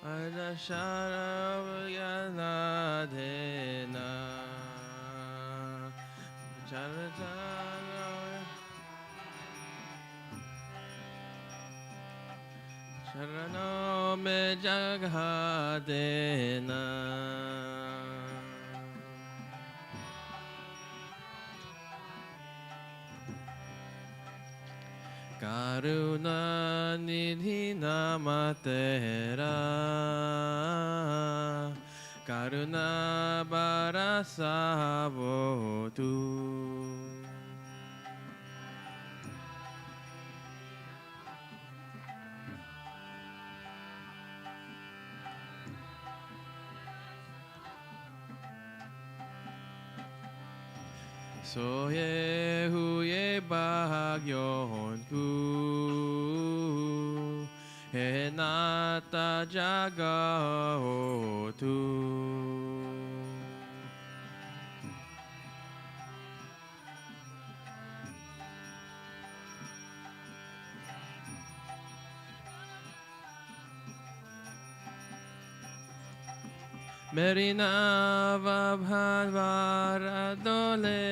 Adasharavyanadena Sharano me jagadena Karuna nidhi namatera Karuna barasavotu Soye huye bhagyonku Henata jagahotu Merina vabhavaradole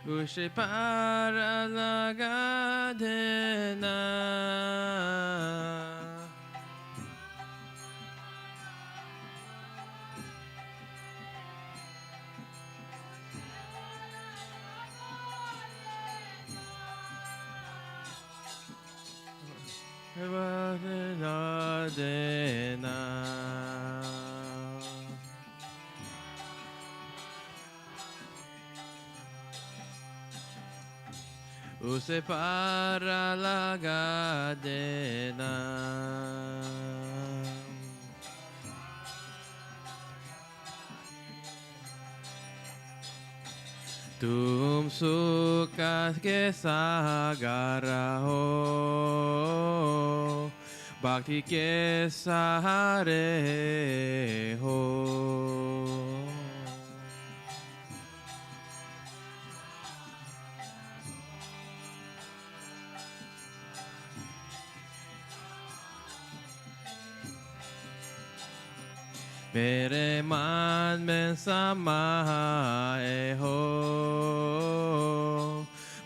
Ushipara lagadena Vabhavaradena Use para la cadena Tum sukas ke sagara ho Bhakti ke sahare ho मेरे मन में समाए हो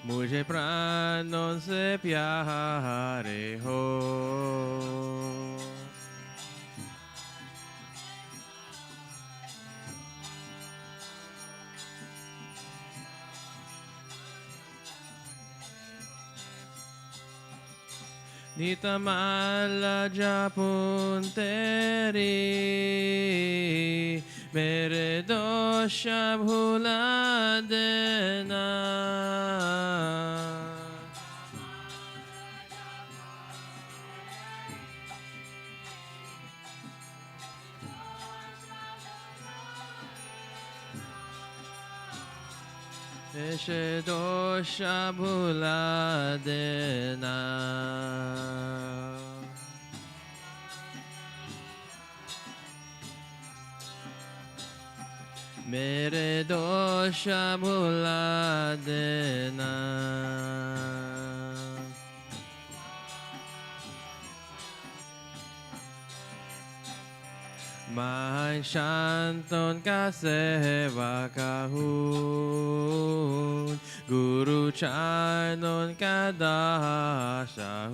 मुझे प्राणों से प्यारे हो Nitamala japun teri mere dosha bhula dena Eshe dosha bhula dena Mere dosha bhula dena Mahan Shanton ka seva kahun Guru Chanon ka dasahun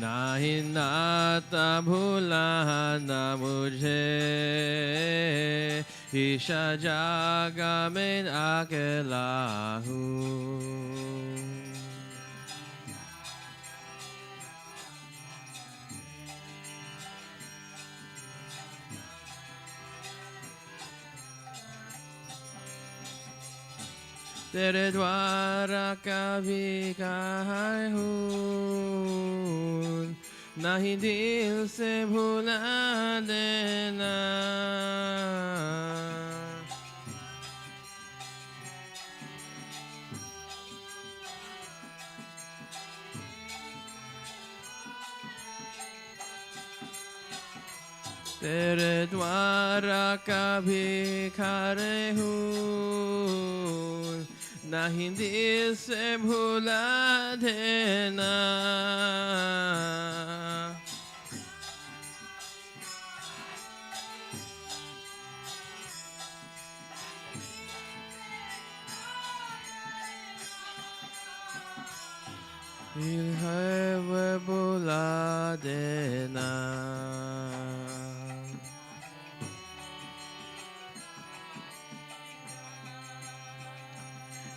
Nahi nata bhula na mujhe Isha jaga mein akela hu Tere dwara kabhi kahai hun Nahi dil se bhula dena तेरे द्वारा कभी खड़े हूँ नहीं दिल से भुला देना दिल है वो बुला देना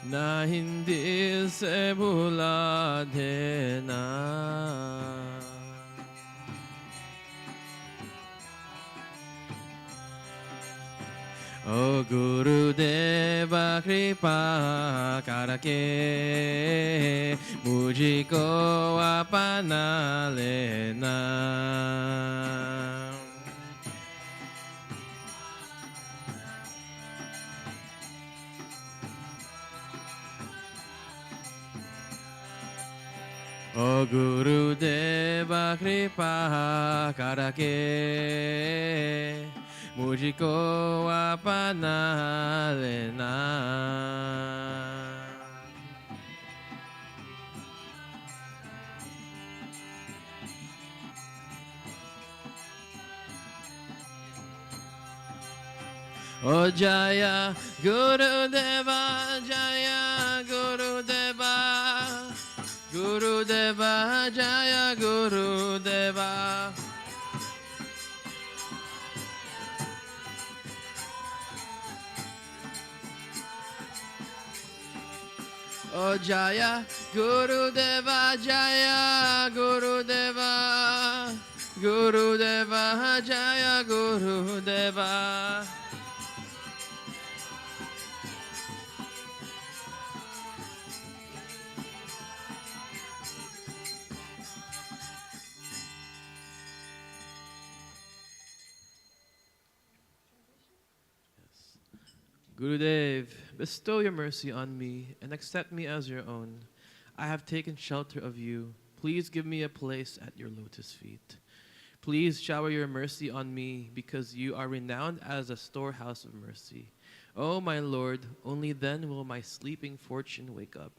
नहीं दिल से भुला देना ओ गुरुदेव कृपा करके मुझको अपना लेना ओ गुरुदेव कृपा करके मुझको अपना लेना ओ जया गुरुदेवा जया गुरुदेवा गुरुदेवा जया गुरुदेवा ओ जया गुरुदेवा जया गुरुदेवा गुरुदेवा जया गुरुदेवा Gurudev, bestow your mercy on me and accept me as your own. I have taken shelter of you. Please give me a place at your lotus feet. Please shower your mercy on me because you are renowned as a storehouse of mercy. Oh, my Lord, only then will my sleeping fortune wake up.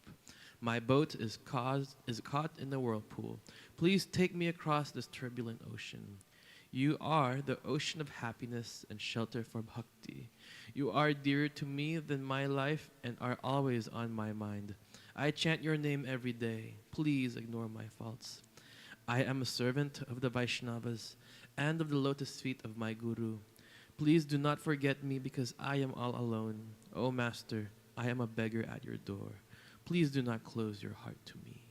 My boat is caught in the whirlpool. Please take me across this turbulent ocean. You are the ocean of happiness and shelter for bhakti. You are dearer to me than my life and are always on my mind. I chant your name every day. Please ignore my faults. I am a servant of the Vaishnavas and of the lotus feet of my Guru. Please do not forget me because I am all alone. O Master, I am a beggar at your door. Please do not close your heart to me.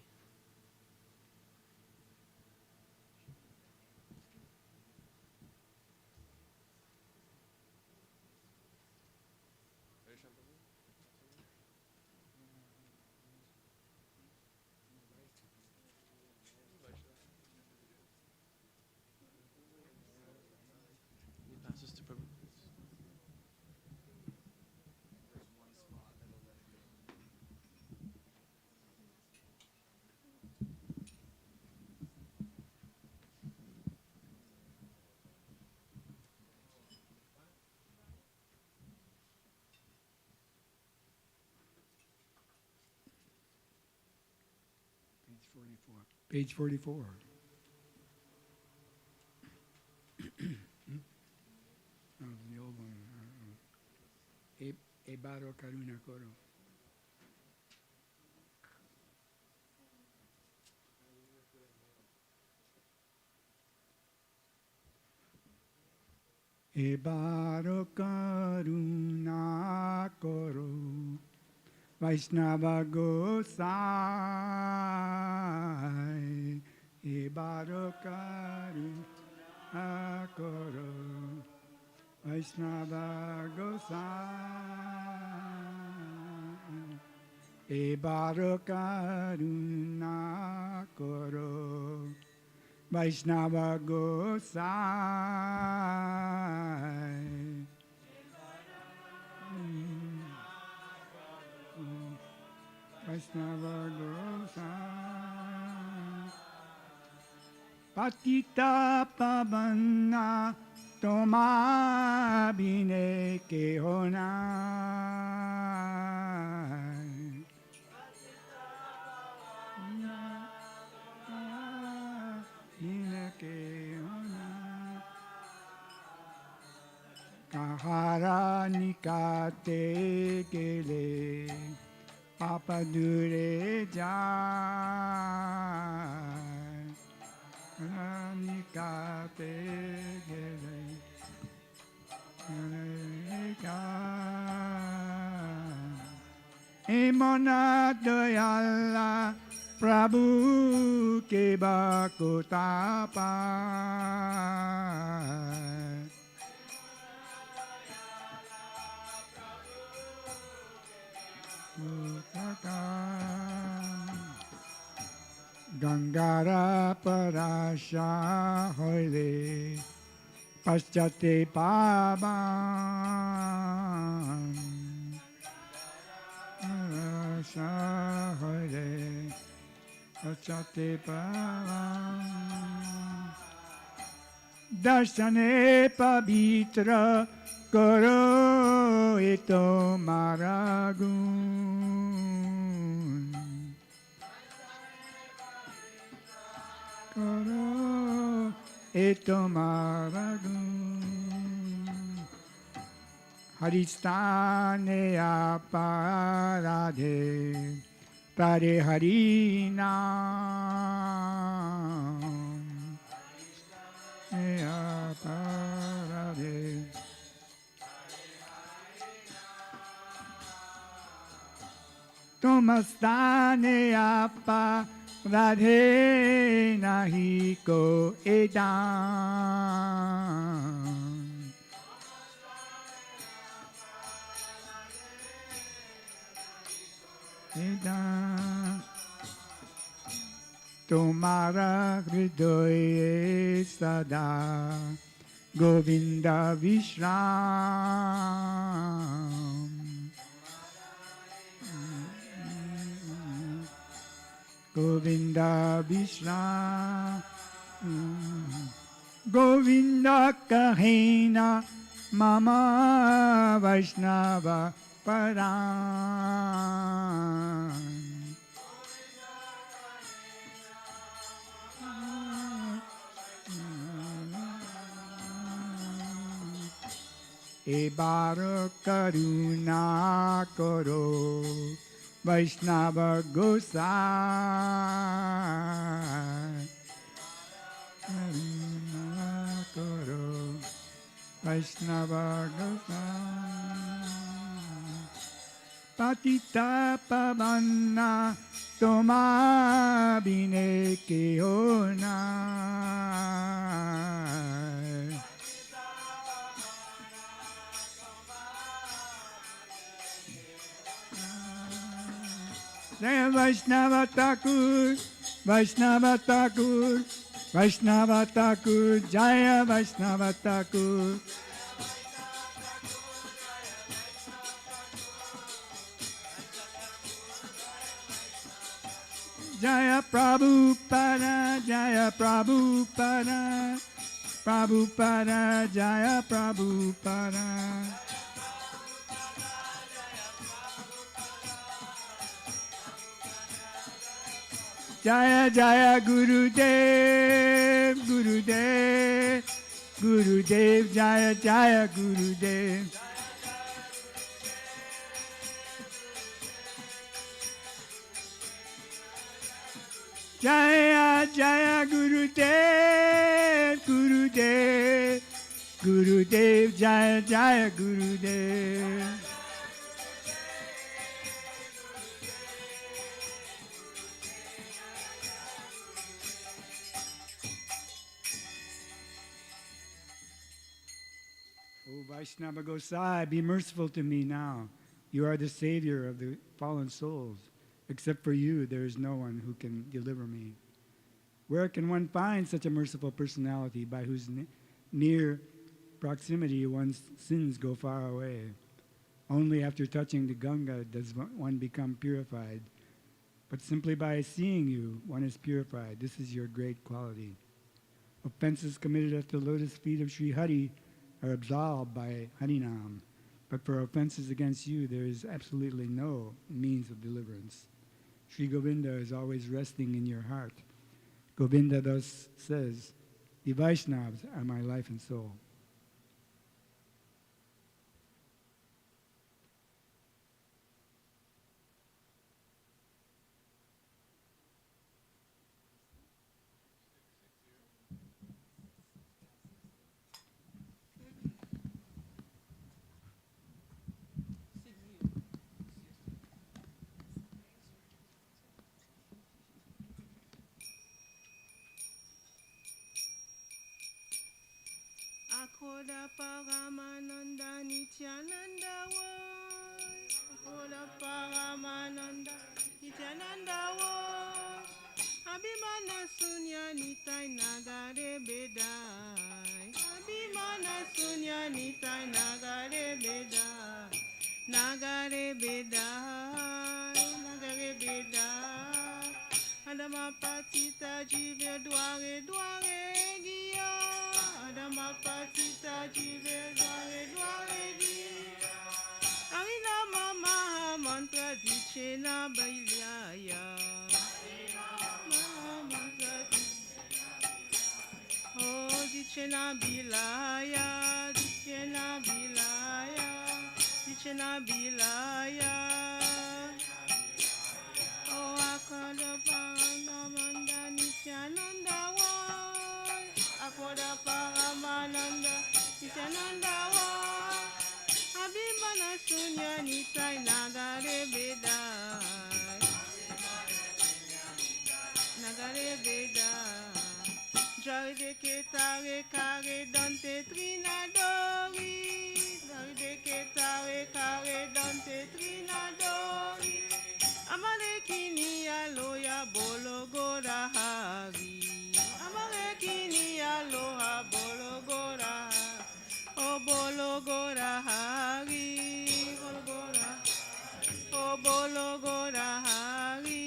Page 44. Oh, the old one. Ebaro Karuna Koro. Ebaro Karuna Koro. Vaishnava Gosai. Ebaro Karuna Koro. Vaishnava Gosai. Ebaro Karuna Koro. Vaishnava Gosai. Vaishnava Gosai. Patita Pavana toma bine keho nai. Bine keho nai. Kahara nikate gele papa dure jai. Kahara nikate gele Emona doyala Prabhu ke bakutapa. Gangara parasha hoile paschate pavan. Parasha hoile paschate pavan. Darshane pavitra karo eto maragun. Karo eto maragun. Haristane aparadhe Tare harinam. Aparadhe Tomastane aparadhe nahi ko edam. Tomara hridoye sada Govinda Vishram. Govinda Vishram. Govinda kahena mama Vaishnava param. Ebar karuna karo Vaishnava Gosai. Karuna karo Vaishnava Gosai. Patita pavana toma bine keho nai. Jaya Vaishnava Thakur, Vaishnava Thakur, Vaishnava Thakur, Jaya Vaishnava Thakur. Jaya Prabhupada, Jaya Prabhupada, Prabhupada, Jaya Prabhupada. Jaya Jaya Gurudev, Gurudev, Gurudev, Jaya Jaya Gurudev. Jaya Jaya Gurudev, Gurudev, Gurudev, Jaya Jaya Gurudev. O Vaishnava Gosai, be merciful to me now. You are the savior of the fallen souls. Except for you, there is no one who can deliver me. Where can one find such a merciful personality by whose near proximity one's sins go far away? Only after touching the Ganga does one become purified. But simply by seeing you, one is purified. This is your great quality. Offenses committed at the lotus feet of Sri Hari are absolved by Harinam. But for offenses against you, there is absolutely no means of deliverance. Sri Govinda is always resting in your heart. Govinda thus says, the Vaishnavas are my life and soul. Akoda Paramananda Nityananda Woy. Akoda Paramananda Nityananda Woy. Abhimana Sunya Nitai Nagare Bedai. Abhimana Sunya Nitai Nagare Bedai. Nagare Bedai. Nagare Bedai. Adama Patita Jive Dware Dware Gia. Adama Patita Jive Dware Dware Gia. Arina Mama Mantra Dichena Bailaya. Mama Mantra Oh Dichena Bilaya. Dichena Bilaya. Dichena Bilaya. Oh, Akoda Paramananda Nityananda Woy. Akoda Paramananda Nityananda Woy. Abhimana Sunya Nitai Nagare Bedai. Nagare Bedai. Jaride Ketare Kare Dante Trinadori. Jaride Ketare Kare Dante Trinadori. Amalekini aloya bologora hari. Amalekini aloha bologora. Oh bologora hari. Bologora. Oh bologora hari.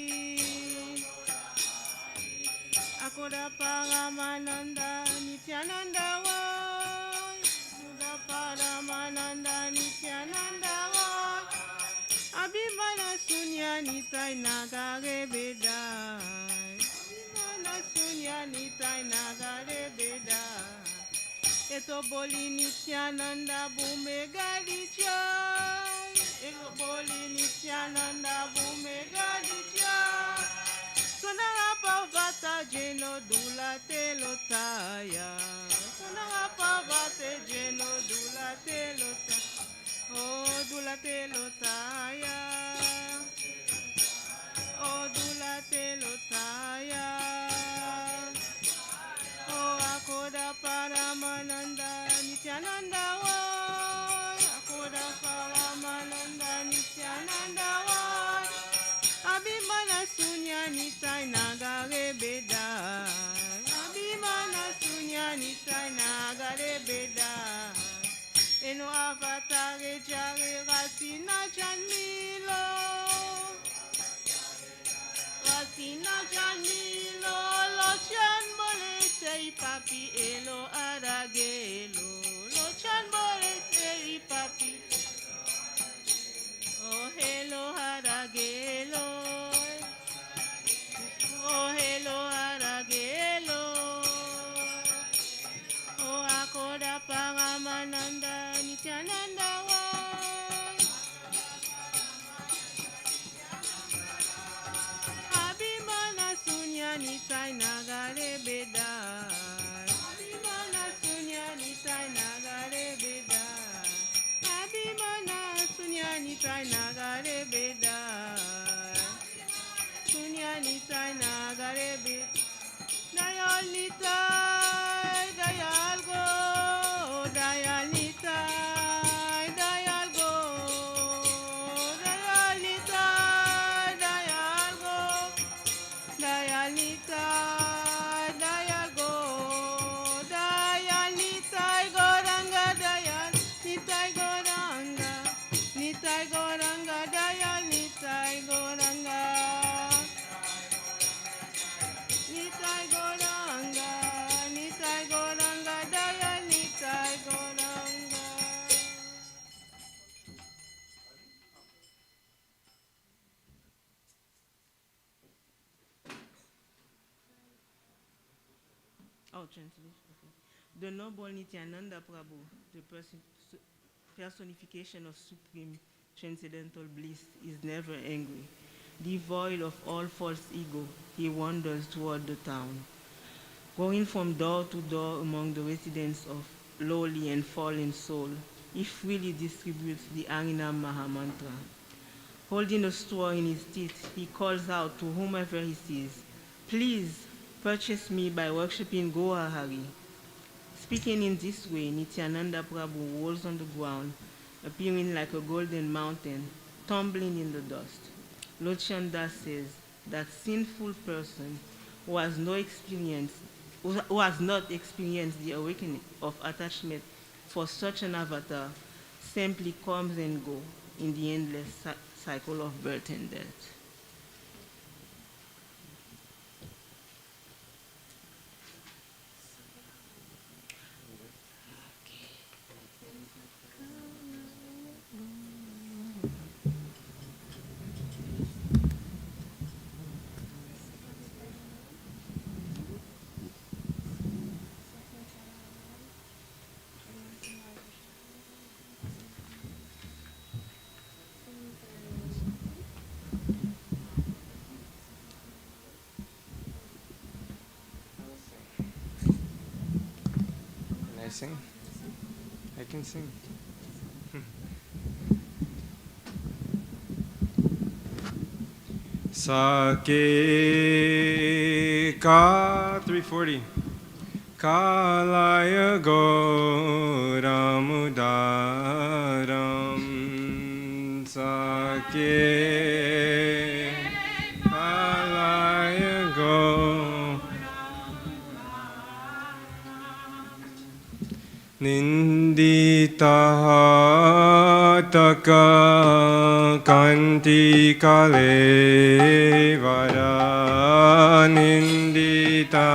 Akoda Paramananda Nityananda Woy. Akoda Paramananda Nityananda Woy. Abhimana Sunya Nitai Nagare Bedai. Abhimana Sunya Nitai Nagare Bedai. Eto boli Nityananda Bhume Gadichai. Eto boli Nityananda Bhume Gadichai. Sonara Pavata Jeno Dula Telotaya. Sonara Pavata Jeno Dula Telotaya. Oh, Dula Telotaya. Oh, Dula Telotaya. Oh, Akoda Paramananda Nityananda Woy. Akoda Paramananda Nityananda Woy. Abhimana Sunya Nitai Nagare Bedai. Abhimana Sunya Nitai Nagare Bedai. Eno avatare jare rasina janilo. Rasina janilo. Lo chan bole sei papi elo aragelo. Lo chan bole sei papi. Oh hello aragelo. Oh hello aragelo. Oh Akoda Paramananda Nityananda Woy. Abhimana Sunya Nitai Nagare Bedai. Abhimana Sunya Nitai Nagare Bedai. Abhimana Sunya Nitai Nagare Bedai. Sunya Nitai Nagare Bedai. Dayal Nitai, Dayal go, Dayal Nitai, Dayal go, Dayal Nitai, Dayal go, Dayal Nitai, Dayal translation. Okay. The noble Nityananda Prabhu, the personification of supreme transcendental bliss, is never angry. Devoid of all false ego, he wanders toward the town, going from door to door among the residents of lowly and fallen soul. He freely distributes the Harinam Mahamantra. Holding a straw in his teeth, he calls out to whomever he sees, "Please purchase me by worshipping Goa Hari." Speaking in this way, Nityananda Prabhu rolls on the ground, appearing like a golden mountain, tumbling in the dust. Lord Chanda says that sinful person who has no experience, who has not experienced the awakening of attachment for such an avatar, simply comes and goes in the endless cycle of birth and death. Can I sing? I can sing. Sake ka 340. Kalaya Goramudaram Sake Kalaya Go Nindita Taka Kanti Kalevara Nindita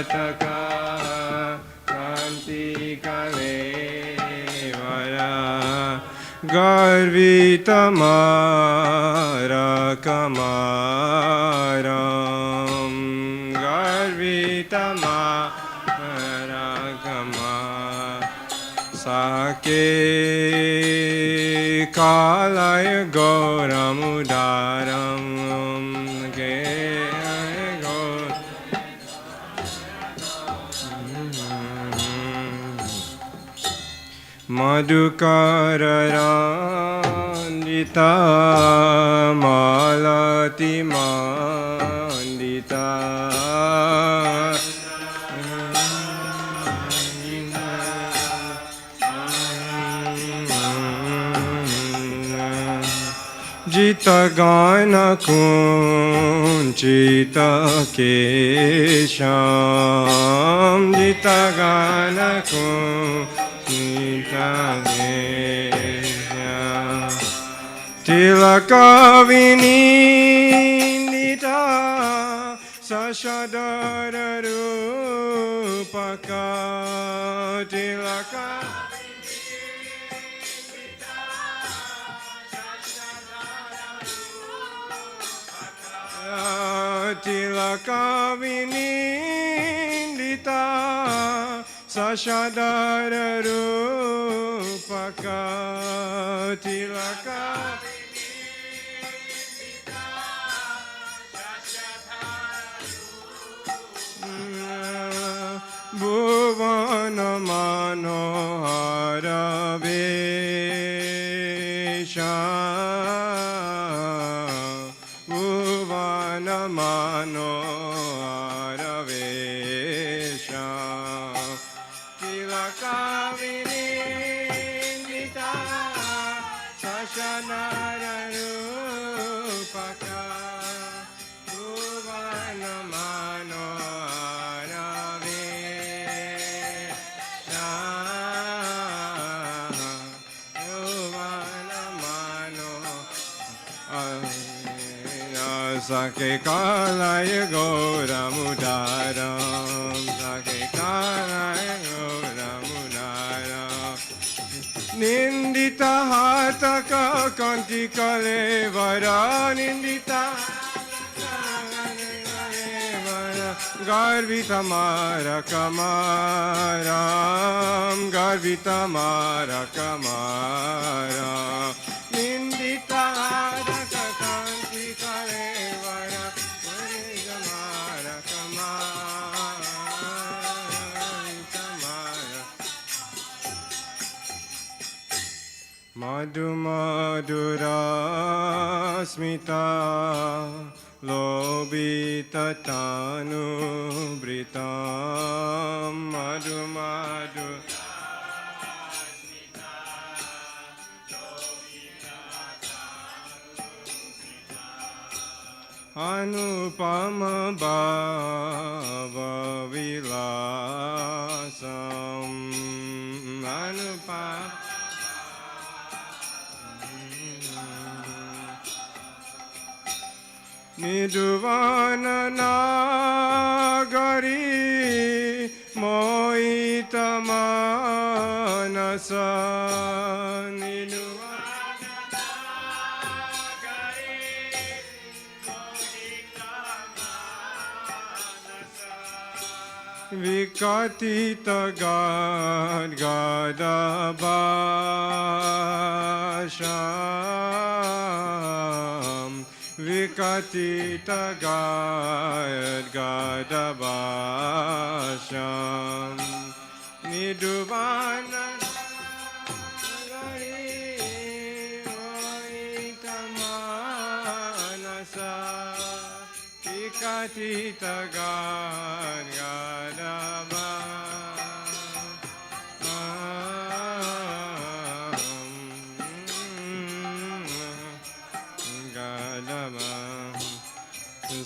Taka Kanti Kalevara Garvita Mara Kamaram Garvita Mara Sake Kalaya Goramudaram Madhukararandita Malati Mandita Jita Gana Kunchita Kesham Jita Gana Kunchita Kesham Tilaka Vinindita Sashadara Rupaka Tilaka Tilaka Vinindita Sashadara Rupaka Tilaka Vinindita Sashadara Bhuvana Manohara Vesha Mano Aravesha Tilaka Vinindita Sashanara Rupaka Bhuvana Mano Aravesha Bhuvana Mano Sake Kalaya Goramudaram Sake Kalaya Goramudaram Nindita Hataka Kanti Kalevara Nindita Garvitamara Kamaram, Garvitamara Kamaram, Nindita Kakanti Kalevara, Garvitamara Kamaram, Madhu Madhura Smita Lobita Tanu Britam Madhu Madhu Anupama Bhava Vilasam Anupama Niduvana Nagari Moita Manasa Niduvana Nagari Moita Manasa Vikatita Gad Gadabasham Vikatita Gad Gadabasham Niduvana Nagari Moita Manasa Vikatita Gad Gadabasham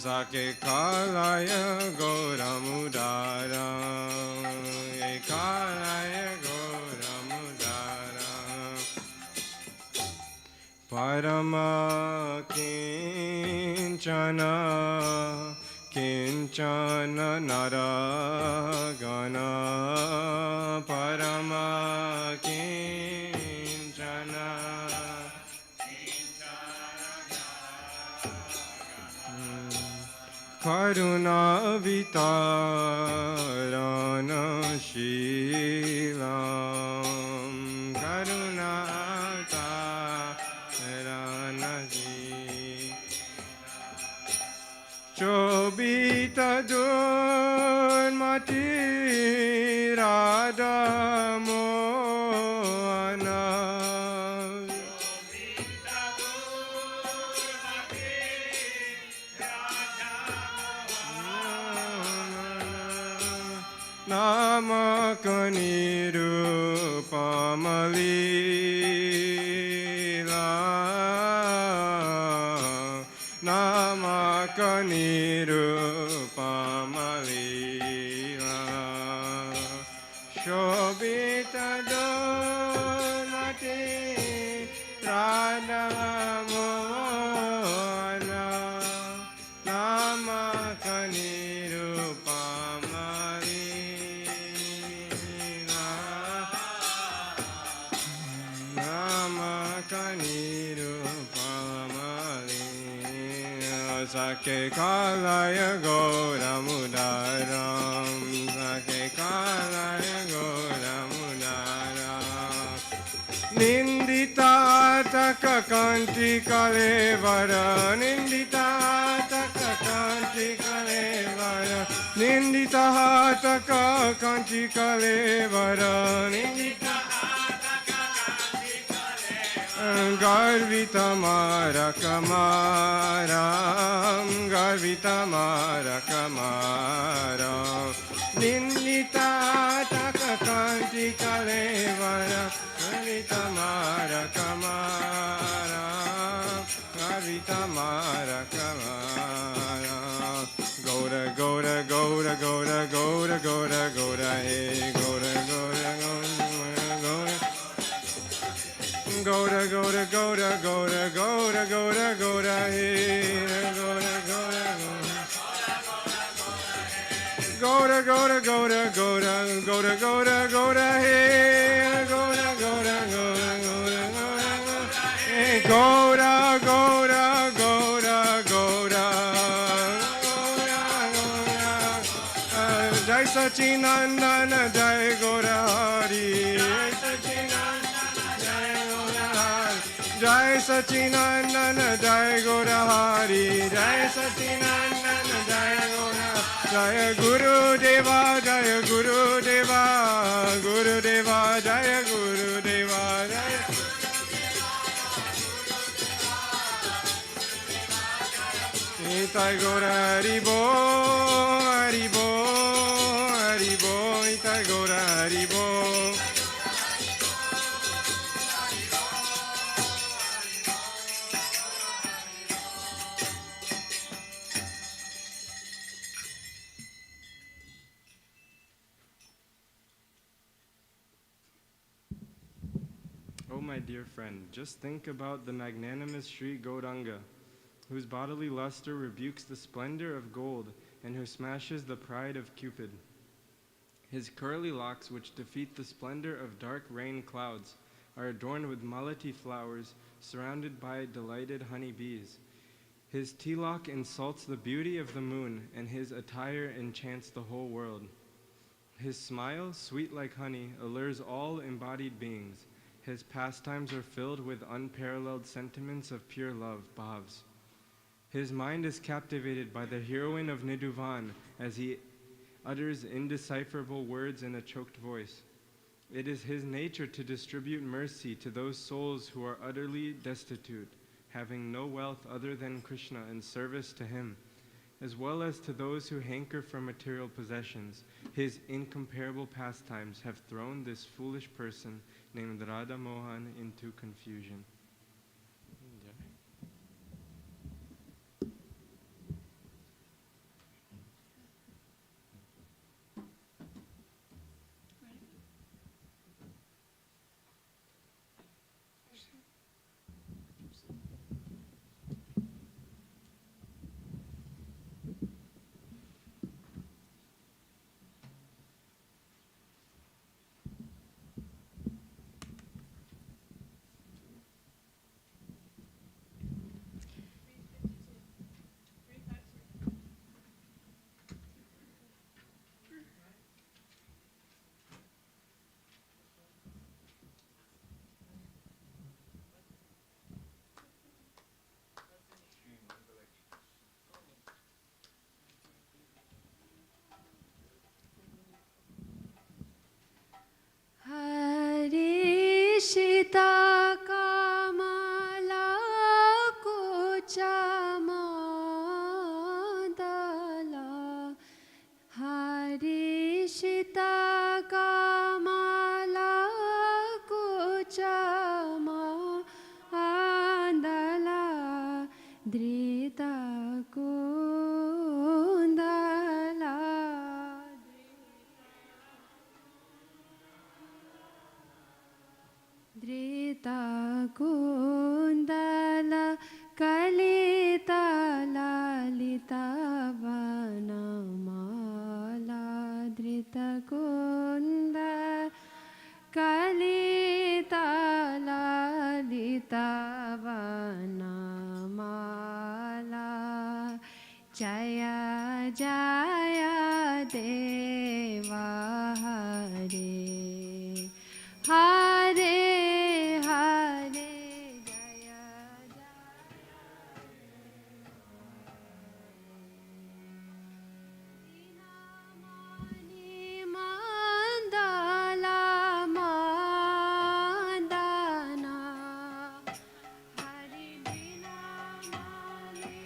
Sake Kalaya Goramudara Kalaya Goramudara Parama Kinchana Kinchana Naragana Parama Kinchana Karuna Vitarana Shilam Karuna Vitarana Shilam Chobita Durmati Radha Moana Namakaniru Pamalila Namakaniru Pamalila Shobita Donati Radha Moana Namakaniru Sake Kalaya Goramudaram Sake Kalaya Goramudaram Nindita Taka Kanti Kalevara Nindita Taka Kanti Kalevara Nindita Taka Kanti Kalevara Nindita Garvitamara Kamaram Garvitamara Kamaram Nindita Taka Kanti Kalevara Garvitamara Kamaram Garvitamara Kamaram Goda Goda Goda Goda Goda Goda Goda Hey Goda Goda Goda Goda Goda Goda Goda Goda Goda Goda Hey Goda Goda Goda Goda Goda Goda Goda Goda Goda Hey Goda Goda Goda Goda Hey Goda Goda Goda Goda Sachinandana Jai Gaurahari Jai Sachinandana Jai Gaurahari Jai Sachinandana Jai Gaurahari Jai Sachinandana Jai Gaurahari Jaya Guru Deva Jaya Guru Deva Guru Deva Jaya Guru Deva Jaya Nitai Gaura Haribo Haribo Haribo Nitai Gaura Haribo Oh, my dear friend, just think about the magnanimous Sri Gauranga, whose bodily luster rebukes the splendor of gold and who smashes the pride of Cupid. His curly locks, which defeat the splendor of dark rain clouds, are adorned with malati flowers surrounded by delighted honey bees. His tilak insults the beauty of the moon, and his attire enchants the whole world. His smile, sweet like honey, allures all embodied beings. His pastimes are filled with unparalleled sentiments of pure love, bhavs. His mind is captivated by the heroine of Nidhuvan as he utters indecipherable words in a choked voice. It is his nature to distribute mercy to those souls who are utterly destitute, having no wealth other than Krishna in service to him, as well as to those who hanker for material possessions. His incomparable pastimes have thrown this foolish person named Radha Mohan into confusion. Sita Kamala Kuchamadala Hari Sita Kamala Kuchamadala Drita Kundala Drita Kundala Kalita Lalita Vanamala Drita Kundala Kalita Lalita Vanamala Jaya Jaya Deva Hare Hare Hare Jaya Dinamani Mandala Mandana Hari Dinamani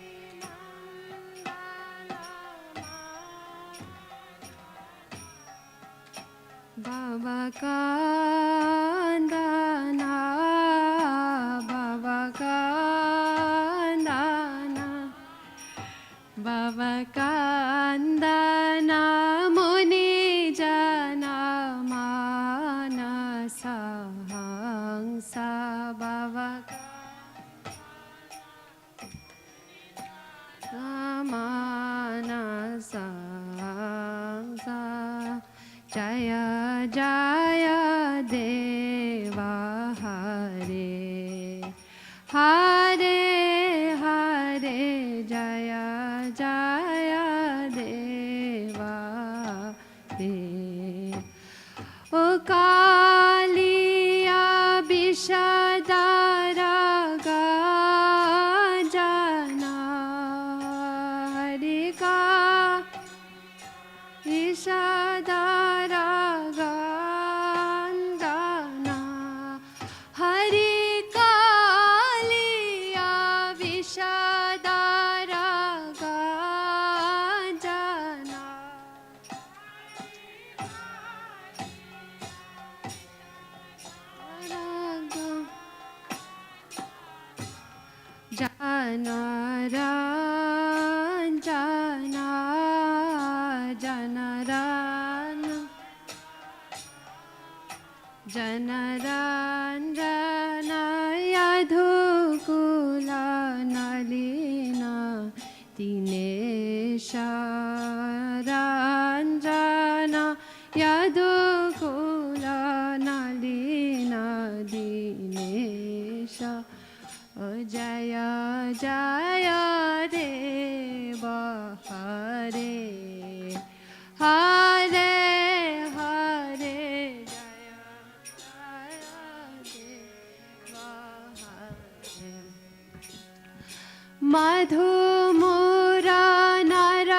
Mandala Baba Kandana Baba Kandana Baba Kandana Muni Jana Manasa Hangsa Baba Manasa Hangsa Jaya Jaya Deva Hare Hare Hare Jaya Jaya Deva Hare Kaliya विषदारा गाजना Hari का विषदारा गाना हरि कालिया विषदारा गाजना जाना जाना जनरान जनरान यधुकुला नलिना दिनेशाराञ्जना यधुकुला नलिना दिनेशा जय जय देव हरे हरे हरे जय जय देव हरे मधुमुरा नर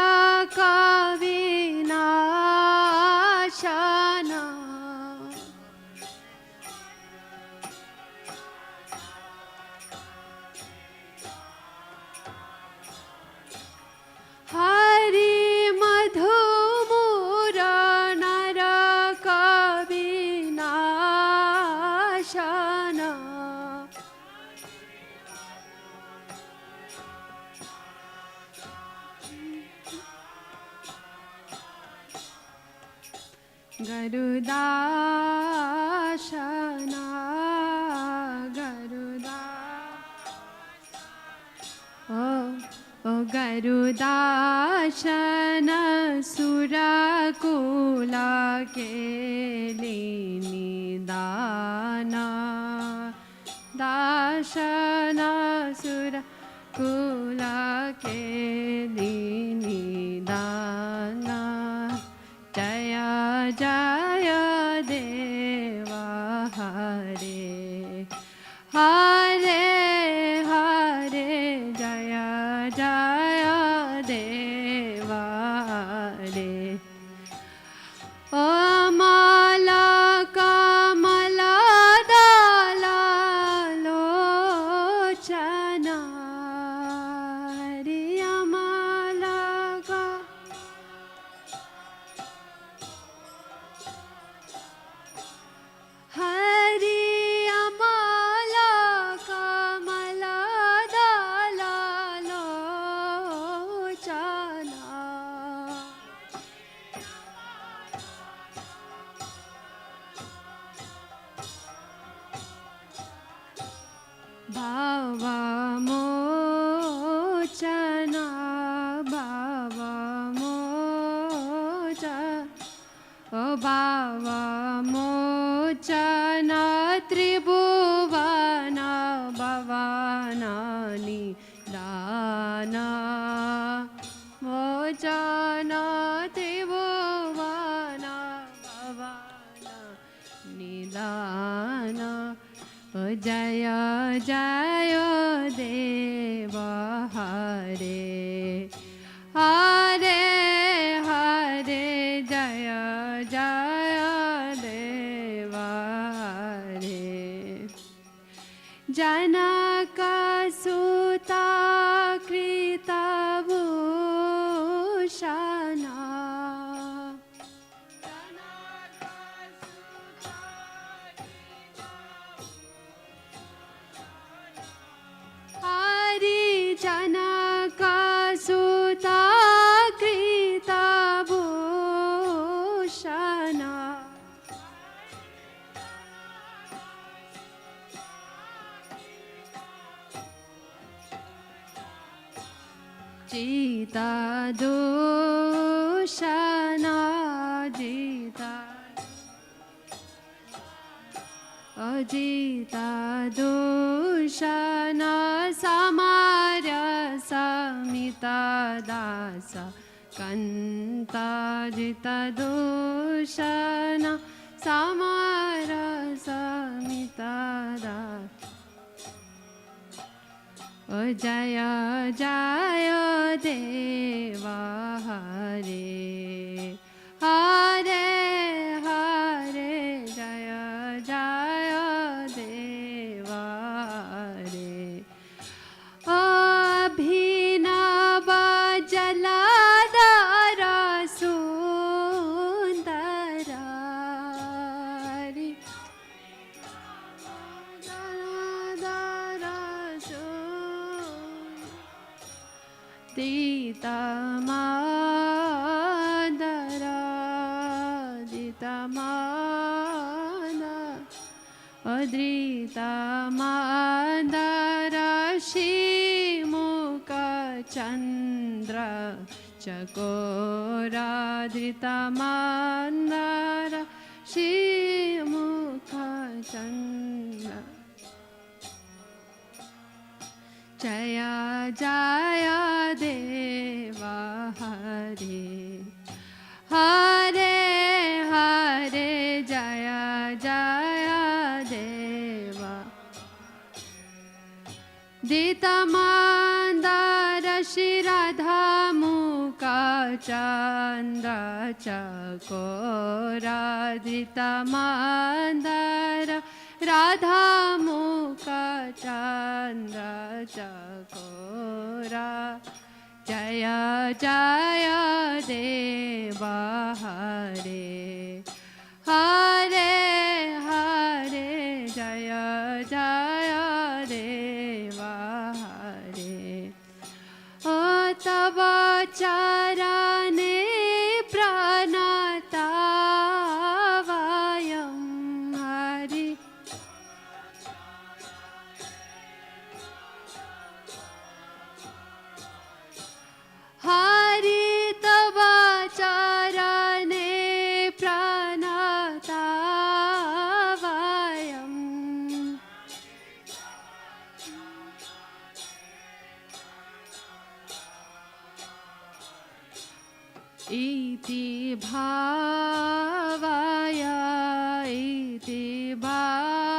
कविनाशना हरि मधुमुरा नर कविनाशना गरुदाशना गरुदा ओ गरुदाशन सुरकुला के निदाना दाशन सुरकुला के निदाना जय जय देव हरे हरे हरे जय जय देव हरे ओ माला कमला दलालोचना हरि माला का हरि अमाला कमला दलालोचना भावमोचना भावमोचना ओ भावमोचना त्रिभुवन भवानी दाना मोचना त्रिभुवन भवानी दाना ओ जय जय देव हरे हरे हरे जय जय देव हरे जनक सुता कृतभूषणा हरि जनक सुता कृतभूषणा जीता दूषणा जीता अजिता दूषण समार समिता दास कंता जिता दूषण samarasamitada. Jaya Jaya Deva Hare Hare Hare Jaya Jaya Deva Hare Abhinava Jaladara Sundara Adrita Mandara Shimuka Chandra Chakora Drita Mandara Shimuka Chandra Jaya Jaya Deva Hare Hare Hare Jaya Jaya Deva Dita Mandara Shri Radha Mukha Chandra Chakora Dita Mandara Radha Mukha Chandra Chakora Jaya Jaya Deva Hare Hare Hare Jaya Jaya Deva Hare Tava Charane Pranatavayam Hari Hari Tava Charane Pranatavayam Iti Bhavaya Iti Bhavaya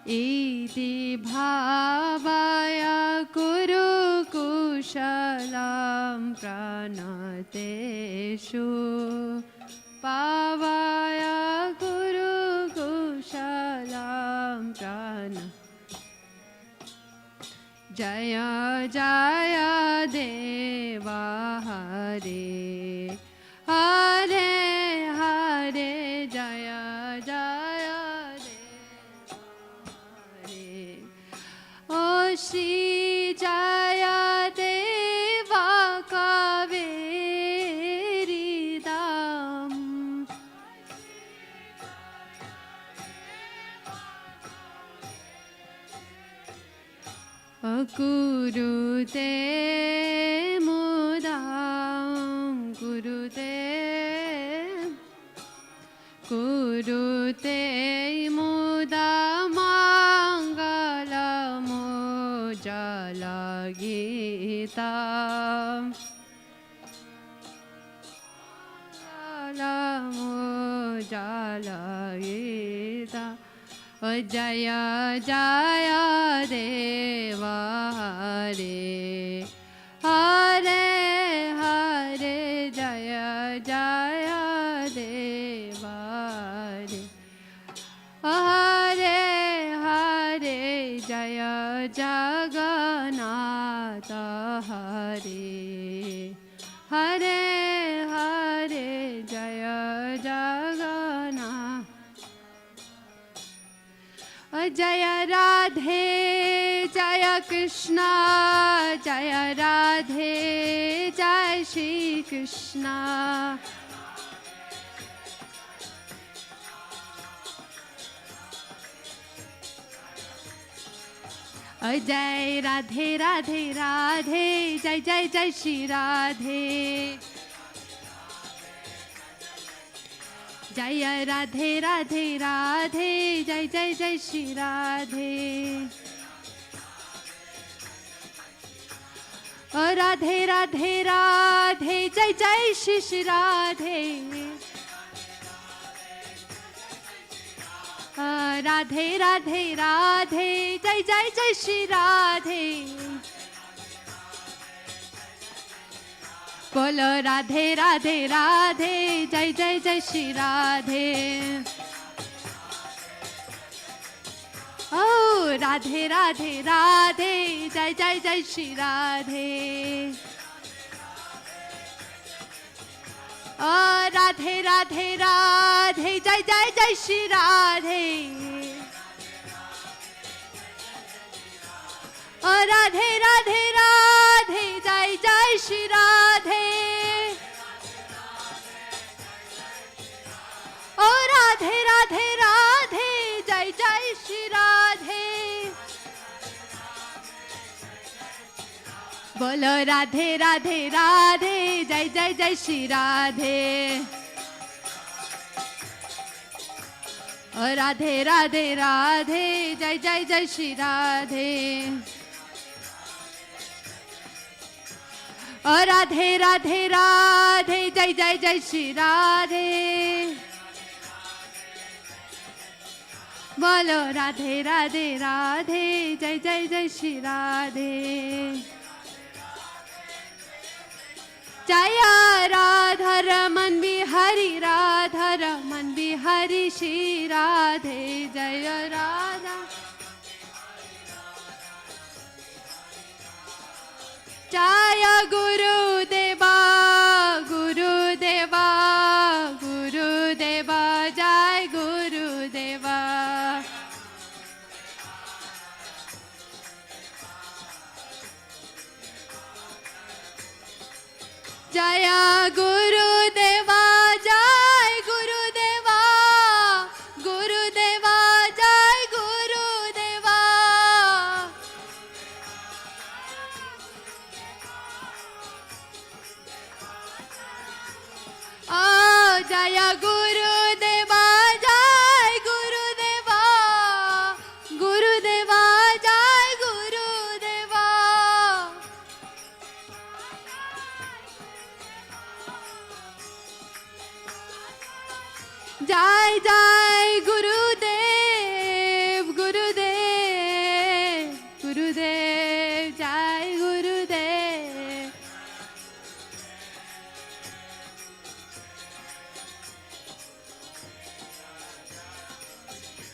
Iti Bhavaya Kuru Kushalam Pranateshu Pavaya Kuru Kushalam Pranateshu Jaya Jaya Deva Hare Hare Hare Jaya Jaya Deva Hare O Shri Jaya Deva Kaveri Dam Kurute mudam kurute mudam mangalamo jala gita mangalamo jala gita Jaya Jaya Deva Hare Hare Hare Jaya Jaya Deva Hare Hare Jaya Jagannatha Hare Hare Hare Jaya Jagannatha Jaya Radhe Jaya Krishna Jaya Radhe Jai Shri Krishna Jai Radhe Radhe Radhe Jai Jai Jai Shri Radhe Jaya Radhe Radhe Radhe Jai Jai Jai Shri Radhe Radhe Radhe Radhe Jai Jai Shri Radhe Radhe Radhe Radhe जय जय जय श्री राधे बोलो राधे राधे राधे जय जय जय श्री राधे ओ राधे राधे राधे जय जय जय श्री राधे ओ राधे राधे राधे जय जय जय श्री राधे ओ राधे राधे राधे जय जय श्री राधे ओ राधे राधे राधे जय जय श्री राधे बोलो राधे राधे राधे जय जय जय श्री राधे ओ राधे राधे राधे जय जय जय श्री राधे ओ राधे राधे राधे जय जय जय श्री राधे बोलो राधे राधे राधे जय जय जय श्री राधे जय राधा रमन बिहारी राधा रमन बिहारी श्री राधे जय राधा जय गुरुदेवा गुरुदेवा गुरुदेवा जय गुरुदेवा जय गुरुदेवा जय गुरुदेवा गुरुदेवा जय गुरुदेवा ओ जय गुरुदेवा जय गुरुदेवा गुरुदेवा जय गुरुदेवा जय जय गुरुदेव गुरुदेव गुरुदेव जय गुरुदेव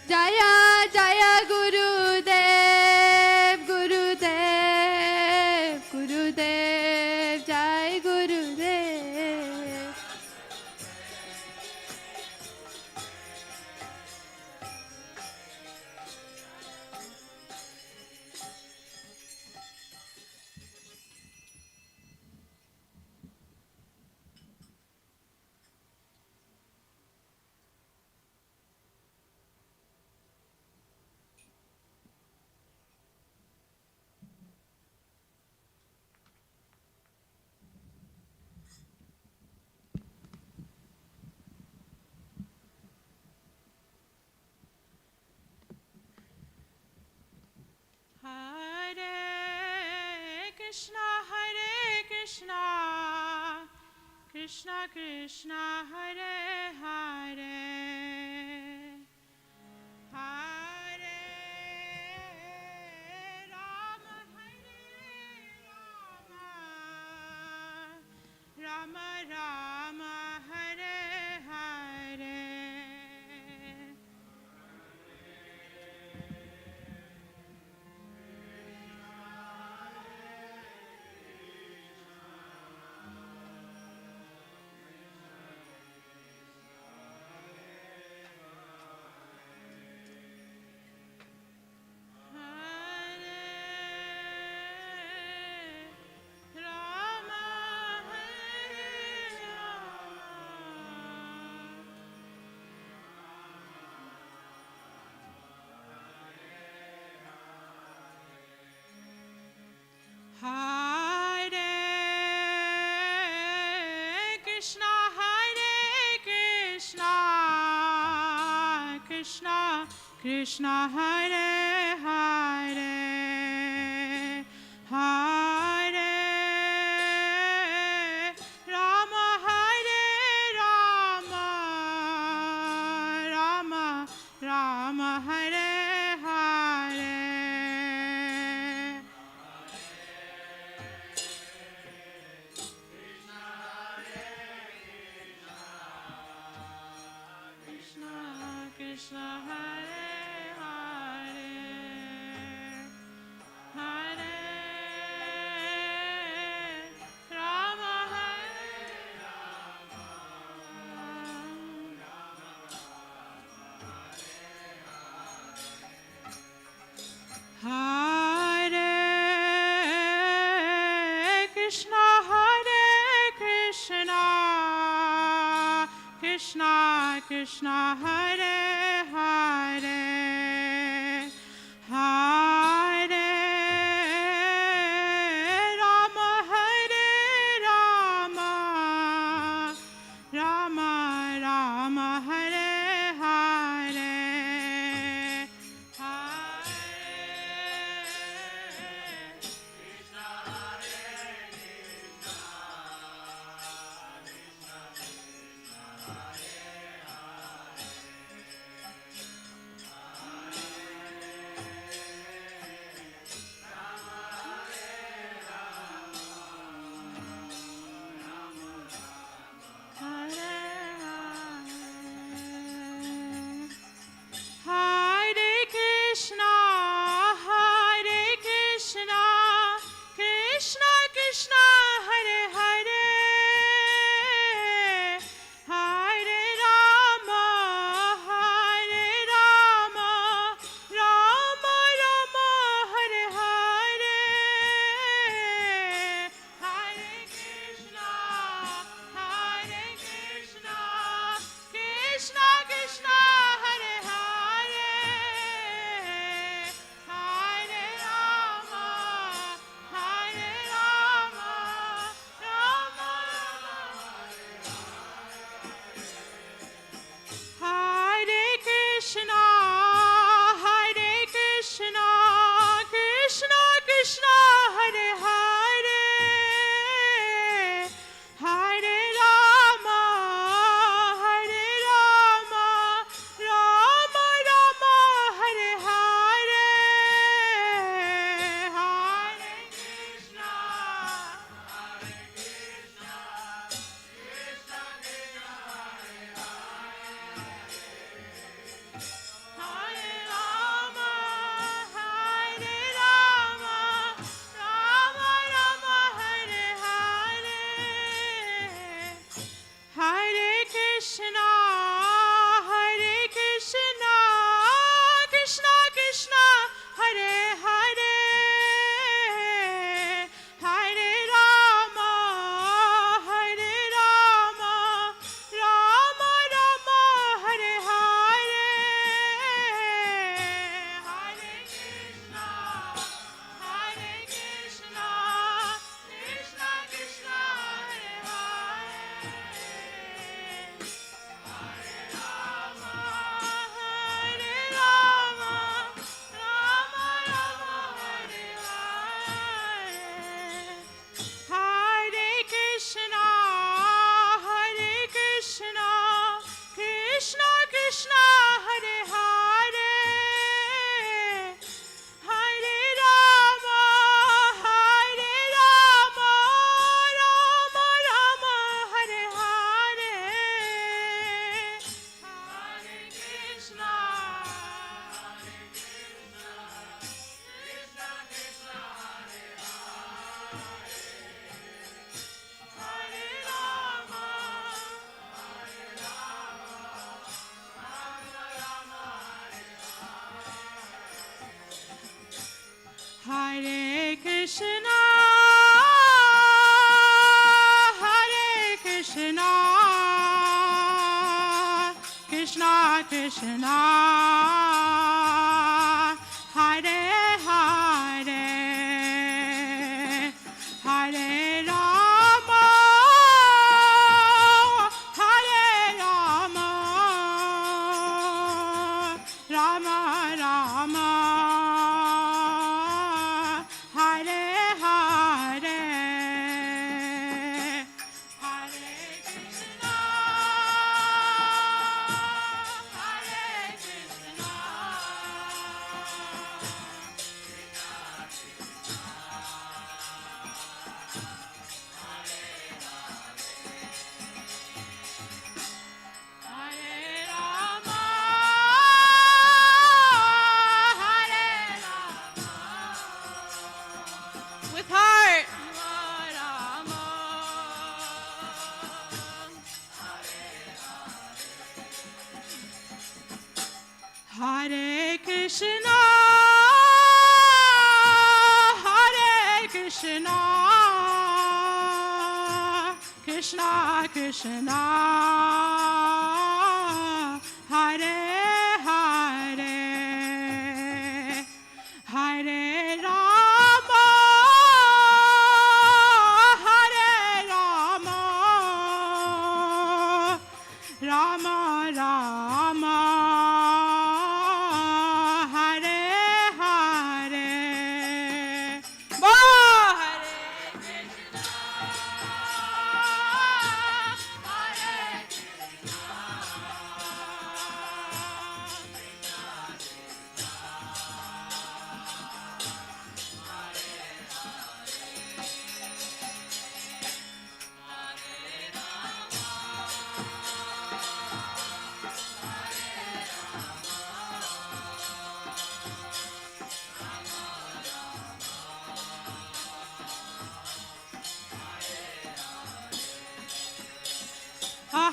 जय जय गुरुदेव गुरुदेव गुरुदेव जय गुरुदेव Krishna Krishna Hare Hare Hare Rama Rama Rama Hare Hare Krishna Hare Hare Hare Rama Hare Rama Rama Rama Hare Krishna, Hare Hare, Hare Rama, Hare Rama, Hare Krishna, Hare Krishna, Krishna Krishna, Hare Hare, Hare Rama, Hare Rama, Rama Rama, Hare Hare, Hare Krishna, Hare Krishna, Krishna Krishna, Hare Hare, Hare Rama, Hare Rama, Rama Rama, Hare Hare, Hare Krishna, Hare Krishna, Krishna Krishna, Hare Hare, Hare Rama, Hare Rama, Rama Hare Krishna, Hare Krishna, Krishna Krishna, Hare Hare, Hare Rama, Hare Rama, Rama Rama, Hare Hare, Hare Krishna, Hare Krishna, Krishna Krishna, Hare Rama, Hare Rama, Rama Rama, Hare Hare, Hare Krishna, Hare Krishna, Krishna Krishna, Hare Hare, Hare Rama, Hare Rama, Rama Rama, Hare Hare, Hare Krishna, Hare Krishna, Krishna Krishna, Hare Hare, Hare Rama, Hare Rama, Rama Rama, Hare Hare, Hare Krishna, Hare Krishna, Krishna Krishna, Hare Hare, Hare Rama, Hare Rama, Rama Rama, Hare Hare, Hare Krishna, Hare Krishna, Krishna Krishna, Hare Hare Rama, Hare Rama, Rama Rama, Hare Krishna, Hare Krishna, Krishna Krishna, Hare Hare, Hare Rama, Hare Rama, Rama Rama, Hare Hare, Hare Krishna, Hare Krishna, Hare Krishna, Hare Krishna, Krishna Krishna, Hare Hare, Hare Rama, Hare Rama, Rama Rama, Hare Hare. Bo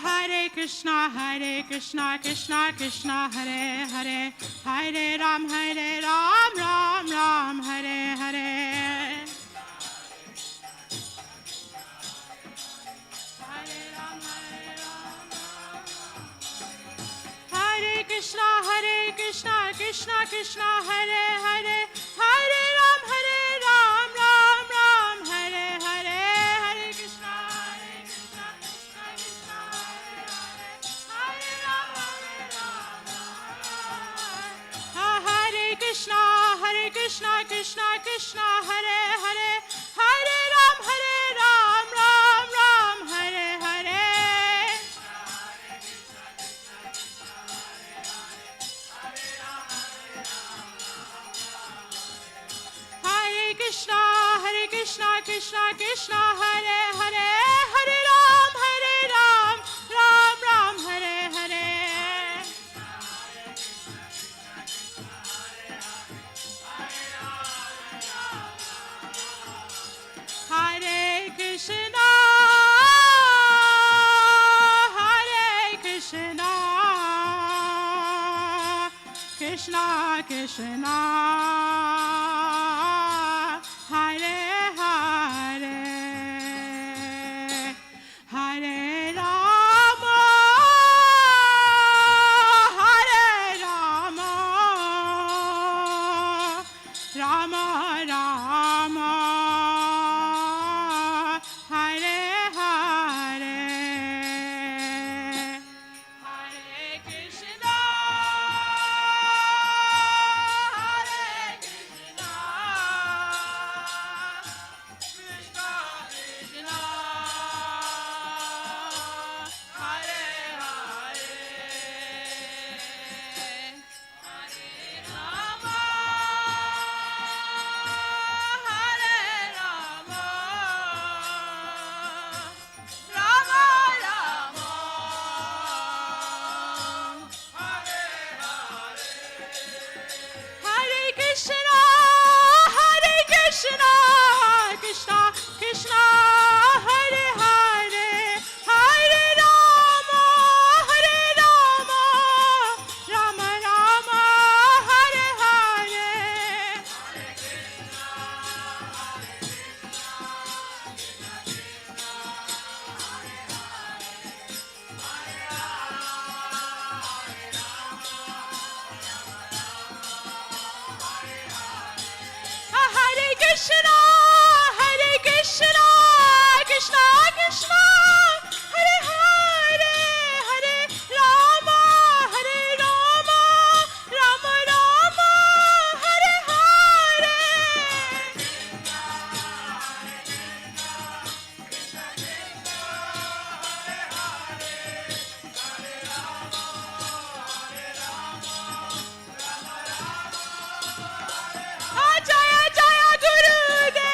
Hare Krishna, Hare Hare Krishna, Krishna Krishna, Hare Hare, Hare Ram, Ram Ram, Hare Hare. Hare Ram, Hare Krishna, Krishna Krishna, Hare Hare, Hare Ram, Ram Ram, Hare Hare, Hare Krishna, Krishna Krishna, Hare Hare, Hare Ram, Hare Krishna, Krishna Krishna, Hare Hare, Hare Ram, Ram Ram, Hare Hare. Hare Krishna, Krishna Krishna, Hare Hare, Hare Ram, Ram Ram, Hare Hare. Hare Krishna, Krishna Krishna, Hare Hare, Hare Rama, Hare Rama, Rama Rama, Hare Hare, Hare Krishna, Hare Krishna, Krishna Krishna, Hare Hare, Hare Rama, Hare Rama, Rama Rama, Hare Hare. Hare Krishna, Krishna Krishna, Hare Hare, Hare Rama, Rama Rama, Hare Hare. Hare Krishna, Krishna Krishna, Hare Hare, Hare Rama, Rama Rama, Hare Hare. Jaya Jaya Guru Dev.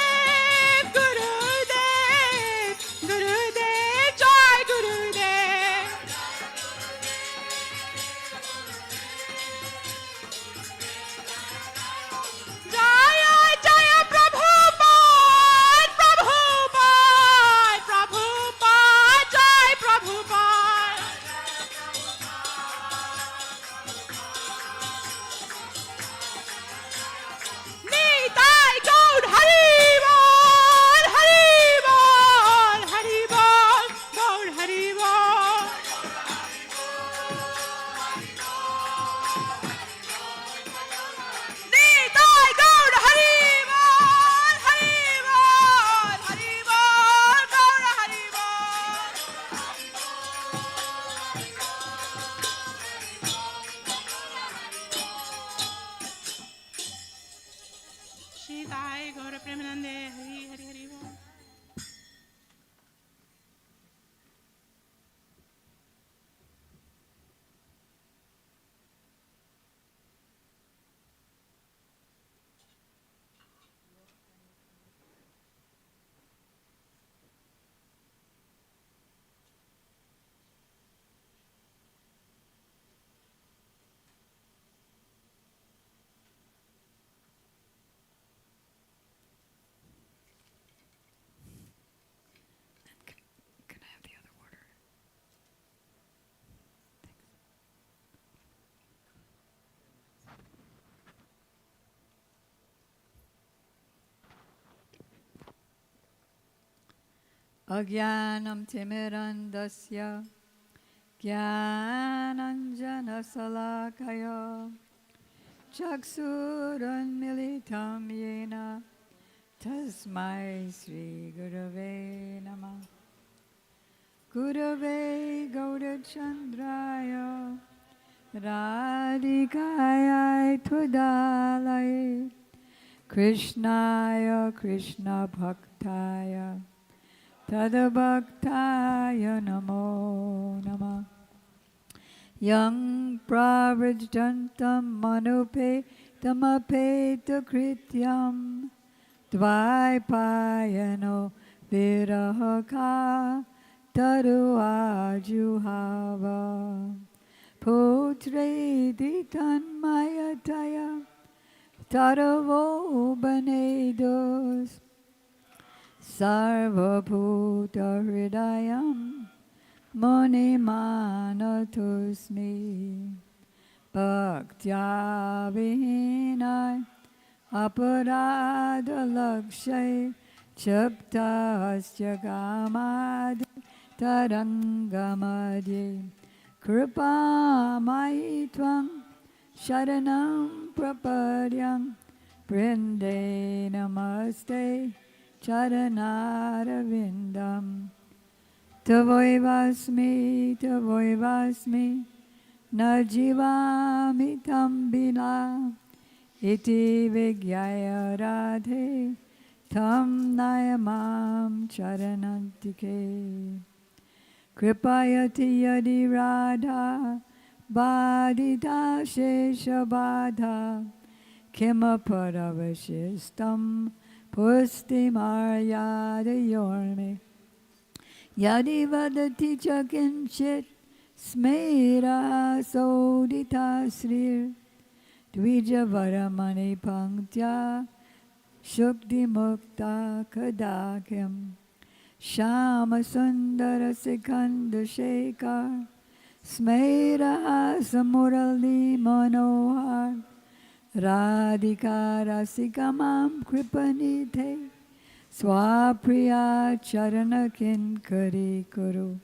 Agyanam timirandasya Gyananjana salakaya Chaksuranmilitam yena Tasmai Sri Gurave Namah. Gurave Gaurachandraya Radhikaya Tvadalaye Krishnaya Krishna Bhaktaya Tadabhaktaya Namo Namah. Yang Pravrajdantam Manupe Tamapeta Krityam Dvaipayano Virahaka Taruajuhava Putre Ditanmayataya Taravo Banedos Sarvabhuta Hridayam Muni Manatusmi Bhaktya Vihinai Aparada Lakshay Chaptasya Gamadi Tarangamadye Kripa Maitvam Sharanam Prapadyam Brinde Namaste Charanarvindam Tavoivasmi Najivami Tambila Iti Vigyaya Radhe Tam Nayamam Charanantike Kripayati Yadi Radha Badita Shesha Badha Kimaparavashistam Pusti Maryada Yorme Yadi Vadati Chakinchit Smera Sodita Srir Dvija Varamani Panktya Shukti Mukta Kadakim Shama Sundara Sikanda Shekhar Smera Samurali Manohar Radhika Rasikamam Kripanite Swapriya Charana Kinkari Kuru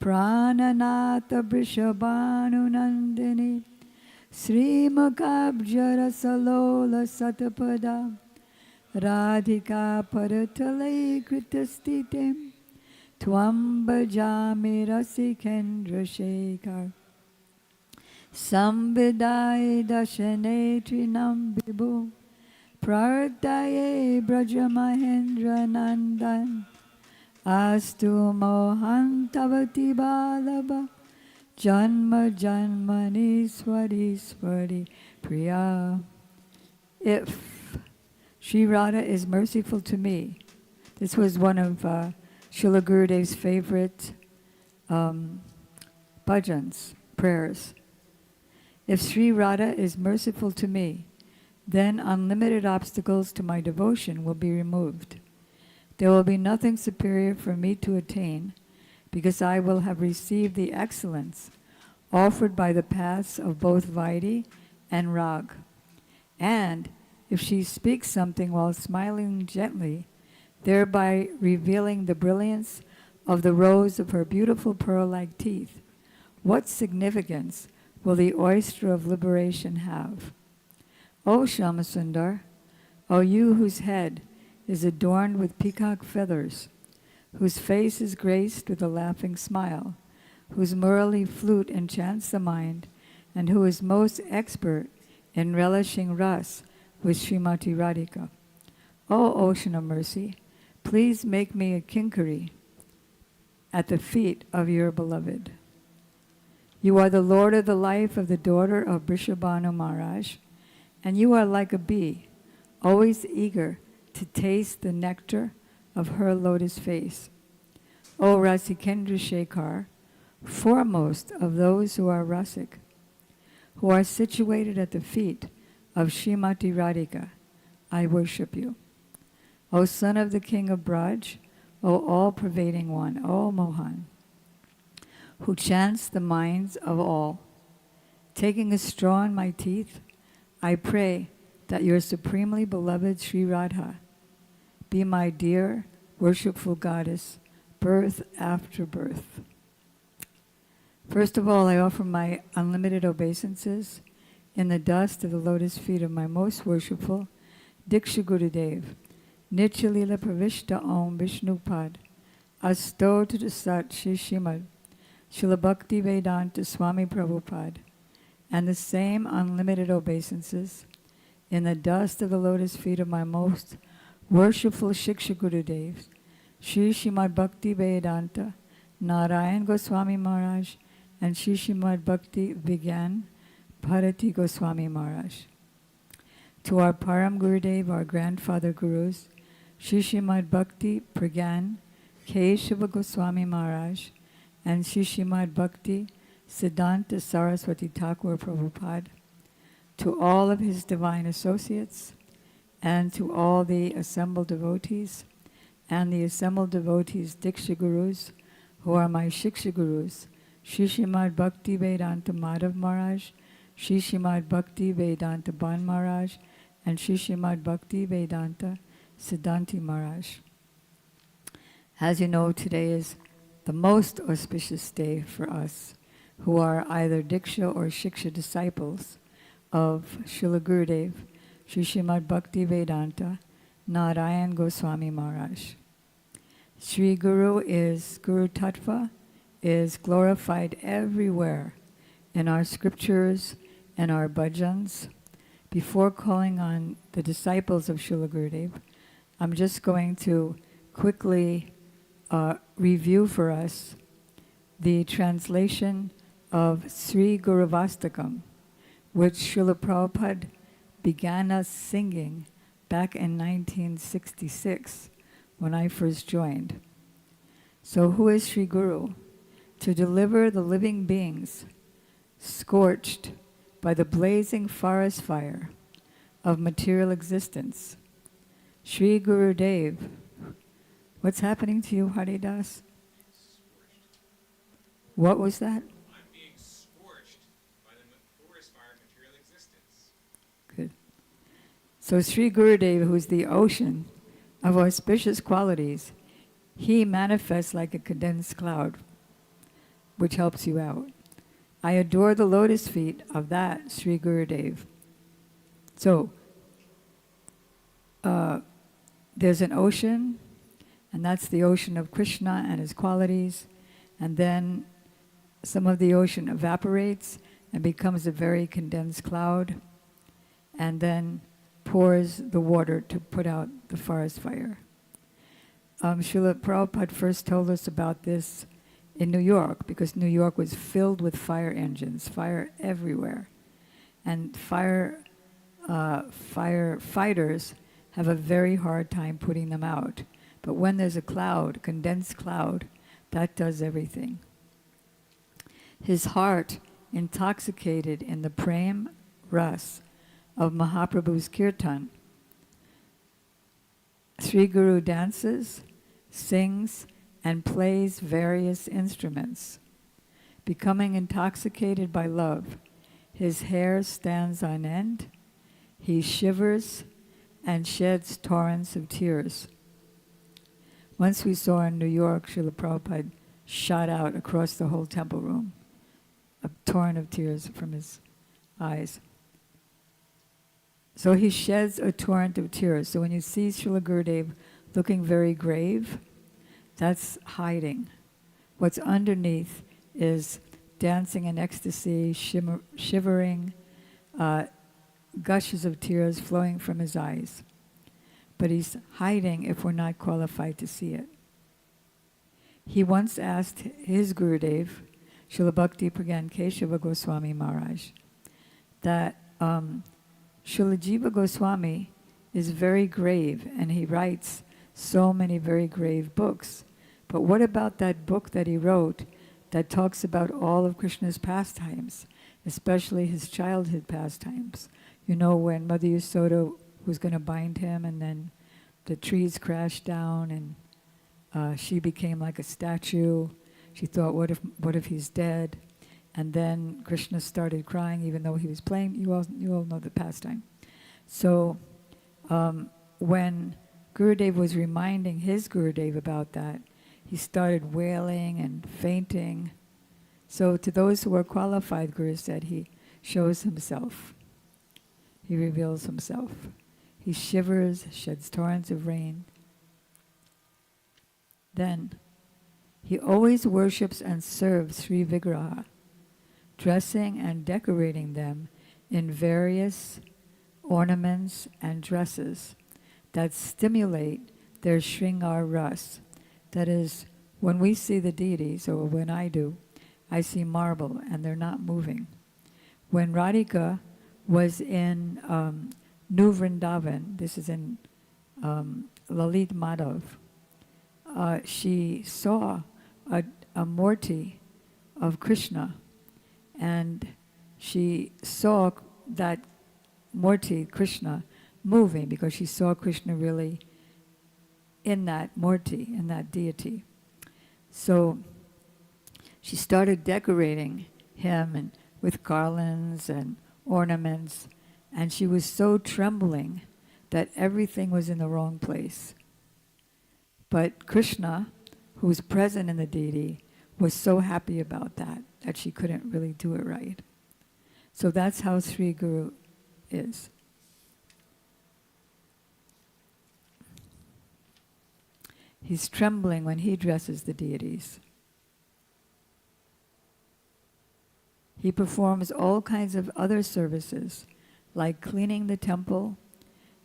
Prananatha Vrishabhanu Nandini Sri Mukhabjara Salola Satapada Radhika Paratale Kritastitim Tvam Bhajami Rasikendra Shekhar Samvidai Dashane Trinam Vibhu Prartaye Brajamahendra Nandan Astu Mohantavati Balaba Janma Janmani Swari Swari Priya. If Sri Radha is merciful to me, this was one of Srila Gurudev's favorite bhajans, prayers. If Sri Radha is merciful to me, then unlimited obstacles to my devotion will be removed. There will be nothing superior for me to attain, because I will have received the excellence offered by the paths of both Vaidhi and Rag. And if she speaks something while smiling gently, thereby revealing the brilliance of the rows of her beautiful pearl-like teeth, what significance will the oyster of liberation have? O Shyamasundar, O you whose head is adorned with peacock feathers, whose face is graced with a laughing smile, whose murali flute enchants the mind, and who is most expert in relishing ras with Srimati Radhika. O ocean of mercy, please make me a kinkari at the feet of your beloved. You are the Lord of the life of the daughter of Vrishabhanu Maharaj, and you are like a bee, always eager to taste the nectar of her lotus face. O Rasikendra Shekhar, foremost of those who are Rasik, who are situated at the feet of Srimati Radhika, I worship you. O son of the king of Braj, O all-pervading one, O Mohan, who chants the minds of all. Taking a straw in my teeth, I pray that your supremely beloved Sri Radha be my dear, worshipful goddess birth after birth. First of all, I offer my unlimited obeisances in the dust of the lotus feet of my most worshipful Diksha Gurudev, Nityalila Pravishta Om Vishnupad, Asto to the Sat Shri Shrimad, Srila Bhaktivedanta Swami Prabhupada, and the same unlimited obeisances in the dust of the lotus feet of my most worshipful Shiksha Gurudev, Shri Srimad Bhaktivedanta, Narayana Goswami Maharaj, and Shri Srimad Bhakti Vigyan Bharati Goswami Maharaj. To our Param Gurudev, our grandfather gurus, Shri Srimad Bhakti Pragyan Keshava Goswami Maharaj, and Shri Srimad Bhakti Siddhanta Saraswati Thakur Prabhupada, to all of his divine associates, and to all the assembled devotees, and the assembled devotees Diksha Gurus, who are my Shiksha Gurus, Shri Srimad Bhakti Vedanta Madhav Maharaj, Shri Srimad Bhakti Vedanta Ban Maharaj, and Shri Srimad Bhakti Vedanta Siddhanti Maharaj. As you know, today is the most auspicious day for us, who are either Diksha or Shiksha disciples of Srila Gurudev, Shri Srimad Bhakti Vedanta, Narayana Goswami Maharaj. Sri Guru is Guru Tattva, is glorified everywhere in our scriptures and our bhajans. Before calling on the disciples of Srila Gurudev, I'm just going to quickly review for us the translation of Sri Guruvastakam, which Srila Prabhupada began us singing back in 1966 when I first joined. So who is Sri Guru? To deliver the living beings scorched by the blazing forest fire of material existence. Sri Gurudev. What's happening to you, Haridas? What was that? I'm being scorched by the forest fire of material existence. Good. So Sri Gurudev, who's the ocean of auspicious qualities, he manifests like a condensed cloud, which helps you out. I adore the lotus feet of that Sri Gurudev. So, there's an ocean, and that's the ocean of Krishna and his qualities, and then some of the ocean evaporates and becomes a very condensed cloud, and then pours the water to put out the forest fire. Srila Prabhupada first told us about this in New York, because New York was filled with fire engines, fire everywhere. And firefighters have a very hard time putting them out. But when there's a cloud, condensed cloud, that does everything. His heart, intoxicated in the prem ras of Mahaprabhu's kirtan, Sri Guru dances, sings, and plays various instruments. Becoming intoxicated by love, his hair stands on end, he shivers and sheds torrents of tears. Once we saw in New York, Srila Prabhupada shot out across the whole temple room, a torrent of tears from his eyes. So he sheds a torrent of tears. So when you see Srila Gurudev looking very grave, that's hiding. What's underneath is dancing in ecstasy, shivering, gushes of tears flowing from his eyes. But he's hiding if we're not qualified to see it. He once asked his Gurudev, Srila Bhakti Pragyan Keshava Goswami Maharaj, that Srila Jiva Goswami is very grave, and he writes so many very grave books. But what about that book that he wrote that talks about all of Krishna's pastimes, especially his childhood pastimes? You know, when Mother Yasoda was going to bind him, and then the trees crashed down, and she became like a statue. She thought, what if he's dead? And then Krishna started crying, even though he was playing. You all know the pastime. So when Gurudev was reminding his Gurudev about that, he started wailing and fainting. So to those who are qualified, Guru said, he shows himself. He reveals himself. He shivers, sheds torrents of rain. Then he always worships and serves Sri Vigraha, dressing and decorating them in various ornaments and dresses that stimulate their Shringar Ras. That is, when we see the deities, or when I do, I see marble and they're not moving. When Radhika was in New Vrindavan, this is in Lalit Madhav, she saw a murti of Krishna, and she saw that murti, Krishna, moving because she saw Krishna really in that murti, in that deity. So she started decorating him and with garlands and ornaments, and she was so trembling that everything was in the wrong place. But Krishna, who was present in the deity, was so happy about that she couldn't really do it right. So that's how Sri Guru is. He's trembling when he dresses the deities. He performs all kinds of other services, like cleaning the temple,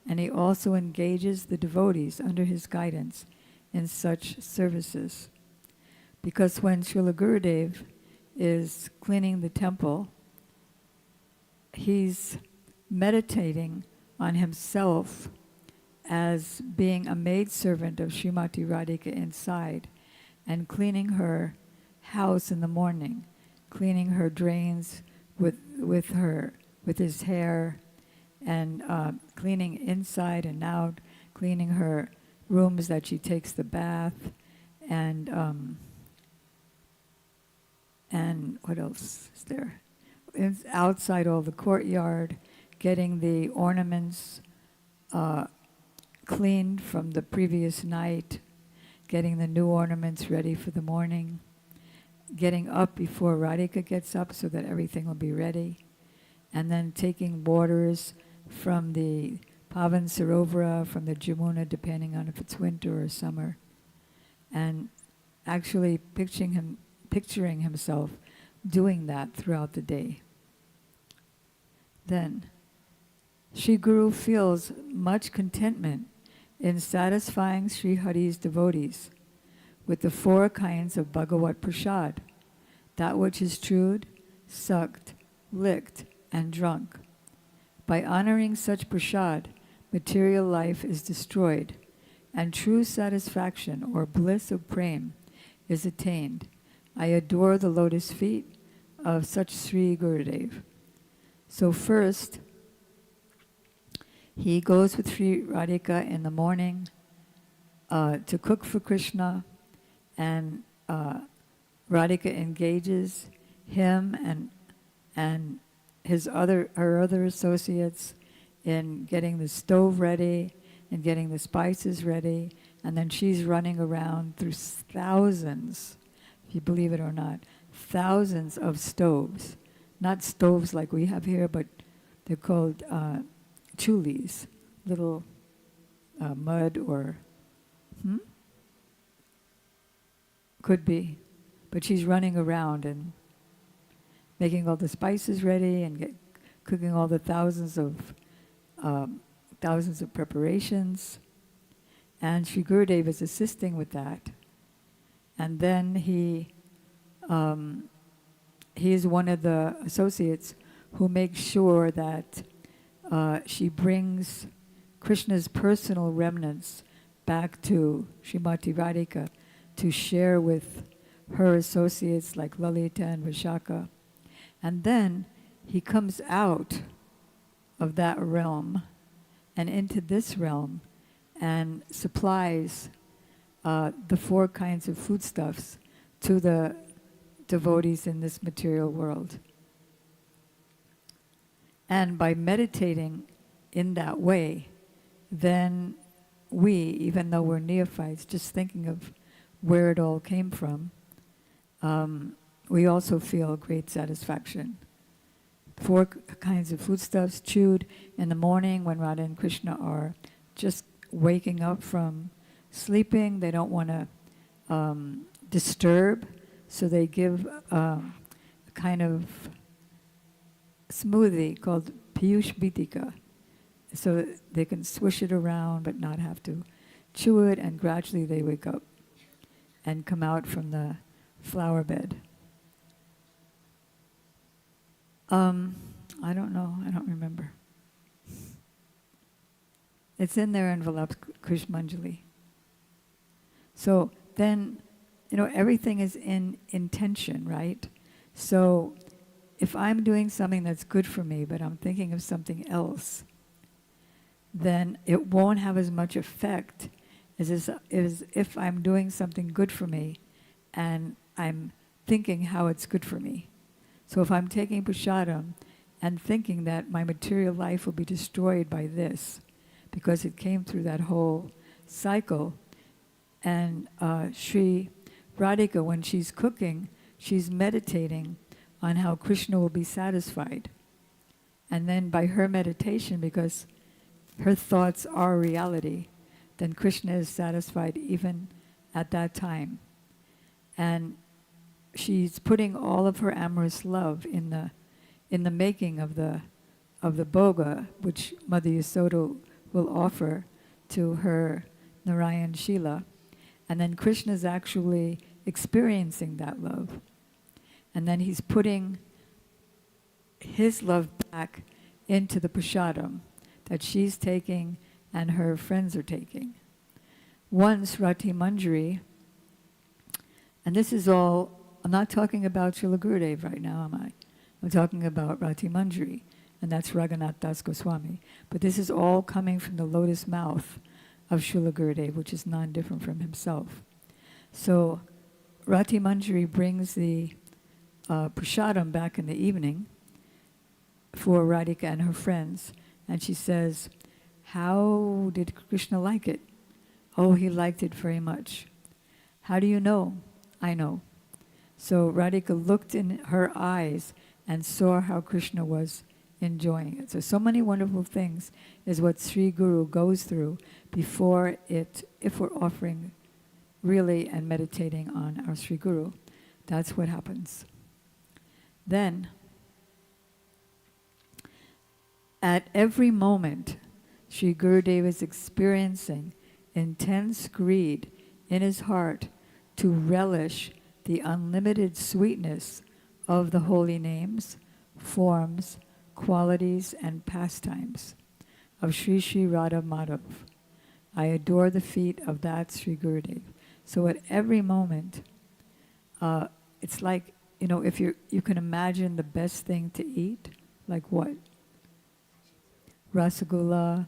and he also engages the devotees under his guidance in such services. Because when Srila Gurudev is cleaning the temple, he's meditating on himself as being a maidservant of Srimati Radhika inside, and cleaning her house in the morning, cleaning her drains with his hair, and cleaning inside and out, cleaning her rooms that she takes the bath, and what else is there? Outside all the courtyard, getting the ornaments cleaned from the previous night, getting the new ornaments ready for the morning, getting up before Radhika gets up so that everything will be ready, and then taking waters from the Pavan Sarovara, from the Jamuna, depending on if it's winter or summer, and actually picturing himself doing that throughout the day. Then, Sri Guru feels much contentment in satisfying Sri Hari's devotees with the 4 kinds of Bhagavat Prasad, that which is chewed, sucked, licked, and drunk. By honoring such prasad, material life is destroyed, and true satisfaction or bliss of prem is attained. I adore the lotus feet of such Sri Gurudev. So first, he goes with Sri Radhika in the morning to cook for Krishna, and Radhika engages him and her other associates in getting the stove ready and getting the spices ready, and then she's running around through thousands, if you believe it or not, thousands of stoves. Not stoves like we have here, but they're called chulis, little mud or, could be. But she's running around and making all the spices ready and cooking all the thousands of preparations. And Sri Gurudev is assisting with that. And then he is one of the associates who makes sure that she brings Krishna's personal remnants back to Srimati Radhika to share with her associates like Lalita and Vishaka. And then he comes out of that realm and into this realm and supplies the 4 kinds of foodstuffs to the devotees in this material world. And by meditating in that way, then we, even though we're neophytes, just thinking of where it all came from, we also feel great satisfaction. 4 kinds of foodstuffs chewed in the morning when Radha and Krishna are just waking up from sleeping. They don't want to disturb, so they give a kind of smoothie called Piyush Bitika, so they can swish it around but not have to chew it, and gradually they wake up and come out from the flower bed. I don't know. I don't remember. It's in their envelope, Kushmanjali. So then, everything is in intention, right? So if I'm doing something that's good for me, but I'm thinking of something else, then it won't have as much effect as if I'm doing something good for me and I'm thinking how it's good for me. So if I'm taking prasadam and thinking that my material life will be destroyed by this, because it came through that whole cycle, and Sri Radhika, when she's cooking, she's meditating on how Krishna will be satisfied. And then by her meditation, because her thoughts are reality, then Krishna is satisfied even at that time. And she's putting all of her amorous love in the making of the bhoga, which Mother Yasoda will offer to her Narayana Shila. And then Krishna is actually experiencing that love. And then he's putting his love back into the prasadam that she's taking and her friends are taking. Once Rati Manjari, and this is all, I'm not talking about Srila Gurudev right now, am I? I'm talking about Rati Manjari, and that's Raghunath Das Goswami. But this is all coming from the lotus mouth of Srila Gurudev, which is non-different from himself. So Rati Manjari brings the prasadam back in the evening for Radhika and her friends, and she says, "How did Krishna like it?" "Oh, he liked it very much." "How do you know?" "I know." So Radhika looked in her eyes and saw how Krishna was enjoying it. So many wonderful things is what Sri Guru goes through before it, if we're offering really and meditating on our Sri Guru. That's what happens. Then, at every moment, Sri Gurudev is experiencing intense greed in his heart to relish the unlimited sweetness of the holy names, forms, qualities, and pastimes of Sri Sri Radha Madhav. I adore the feet of that Sri Gurudev. So at every moment, it's like, if you can imagine the best thing to eat, like what? Rasagula,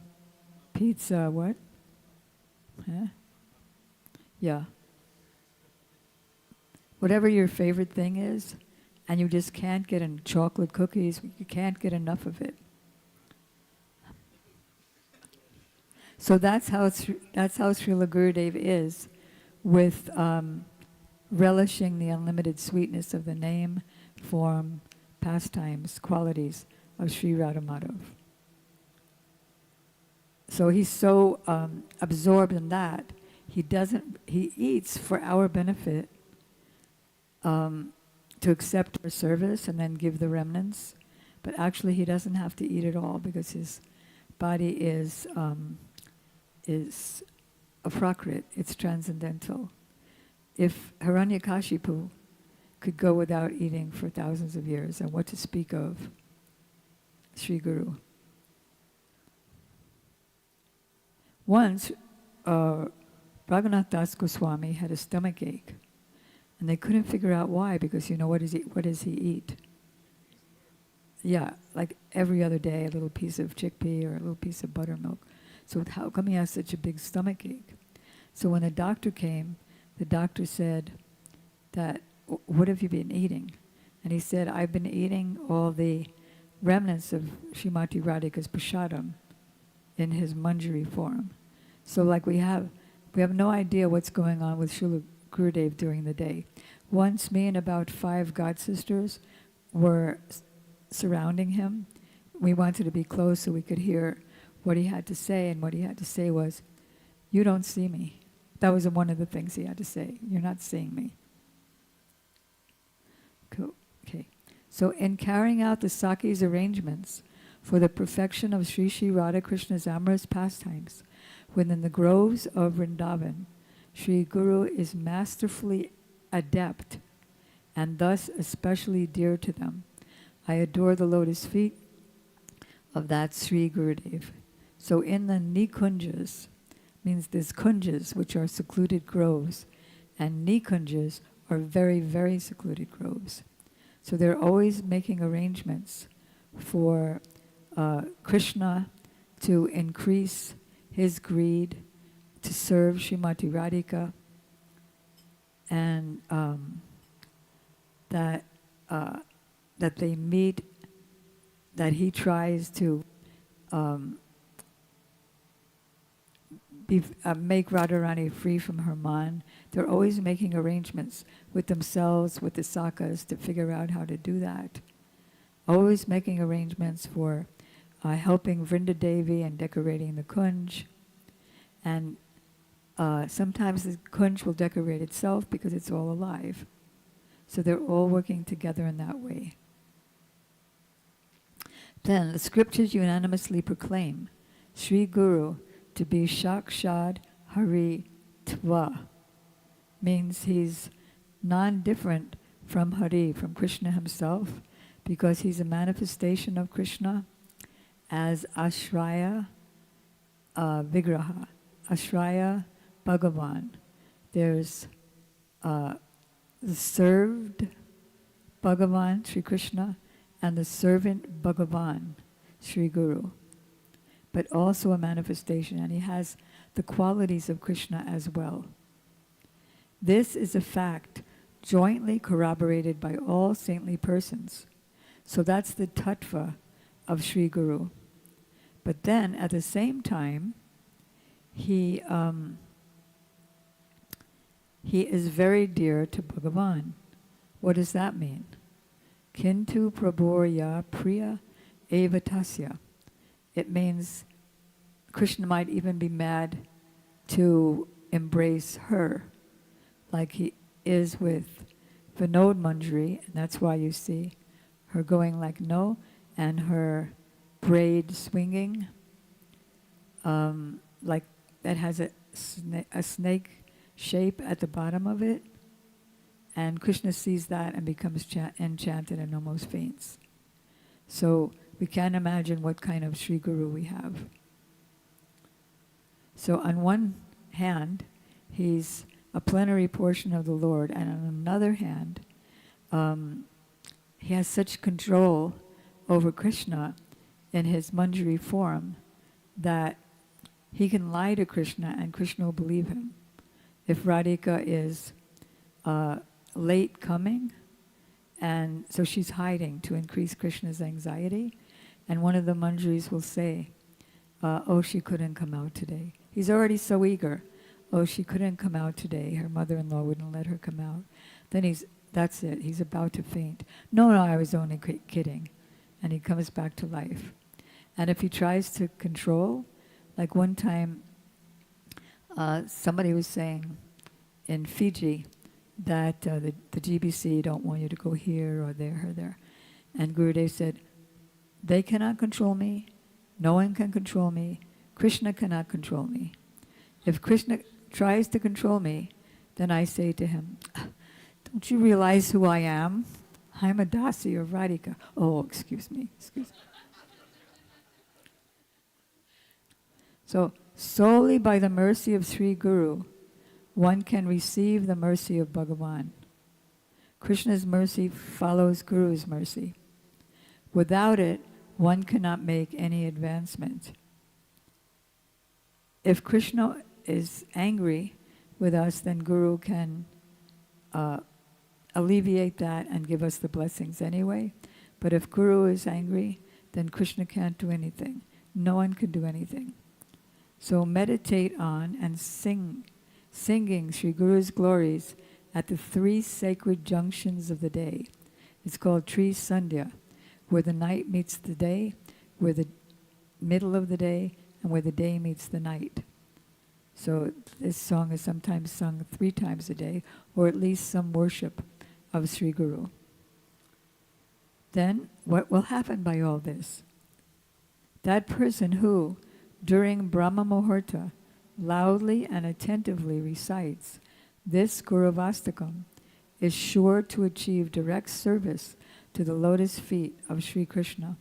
pizza, what? Huh? Yeah. Whatever your favorite thing is, and you just can't get chocolate cookies, you can't get enough of it. So that's how Srila Gurudev is with relishing the unlimited sweetness of the name, form, pastimes, qualities of Sri Radha Madhav. So he's so absorbed in that, he eats for our benefit, to accept our service and then give the remnants. But actually he doesn't have to eat it all because his body is a prakrit, it's transcendental. If Hiranyakashipu could go without eating for thousands of years, and what to speak of Sri Guru. Once, Raghunath Das Goswami had a stomach ache, and they couldn't figure out why, because what does he eat? Yeah, like every other day, a little piece of chickpea or a little piece of buttermilk. So how come he has such a big stomach ache? So when the doctor came, the doctor said that, "What have you been eating?" And he said, "I've been eating all the remnants of Srimati Radhika's prasadam in his manjari form." So like we have no idea what's going on with Srila Gurudev during the day. Once me and about 5 god sisters were surrounding him. We wanted to be close so we could hear what he had to say, and what he had to say was, "You don't see me." That was one of the things he had to say. "You're not seeing me." Cool. Okay. So in carrying out the Sakhi's arrangements for the perfection of Sri Sri Radha Krishna's amorous pastimes within the groves of Vrindavan, Sri Guru is masterfully adept and thus especially dear to them. I adore the lotus feet of that Sri Gurudev. So in the Nikunjas, means there's kunjas, which are secluded groves, and Nikunjas are very, very secluded groves. So they're always making arrangements for Krishna to increase his greed, to serve Srimati Radhika, and that they meet, that he tries to make Radharani free from her man. They're always making arrangements with themselves, with the Sakhas, to figure out how to do that. Always making arrangements for helping Vrinda Devi and decorating the kunj. And sometimes the kunj will decorate itself because it's all alive. So they're all working together in that way. Then the scriptures unanimously proclaim Sri Guru to be Shakshad Hari Tva, means he's non-different from Hari, from Krishna himself, because he's a manifestation of Krishna as Ashraya Vigraha, Ashraya Bhagavan. There's the served Bhagavan, Sri Krishna, and the servant Bhagavan, Sri Guru, but also a manifestation, and he has the qualities of Krishna as well. This is a fact jointly corroborated by all saintly persons. So that's the tattva of Sri Guru. But then, at the same time, he is very dear to Bhagavan. What does that mean? Kintu prabhurya priya evatasya. It means Krishna might even be mad to embrace her, like he is with Vinod Manjari, and that's why you see her going like no, and her braid swinging, like that has a snake shape at the bottom of it, and Krishna sees that and becomes enchanted and almost faints. So we can't imagine what kind of Sri Guru we have. So on one hand, he's a plenary portion of the Lord, and on another hand, he has such control over Krishna in his Manjari form that he can lie to Krishna and Krishna will believe him. If Radhika is late coming, and so she's hiding to increase Krishna's anxiety, and one of the Manjaris will say, oh, she couldn't come out today. He's already so eager. Oh, she couldn't come out today. Her mother-in-law wouldn't let her come out. Then that's it. He's about to faint. No, I was only kidding. And he comes back to life. And if he tries to control, like one time, somebody was saying in Fiji that the GBC don't want you to go here or there or there. And Gurudev said, they cannot control me. No one can control me. Krishna cannot control me. If Krishna tries to control me, then I say to him, don't you realize who I am? I'm a dasi of Radhika. Oh, excuse me. So, solely by the mercy of Sri Guru, one can receive the mercy of Bhagavan. Krishna's mercy follows Guru's mercy. Without it, one cannot make any advancement. If Krishna is angry with us, then Guru can alleviate that and give us the blessings anyway. But if Guru is angry, then Krishna can't do anything. No one can do anything. So meditate on and sing singing Sri Guru's glories at the 3 sacred junctions of the day. It's called Tri Sandhya, where the night meets the day, where the middle of the day, and where the day meets the night. So this song is sometimes sung 3 times a day, or at least some worship of Sri Guru. Then, what will happen by all this? That person who, during Brahma Muhurta, loudly and attentively recites this Guruvastakam is sure to achieve direct service to the lotus feet of Sri Krishna.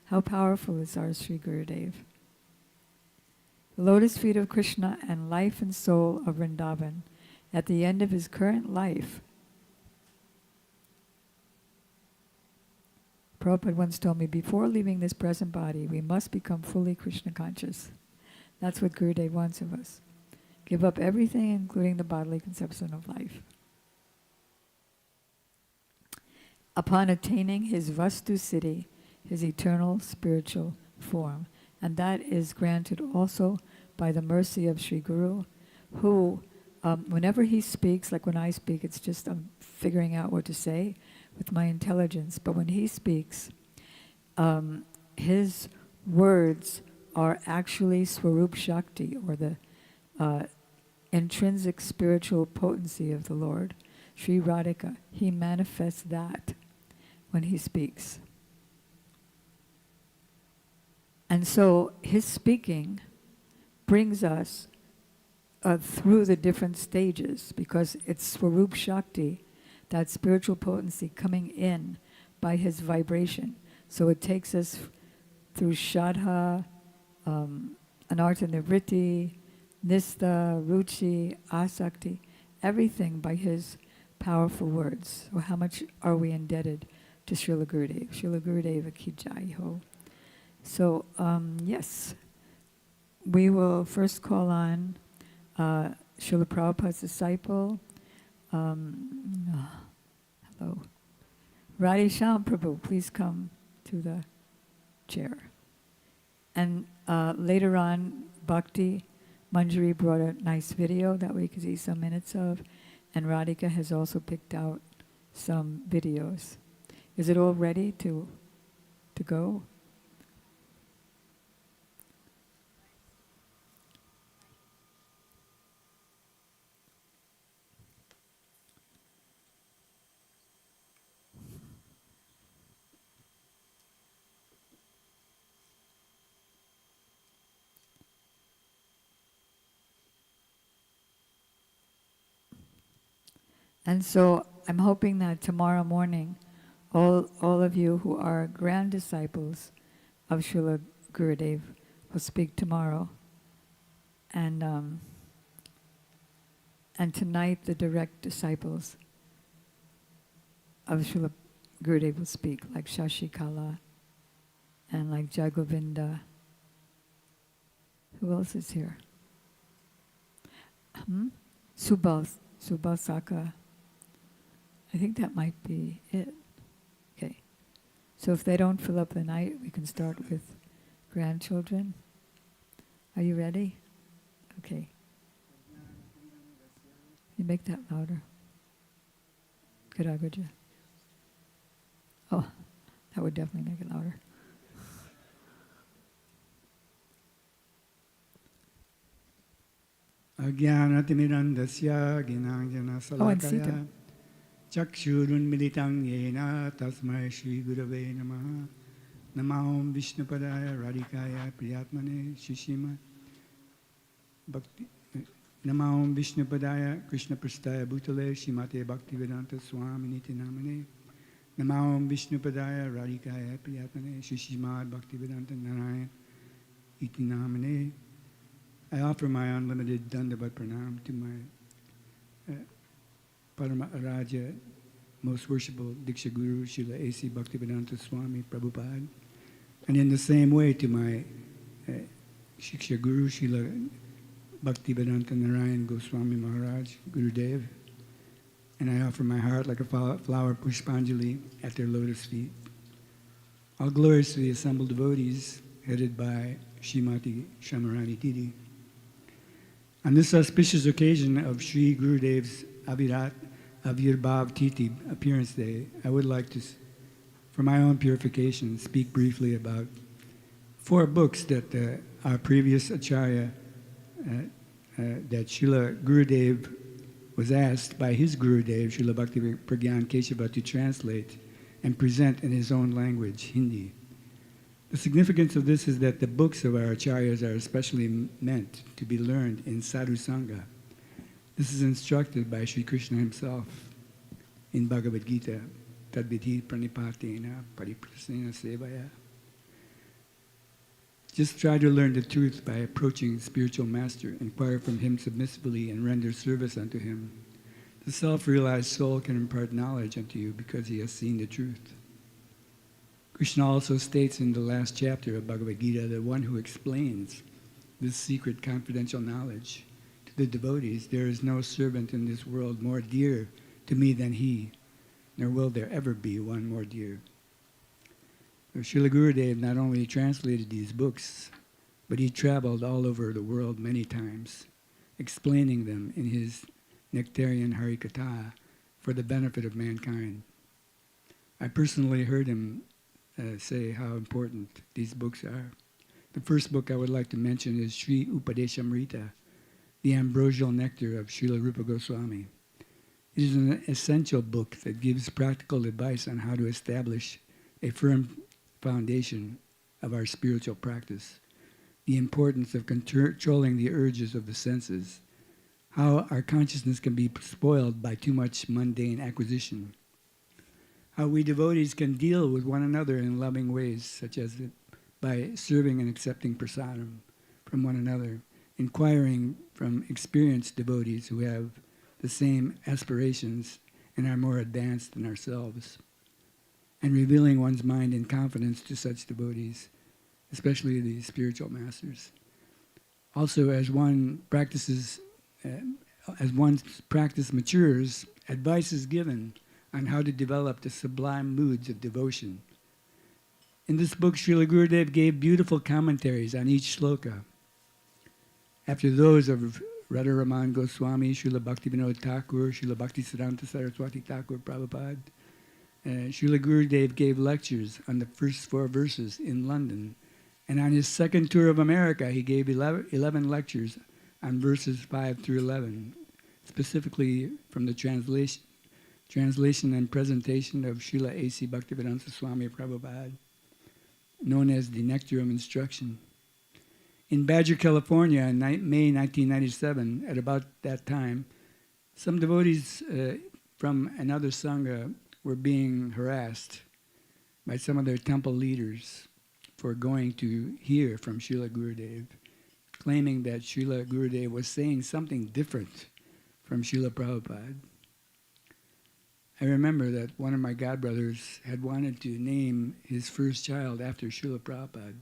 How powerful is our Sri Gurudev? The lotus feet of Krishna and life and soul of Vrindavan, at the end of his current life. Prabhupada once told me, before leaving this present body, we must become fully Krishna conscious. That's what Gurudev wants of us. Give up everything, including the bodily conception of life. Upon attaining his Vastu Siddhi, his eternal spiritual form, and that is granted also by the mercy of Sri Guru, who, whenever he speaks, like when I speak, it's just I'm figuring out what to say with my intelligence, but when he speaks, his words are actually Swarup Shakti, or the intrinsic spiritual potency of the Lord. Sri Radhika, he manifests that when he speaks. And so his speaking brings us through the different stages, because it's Swarup Shakti, that spiritual potency coming in by his vibration. So it takes us through Shraddha, Anartha Nivritti, Nistha, Ruchi, Asakti, everything by his powerful words. So how much are we indebted to Srila Gurudev? Srila Gurudev ki jai ho. So, yes, we will first call on Srila Prabhupada's disciple. Hello. Radhe Shyam Prabhu, please come to the chair. And later on, Bhakti Manjari brought a nice video that we could see some minutes of, and Radhika has also picked out some videos. Is it all ready to go? And so I'm hoping that tomorrow morning, all of you who are grand disciples of Srila Gurudev will speak tomorrow. And tonight the direct disciples of Srila Gurudev will speak, like Shashikala and like Jagovinda. Who else is here? Subal Saka. I think that might be it. Okay. So if they don't fill up the night, we can start with grandchildren. Are you ready? Okay. You make that louder. Karaguja. Oh, that would definitely make it louder. Ajnanatirandasya ginanjana Oh, and Sita. salakaya chakshurunmilitam yena tasmai Shri Gurave namaha namaham Vishnupadaya Radhikaya Priyatmane Shishima Bhakti namaham Vishnupadaya Krishna Prastaya Bhutale Shimate Bhaktivedanta Swaminiti Namane namaham Vishnupadaya Radhikaya Priyatmane Shishimad Bhaktivedanta Narayana Iti Namane. I offer my unlimited Dandavat Pranam to my Paramaraja, most worshipful Diksha Guru, Srila A.C. Bhaktivedanta Swami Prabhupada. And in the same way to my Shiksha Guru, Srila Bhaktivedanta Narayana Goswami Maharaj, Gurudev. And I offer my heart like a flower Pushpanjali at their lotus feet. All gloriously assembled devotees, headed by Srimati Shamarani Didi. On this auspicious occasion of Sri Gurudev's Avirbhav Titi appearance day, I would like to, for my own purification, speak briefly about 4 books that our previous Acharya, that Srila Gurudev was asked by his Gurudev, Srila Bhakti Pragyan Keshava, to translate and present in his own language, Hindi. The significance of this is that the books of our acharyas are especially meant to be learned in sadhu sangha. This is instructed by Sri Krishna himself in Bhagavad Gita, Tadvidhi pranipatena pariprasena sevaya. Just try to learn the truth by approaching spiritual master, inquire from him submissively, and render service unto him. The self-realized soul can impart knowledge unto you because he has seen the truth. Krishna also states in the last chapter of Bhagavad Gita that one who explains this secret confidential knowledge to the devotees, there is no servant in this world more dear to me than he, nor will there ever be one more dear. So Srila Gurudev not only translated these books, but he traveled all over the world many times, explaining them in his Nectarian Harikatha for the benefit of mankind. I personally heard him say how important these books are. The first book I would like to mention is Sri Upadeshamrita, the ambrosial nectar of Srila Rupa Goswami. It is an essential book that gives practical advice on how to establish a firm foundation of our spiritual practice, the importance of controlling the urges of the senses, how our consciousness can be spoiled by too much mundane acquisition, how we devotees can deal with one another in loving ways, such as by serving and accepting prasadam from one another, inquiring from experienced devotees who have the same aspirations and are more advanced than ourselves, and revealing one's mind in confidence to such devotees, especially the spiritual masters. Also, as one's practice matures, advice is given on how to develop the sublime moods of devotion. In this book, Srila Gurudev gave beautiful commentaries on each shloka. After those of Radharaman Goswami, Srila Bhaktivedanta Thakur, Srila Bhaktisiddhanta Saraswati Thakur Prabhupada, Srila Gurudev gave lectures on the first 4 verses in London. And on his second tour of America, he gave 11 lectures on verses 5 through 11, specifically from the translation and presentation of Srila A.C. Bhaktivedanta Swami Prabhupada, known as the Nectar of Instruction. In Badger, California, in May 1997, at about that time, some devotees from another Sangha were being harassed by some of their temple leaders for going to hear from Srila Gurudev, claiming that Srila Gurudev was saying something different from Srila Prabhupada. I remember that one of my godbrothers had wanted to name his first child after Srila Prabhupada.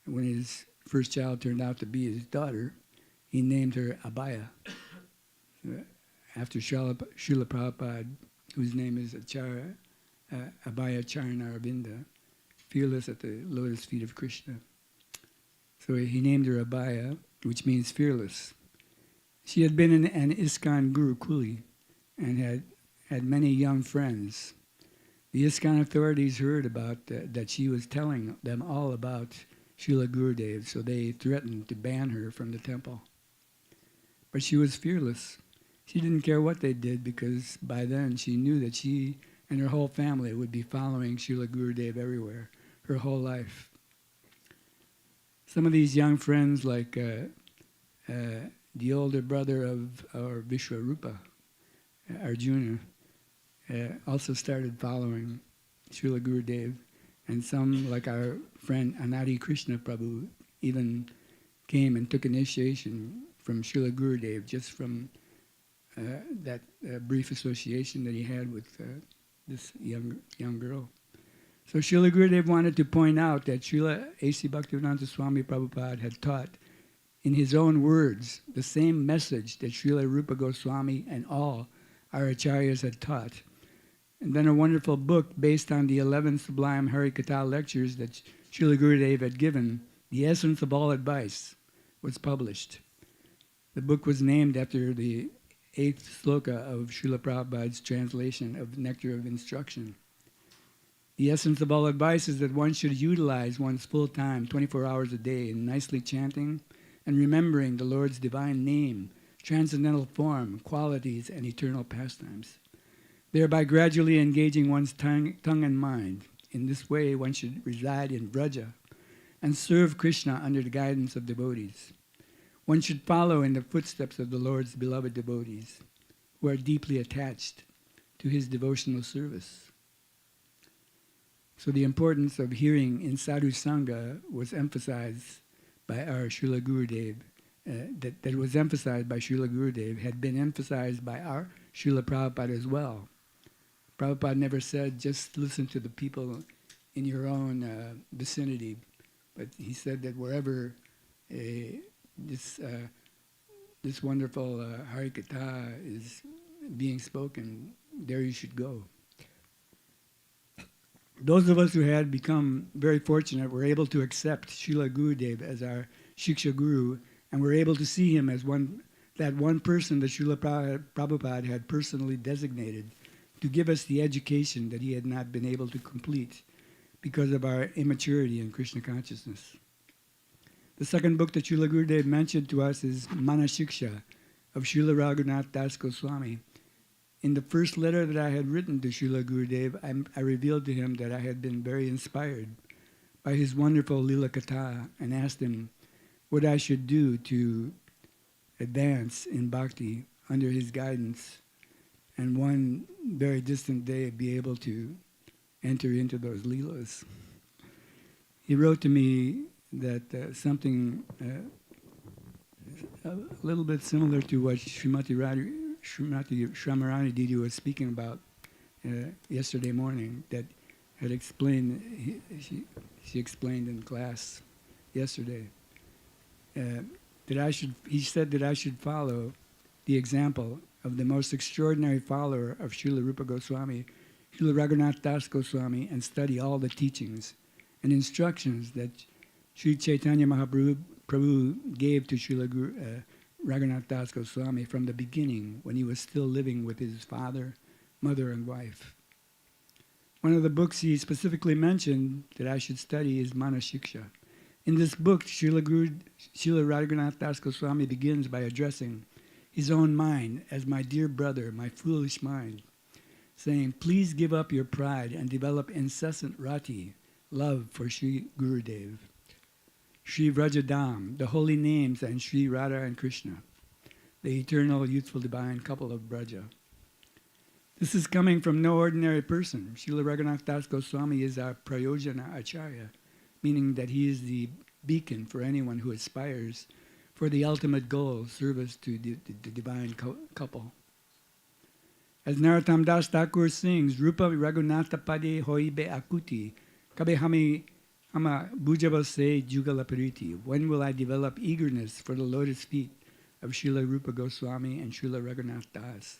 When his first child turned out to be his daughter, he named her Abhaya, after Srila Prabhupada, whose name is Acharya Abhaya Charanaravindha, fearless at the lotus feet of Krishna. So he named her Abhaya, which means fearless. She had been in an ISKCON Gurukuli and had many young friends. The ISKCON authorities heard about that she was telling them all about Srila Gurudev, so they threatened to ban her from the temple. But she was fearless. She didn't care what they did because by then she knew that she and her whole family would be following Srila Gurudev everywhere, her whole life. Some of these young friends, like the older brother of our Vishwarupa, Arjuna, also started following Srila Gurudev, and some, like our friend Anadi Krishna Prabhu, even came and took initiation from Srila Gurudev just from that brief association that he had with this young girl. So Srila Gurudev wanted to point out that Srila A.C. Bhaktivedanta Swami Prabhupada had taught in his own words the same message that Srila Rupa Goswami and all our acharyas had taught. And then a wonderful book based on the 11 sublime Harikatha lectures that Srila Gurudev had given, The Essence of All Advice, was published. The book was named after the 8th sloka of Srila Prabhupada's translation of Nectar of Instruction. The essence of all advice is that one should utilize one's full time, 24 hours a day, in nicely chanting and remembering the Lord's divine name, transcendental form, qualities, and eternal pastimes, thereby gradually engaging one's tongue and mind. In this way, one should reside in Vraja and serve Krishna under the guidance of devotees. One should follow in the footsteps of the Lord's beloved devotees, who are deeply attached to his devotional service. So the importance of hearing in Sadhu Sangha was emphasized by our Srila Gurudev. That was emphasized by Srila Gurudev had been emphasized by our Srila Prabhupada as well. Prabhupada never said, just listen to the people in your own vicinity, but he said that wherever this wonderful Harikatha is being spoken, there you should go. Those of us who had become very fortunate were able to accept Srila Gurudev as our Shiksha Guru, and were able to see him as that one person that Srila Prabhupada had personally designated to give us the education that he had not been able to complete because of our immaturity in Krishna consciousness. The second book that Srila Gurudev mentioned to us is Manashiksha of Srila Raghunath Das Goswami. In the first letter that I had written to Srila Gurudev, I revealed to him that I had been very inspired by his wonderful Lila Katha and asked him what I should do to advance in bhakti under his guidance and one very distant day be able to enter into those Leelas. He wrote to me that something a little bit similar to what Srimati Shramarani Didi was speaking about yesterday morning, that had explained, she explained in class yesterday. He said that I should follow the example of the most extraordinary follower of Srila Rupa Goswami, Srila Raghunath Das Goswami, and study all the teachings and instructions that Sri Chaitanya Mahaprabhu gave to Srila Raghunath Das Goswami from the beginning, when he was still living with his father, mother, and wife. One of the books he specifically mentioned that I should study is Manashiksha. In this book, Srila Raghunath Das Goswami begins by addressing his own mind as my dear brother, my foolish mind, saying, please give up your pride and develop incessant rati, love for Sri Gurudev, Sri Vrajadam, the holy names, and Sri Radha and Krishna, the eternal, youthful, divine couple of Braja. This is coming from no ordinary person. Srila Raghunath Das Goswami is our Prayojana Acharya, meaning that he is the beacon for anyone who aspires for the ultimate goal, service to the divine couple. As Narottam Das Thakur sings, Rupa Raghunatha Pade Hoibe Akuti, Kabe Hama Bhujavase Jugalapuriti. When will I develop eagerness for the lotus feet of Srila Rupa Goswami and Srila Raghunath Das,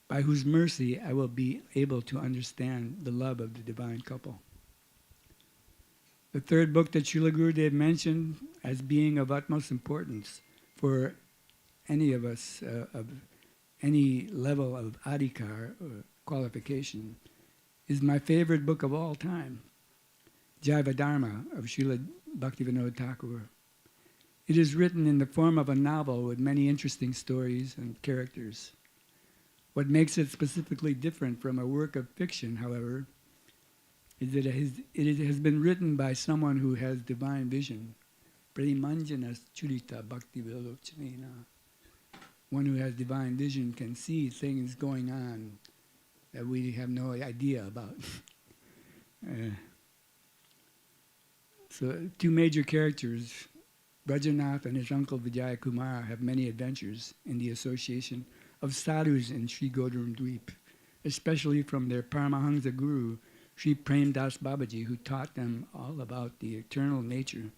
by whose mercy I will be able to understand the love of the divine couple. The third book that Srila Gurudev mentioned as being of utmost importance for any of us of any level of adhikar or qualification is my favorite book of all time, Jaiva Dharma of Srila Bhaktivedanta Thakur. It is written in the form of a novel with many interesting stories and characters. What makes it specifically different from a work of fiction, however, is that it has been written by someone who has divine vision. Premanjana Churita Bhakti Vilochanena. One who has divine vision can see things going on that we have no idea about. So two major characters, Brajanath and his uncle Vijaya Kumar, have many adventures in the association of sadhus in Sri Godram Dweep, especially from their Paramahansa guru, Sri Prem Das Babaji, who taught them all about the eternal nature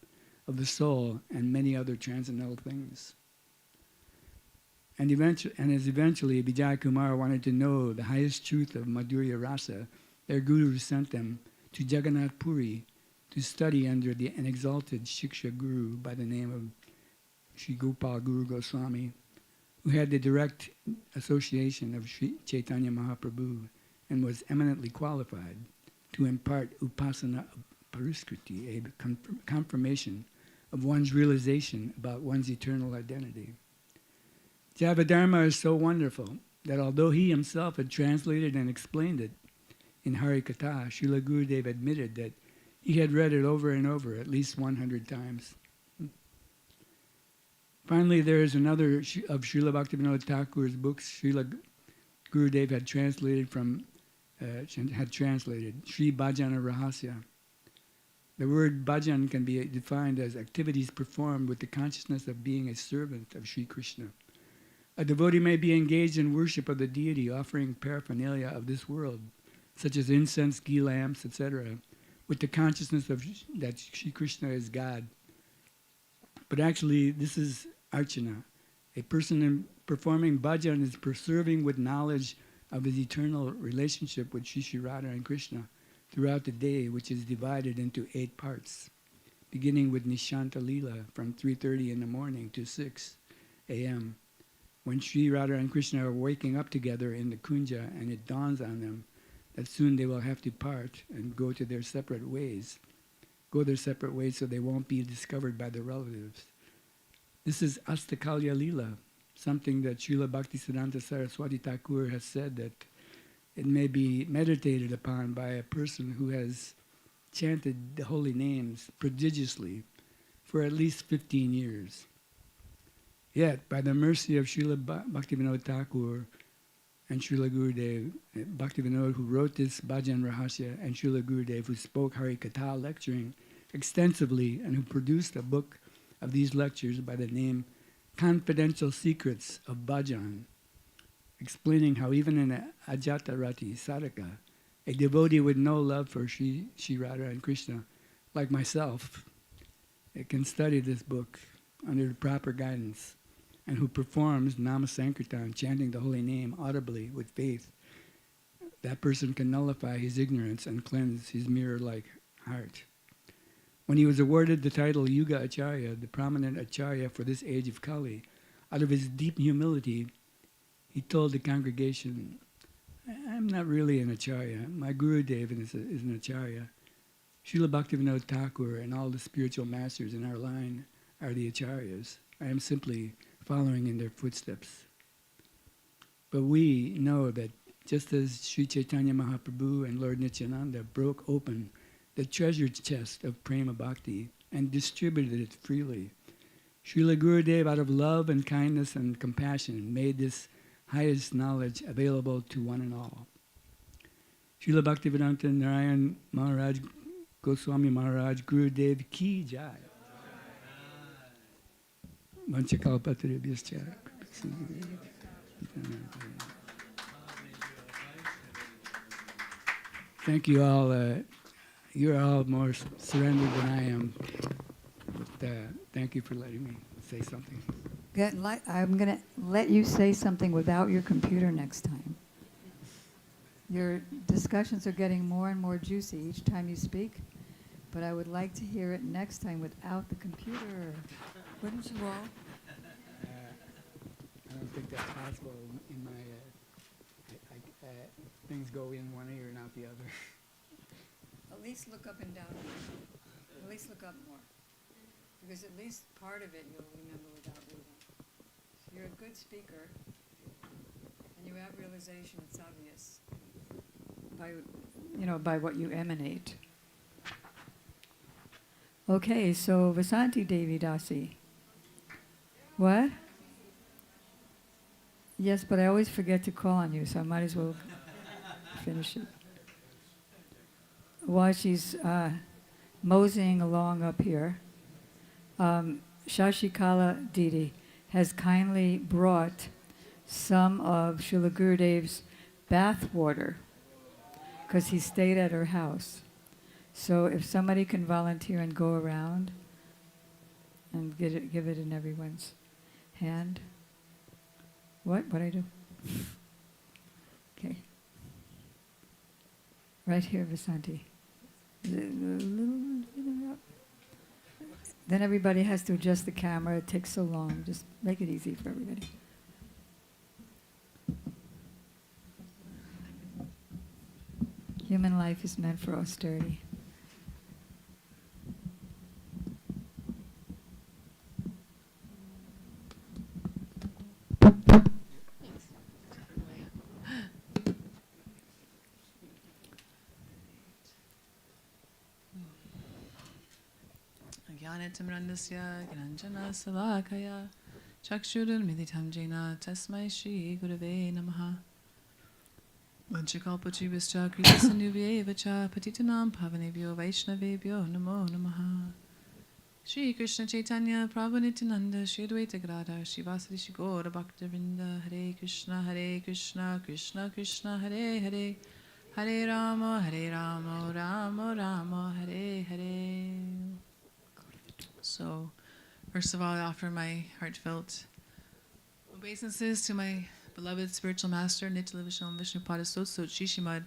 of the soul and many other transcendental things. And as eventually Vijaya Kumar wanted to know the highest truth of Madhurya Rasa, their guru sent them to Jagannath Puri to study under an exalted Shiksha Guru by the name of Sri Gopal Guru Goswami, who had the direct association of Sri Chaitanya Mahaprabhu and was eminently qualified to impart upasana pariskriti, a confirmation of one's realization about one's eternal identity. Javadharma is so wonderful that although he himself had translated and explained it in Harikatha, Srila Gurudev admitted that he had read it over and over, at least 100 times. Finally, there is another of Srila Bhaktivedanta Thakur's books Srila Gurudev had translated Sri Bhajana Rahasya. The word bhajan can be defined as activities performed with the consciousness of being a servant of Sri Krishna. A devotee may be engaged in worship of the deity, offering paraphernalia of this world, such as incense, ghee lamps, etc., with the consciousness of that Sri Krishna is God. But actually, this is archana. A person performing bhajan is preserving with knowledge of his eternal relationship with Shri Radha and Krishna throughout the day, which is divided into 8 parts, beginning with Nishanta Leela from 3:30 in the morning to 6 a.m., when Shri Radha and Krishna are waking up together in the kunja, and it dawns on them that soon they will have to part and go their separate ways so they won't be discovered by their relatives. This is Astakalya Leela, something that Srila Bhaktisiddhanta Saraswati Thakur has said that it may be meditated upon by a person who has chanted the holy names prodigiously for at least 15 years. Yet, by the mercy of Srila Bhaktivedanta Thakur and Srila Gurudev, Bhaktivedanta who wrote this Bhajan Rahasya, and Srila Gurudev who spoke Harikatha lecturing extensively and who produced a book of these lectures by the name Confidential Secrets of Bhajan, explaining how even in a Ajatarati Sadhaka, a devotee with no love for Sri Radha and Krishna, like myself, it can study this book under the proper guidance, and who performs Nama Sankirtan, chanting the holy name audibly with faith. That person can nullify his ignorance and cleanse his mirror-like heart. When he was awarded the title Yuga Acharya, the prominent Acharya for this age of Kali, out of his deep humility, he told the congregation, I'm not really an Acharya. My Gurudev is an Acharya. Srila Bhaktivedanta Thakur and all the spiritual masters in our line are the Acharyas. I am simply following in their footsteps. But we know that just as Sri Chaitanya Mahaprabhu and Lord Nityananda broke open the treasure chest of Prema Bhakti and distributed it freely, Srila Gurudev, out of love and kindness and compassion, made this highest knowledge available to one and all. Srila Bhaktivedanta Narayana Maharaj, Goswami Maharaj, Gurudev Ki Jai. Vanchakalpataribhyascha. Thank you all. You're all more surrendered than I am. But, thank you for letting me say something. I'm going to let you say something without your computer next time. Your discussions are getting more and more juicy each time you speak, but I would like to hear it next time without the computer. Wouldn't you all? I don't think that's possible in my... things go in one ear and out the other. At least look up and down. At least look up more. Because at least part of it you'll remember without reading. So you're a good speaker, and you have realization, it's obvious, by what you emanate. Okay, so Vasanti Devi Dasi. What? Yes, but I always forget to call on you, so I might as well finish it. While she's moseying along up here, Shashikala Didi has kindly brought some of Srila Gurudev's bath water because he stayed at her house. So if somebody can volunteer and go around and give it in everyone's hand. What I do? Okay. Right here, Vasanti. Then everybody has to adjust the camera. It takes so long. Just make it easy for everybody. Human life is meant for austerity. Jnanatimrandasya Gyananjana Salakaya Chakshurunmilitam Jena Tasmai Shri Gurave Namaha Vanchakalpachivascha Kritasandubhyevacha Patitanam Pavanebhyo Vaishnavebhyo Namo Namaha Shri Krishna Chaitanya Prabhu Nityananda Shri Advaita Gadadhar Shivasari Shri Gaura Bhaktivedanta Hare Krishna Krishna Krishna Hare Hare Hare Rama Rama Rama Hare Hare. So, first of all, I offer my heartfelt obeisances to my beloved spiritual master, Nitya Vishnu Vishnupada Sotsot Shishimad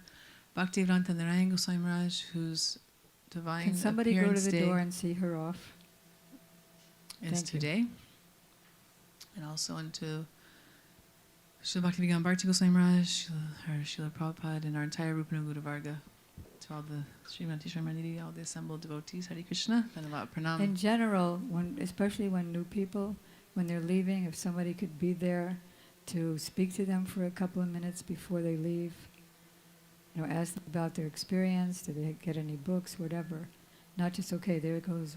Bhaktivedanta Narayana Goswami Maharaj, whose divine Can somebody go to appearance the day door and see her off? is Thank you. today. And also unto Srila Bhaktivedanta Bharati Goswami Maharaj, Srila Prabhupada, and our entire Rupanuga Varga. To all the Srimati Srimanidhi, all the assembled devotees, Hare Krishna, and a lot of pranam. In general, especially when new people, when they're leaving, if somebody could be there to speak to them for a couple of minutes before they leave, ask them about their experience, did they get any books, whatever. Not just, okay, there it goes.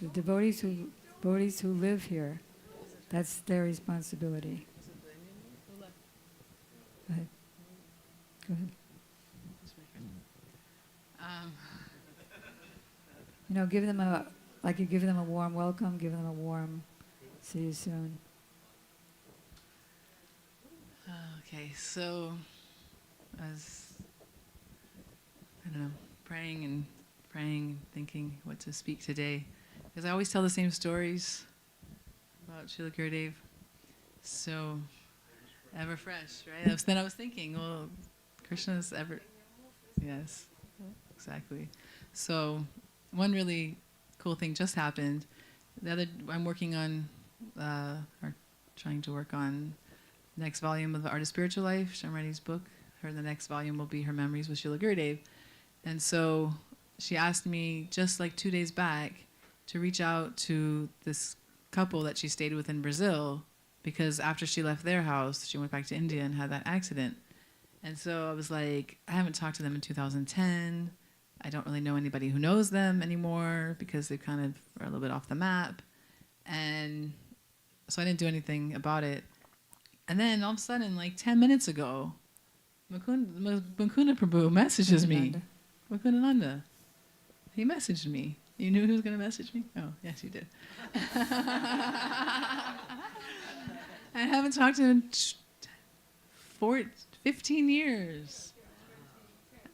The devotees who live here, that's their responsibility. Go ahead. Go ahead. Give them you give them a warm welcome, give them a warm, see you soon. Okay, so as praying and thinking what to speak today, because I always tell the same stories about Srila Gurudev, so ever fresh, right? Then I was thinking, well, Krishna's ever, yes, exactly. So one really cool thing just happened. I'm working on, or trying to work on the next volume of The Art of Spiritual Life, Shamrani's book. The next volume will be her memories with Srila Gurudev. And so she asked me just like 2 days back to reach out to this couple that she stayed with in Brazil, because after she left their house, she went back to India and had that accident. And so I was like, I haven't talked to them in 2010. I don't really know anybody who knows them anymore because they kind of are a little bit off the map. And so I didn't do anything about it. And then all of a sudden, like 10 minutes ago, Mukunda Prabhu messages me. Mukundananda. He messaged me. You knew he was going to message me? Oh, yes, you did. I haven't talked to him in 15 years.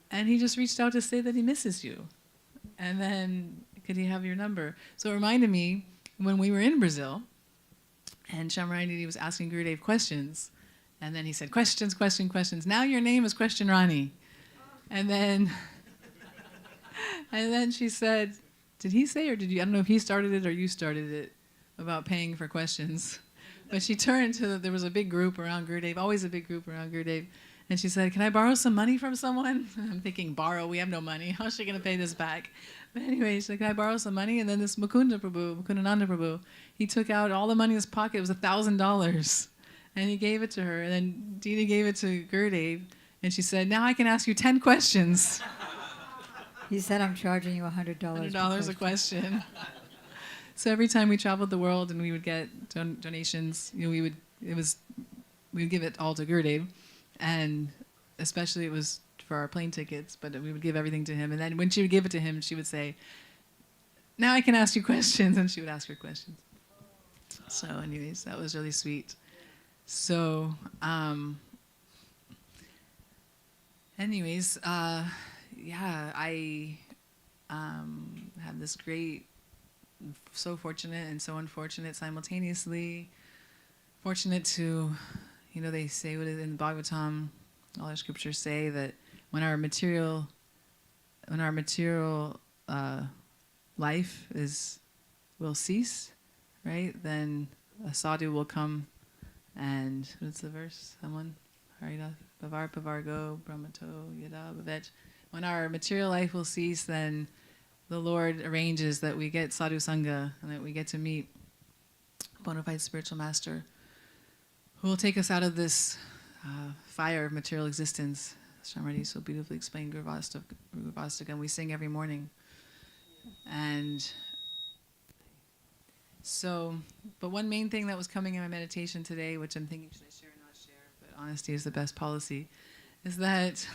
And he just reached out to say that he misses you. And then, could he have your number? So it reminded me when we were in Brazil, and Shamrani was asking Gurudev questions. And then he said, questions. Now your name is Question Rani. And then she said, did he say, or did you? I don't know if he started it or you started it, about paying for questions. But she turned to, there was a big group around Gurudev, always a big group around Gurudev. And she said, can I borrow some money from someone? I'm thinking, borrow? We have no money. How's she going to pay this back? But anyway, she said, can I borrow some money? And then this Mukundananda Prabhu, he took out all the money in his pocket. It was $1,000. And he gave it to her. And then Dina gave it to Gurudev. And she said, now I can ask you 10 questions. He said, I'm charging you $100. $100 a question. So every time we traveled the world and we would get donations, we would give it all to Gurudev. And especially it was for our plane tickets, but we would give everything to him. And then when she would give it to him, she would say, now I can ask you questions. And she would ask her questions. So anyways, that was really sweet. So anyways, I have this great, so fortunate and so unfortunate simultaneously. Fortunate to, they say what in the Bhagavatam, all the scriptures say that when our material life will cease, right? Then a sadhu will come and, what's the verse? Someone? Harida, Bavar Pavargo, Brahmato, Yada, Bhavet. When our material life will cease, then the Lord arranges that we get sadhu sangha and that we get to meet a bona fide spiritual master who will take us out of this fire of material existence. Shamrati so beautifully explained Gurvastika, and we sing every morning. And so, but one main thing that was coming in my meditation today, which I'm thinking, should I share or not share, but honesty is the best policy, is that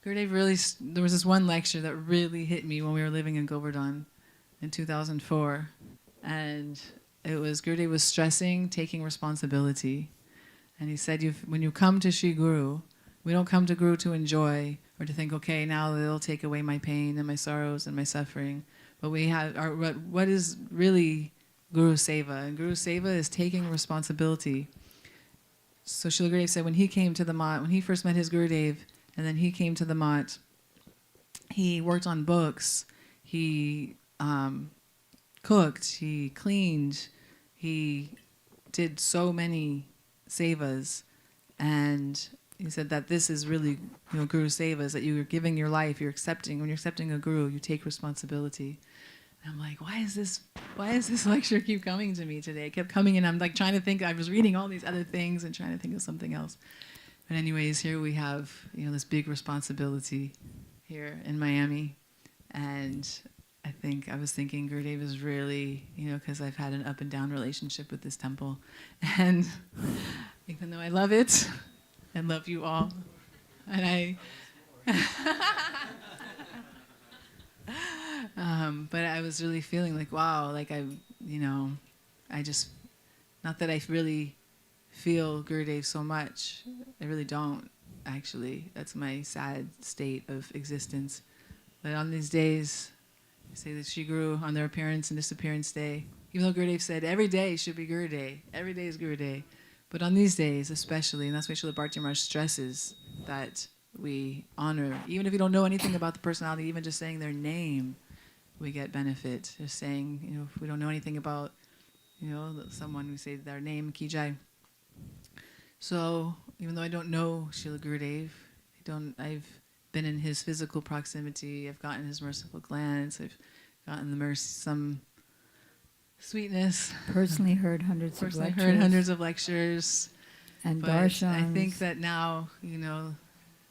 Gurudev really, there was this one lecture that really hit me when we were living in Govardhan in 2004. And it was, Gurudev was stressing taking responsibility. And he said, when you come to Sri Guru, we don't come to Guru to enjoy or to think, okay, now they'll take away my pain and my sorrows and my suffering. But we have, what is really Guru Seva? And Guru Seva is taking responsibility. So Srila Gurudev said when he came to the Mat, when he first met his Gurudev, and then he came to the Mat, he worked on books, he cooked, he cleaned, he did so many sevas, and he said that this is really, Guru Sevas, that you're giving your life, you're accepting, when you're accepting a Guru, you take responsibility. And I'm like, why is this lecture keep coming to me today? It kept coming, and I'm like trying to think, I was reading all these other things and trying to think of something else. But anyways, here we have, this big responsibility here in Miami. And I was thinking Gurudev is really, because I've had an up and down relationship with this temple. And even though I love it, I love you all. And but I was really feeling like, wow, like I just, not that I really feel Gurudev so much. I really don't, actually. That's my sad state of existence. But on these days, I say that Shri Guru, on their appearance and disappearance day, even though Gurudev said every day should be Guru Day, every day is Guru Day, but on these days especially, and that's why Srila Bhakti Maharaj stresses that we honor, even if you don't know anything about the personality, even just saying their name, we get benefit. Just saying, if we don't know anything about, someone, we say their name, Kijai. So, even though I don't know Srila Gurudev, I've been in his physical proximity, I've gotten his merciful glance, I've gotten some sweetness. Personally heard hundreds of lectures. And but darshans. I think that now, now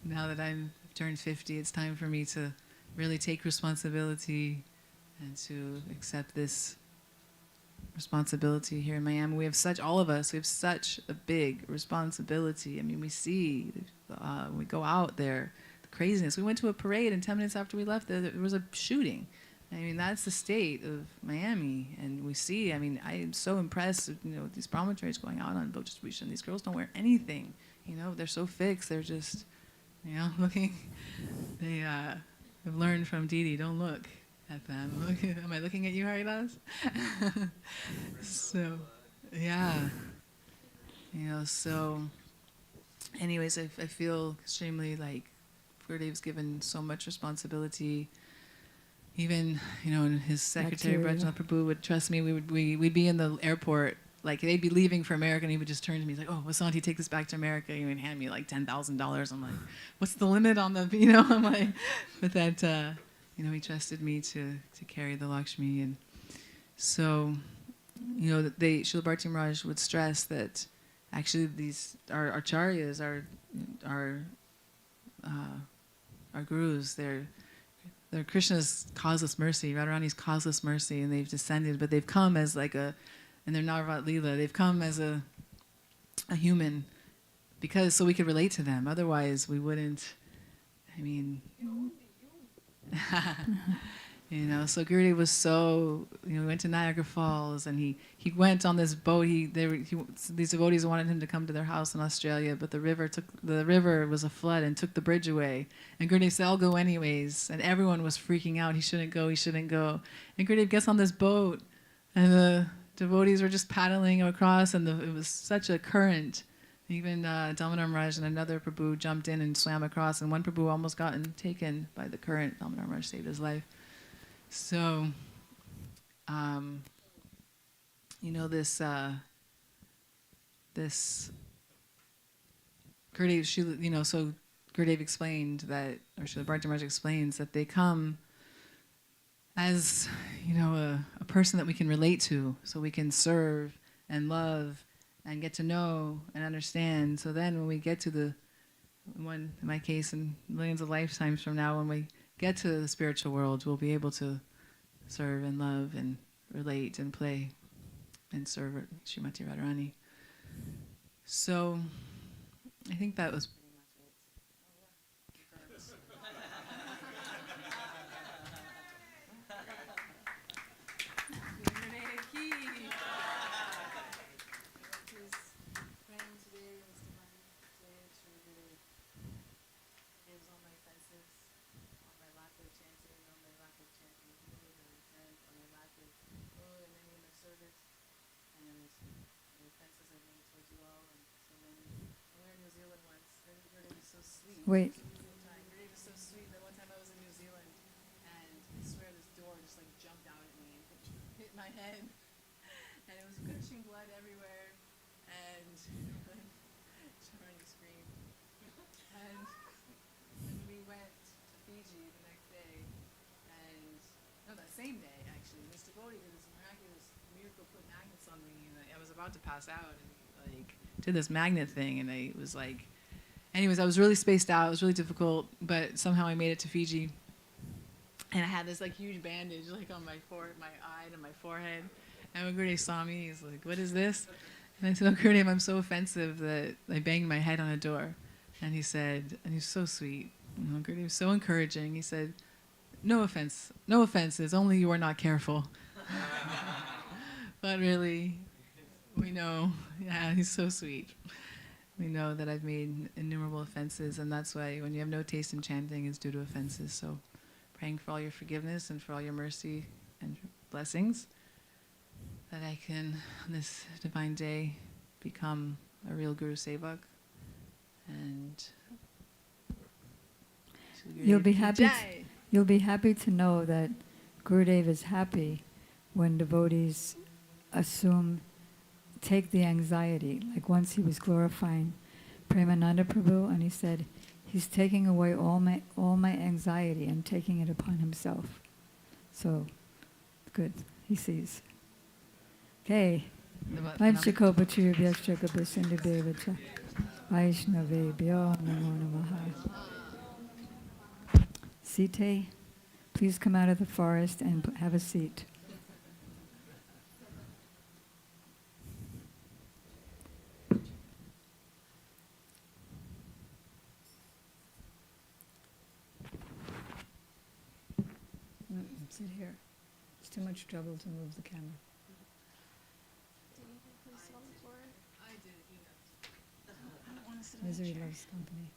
that I've turned 50, it's time for me to really take responsibility and to accept this responsibility here in Miami. We have all of us, we have such a big responsibility. I mean, we see, we go out there, the craziness. We went to a parade, and 10 minutes after we left, there was a shooting. I mean, that's the state of Miami. And we see, I am so impressed with these brahmacharis going out on boat distribution. These girls don't wear anything. They're so fixed. They're just, looking. They have learned from Didi, don't look at them. Am I looking at you, Haridas? So, yeah. So, anyways, I feel extremely like Gurudev's given so much responsibility. Even, his secretary, Brajnath Prabhu, would trust me. We'd be in the airport, like they'd be leaving for America, and he would just turn to me, he's like, "Oh, Vasanti, take this back to America." He would hand me like $10,000. I'm like, "What's the limit on the?" I'm like, but that, he trusted me to carry the Lakshmi, and so, Srila Bharti Maharaj would stress that actually our acharyas, our gurus, they're Krishna's causeless mercy, Radharani's causeless mercy, and they've descended, but they've come as like in their Narvat Leela, they've come as a human, so we could relate to them. Otherwise, we wouldn't. So Gurudev was so, we went to Niagara Falls, and he went on this boat. These devotees wanted him to come to their house in Australia, but the river was a flood and took the bridge away. And Gurudev said, "I'll go anyways." And everyone was freaking out. He shouldn't go. And Gurudev gets on this boat, and the devotees were just paddling across, and it was such a current. Even Damodar Maharaj and another Prabhu jumped in and swam across, and one Prabhu almost gotten taken by the current. Damodar Maharaj saved his life. So, this Gurudev, so Gurudev explained that, or Srila Bhakti Maharaj explains that they come as, a person that we can relate to, so we can serve and love and get to know and understand. So then when we get to in my case, in millions of lifetimes from now, when we get to the spiritual world, we'll be able to serve and love and relate and play and serve Srimati Radharani. So I think that was pretty much it. Wait. It was so sweet that one time I was in New Zealand, and I swear this door just like jumped out at me and hit my head, and it was gushing blood everywhere, and trying to scream. And we went to Fiji the next day, and no, that same day actually, this devotee did this miraculous miracle, put magnets on me, and I was about to pass out, and like did this magnet thing, and I was like. Anyways, I was really spaced out. It was really difficult, but somehow I made it to Fiji. And I had this like huge bandage like on my eye and my forehead. And when Gurudev saw me, he's like, "What is this?" And I said, "Oh, Gurudev, I'm so offensive that I banged my head on a door." And he said, and he's so sweet. Gurudev was so encouraging. He said, no offenses, only you are not careful." But really, we know, yeah, he's so sweet. We know that I've made innumerable offenses, and that's why when you have no taste in chanting, it's due to offenses. So praying for all your forgiveness and for all your mercy and blessings, that I can, on this divine day, become a real Guru Sevak. And you'll be happy to know that Gurudev is happy when devotees take the anxiety. Like once he was glorifying Premananda Prabhu, and he said, "He's taking away all my anxiety and taking it upon himself." So, good. He sees. Okay. Vaishnavedebhyo namo namaha. Site, please come out of the forest and have a seat. Sit here. It's too much trouble to move the camera. I did. I don't want to sit on the Misery chair. loves company.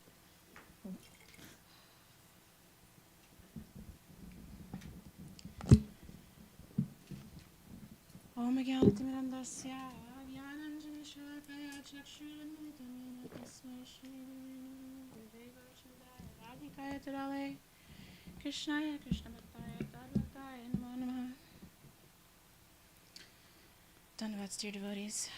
Om Gyanatimirandasya Gyananjanashalakaya Chakshuramitamena Tasmai Shri Gurudeva Chandaya Radhikaya Tadale Krishnaya Krishna Bhattaya Tadvataya Namo Namaha. Dandavats, dear devotees.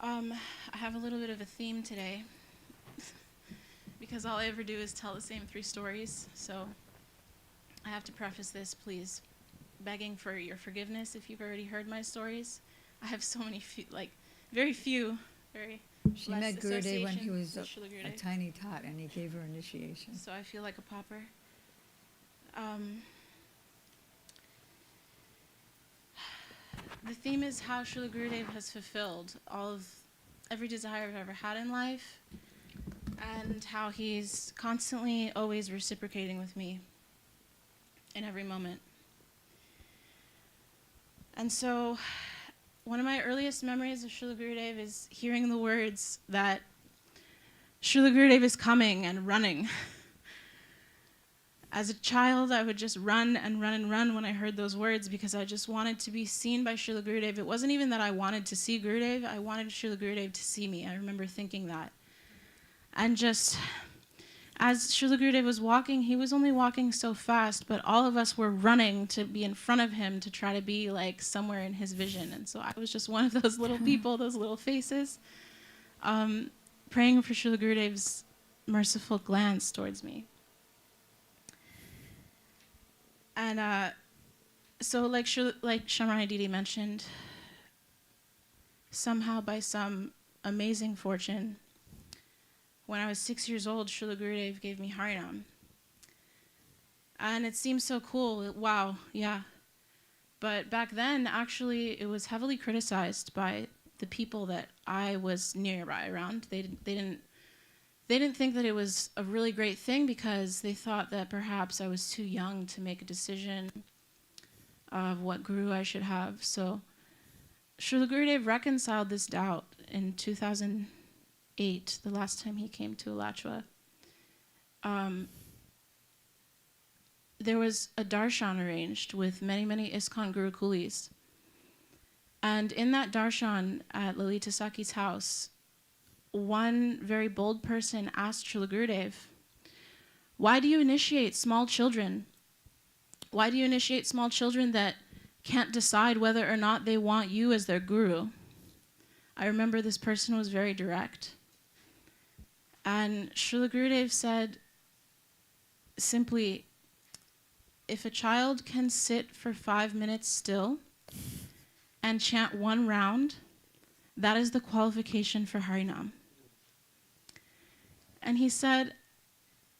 I have a little bit of a theme today because all I ever do is tell the same 3 stories, so I have to preface this, please, begging for your forgiveness if you've already heard my stories. I have so many, very few, very She less met Gurudev when he association was with Srila a Gurudev. tiny tot, and he gave her initiation. So I feel like a pauper. The theme is how Srila Gurudev has fulfilled every desire I've ever had in life, and how he's constantly always reciprocating with me in every moment. And so one of my earliest memories of Srila Gurudev is hearing the words that Srila Gurudev is coming and running. As a child, I would just run and run and run when I heard those words because I just wanted to be seen by Srila Gurudev. It wasn't even that I wanted to see Gurudev, I wanted Srila Gurudev to see me. I remember thinking that. And just As Srila Gurudev was walking, he was only walking so fast, but all of us were running to be in front of him to try to be like somewhere in his vision. And so I was just one of those little people, those little faces, praying for Srila Gurudev's merciful glance towards me. And so like Shamrani Didi mentioned, somehow by some amazing fortune, when I was 6 years old, Srila Gurudev gave me Harinam. And it seems so cool, wow, yeah. But back then, actually, it was heavily criticized by the people that I was nearby around. They didn't think that it was a really great thing because they thought that perhaps I was too young to make a decision of what guru I should have. So Srila Gurudev reconciled this doubt in 2008, the last time he came to Alachua. There was a darshan arranged with many, many ISKCON Gurukulis. And in that darshan at Lalita Saki's house, one very bold person asked Srila Gurudev, why do you initiate small children? Why do you initiate small children that can't decide whether or not they want you as their guru? I remember this person was very direct. And Srila Gurudev said simply, if a child can sit for 5 minutes still and chant one round, that is the qualification for Harinam. And he said,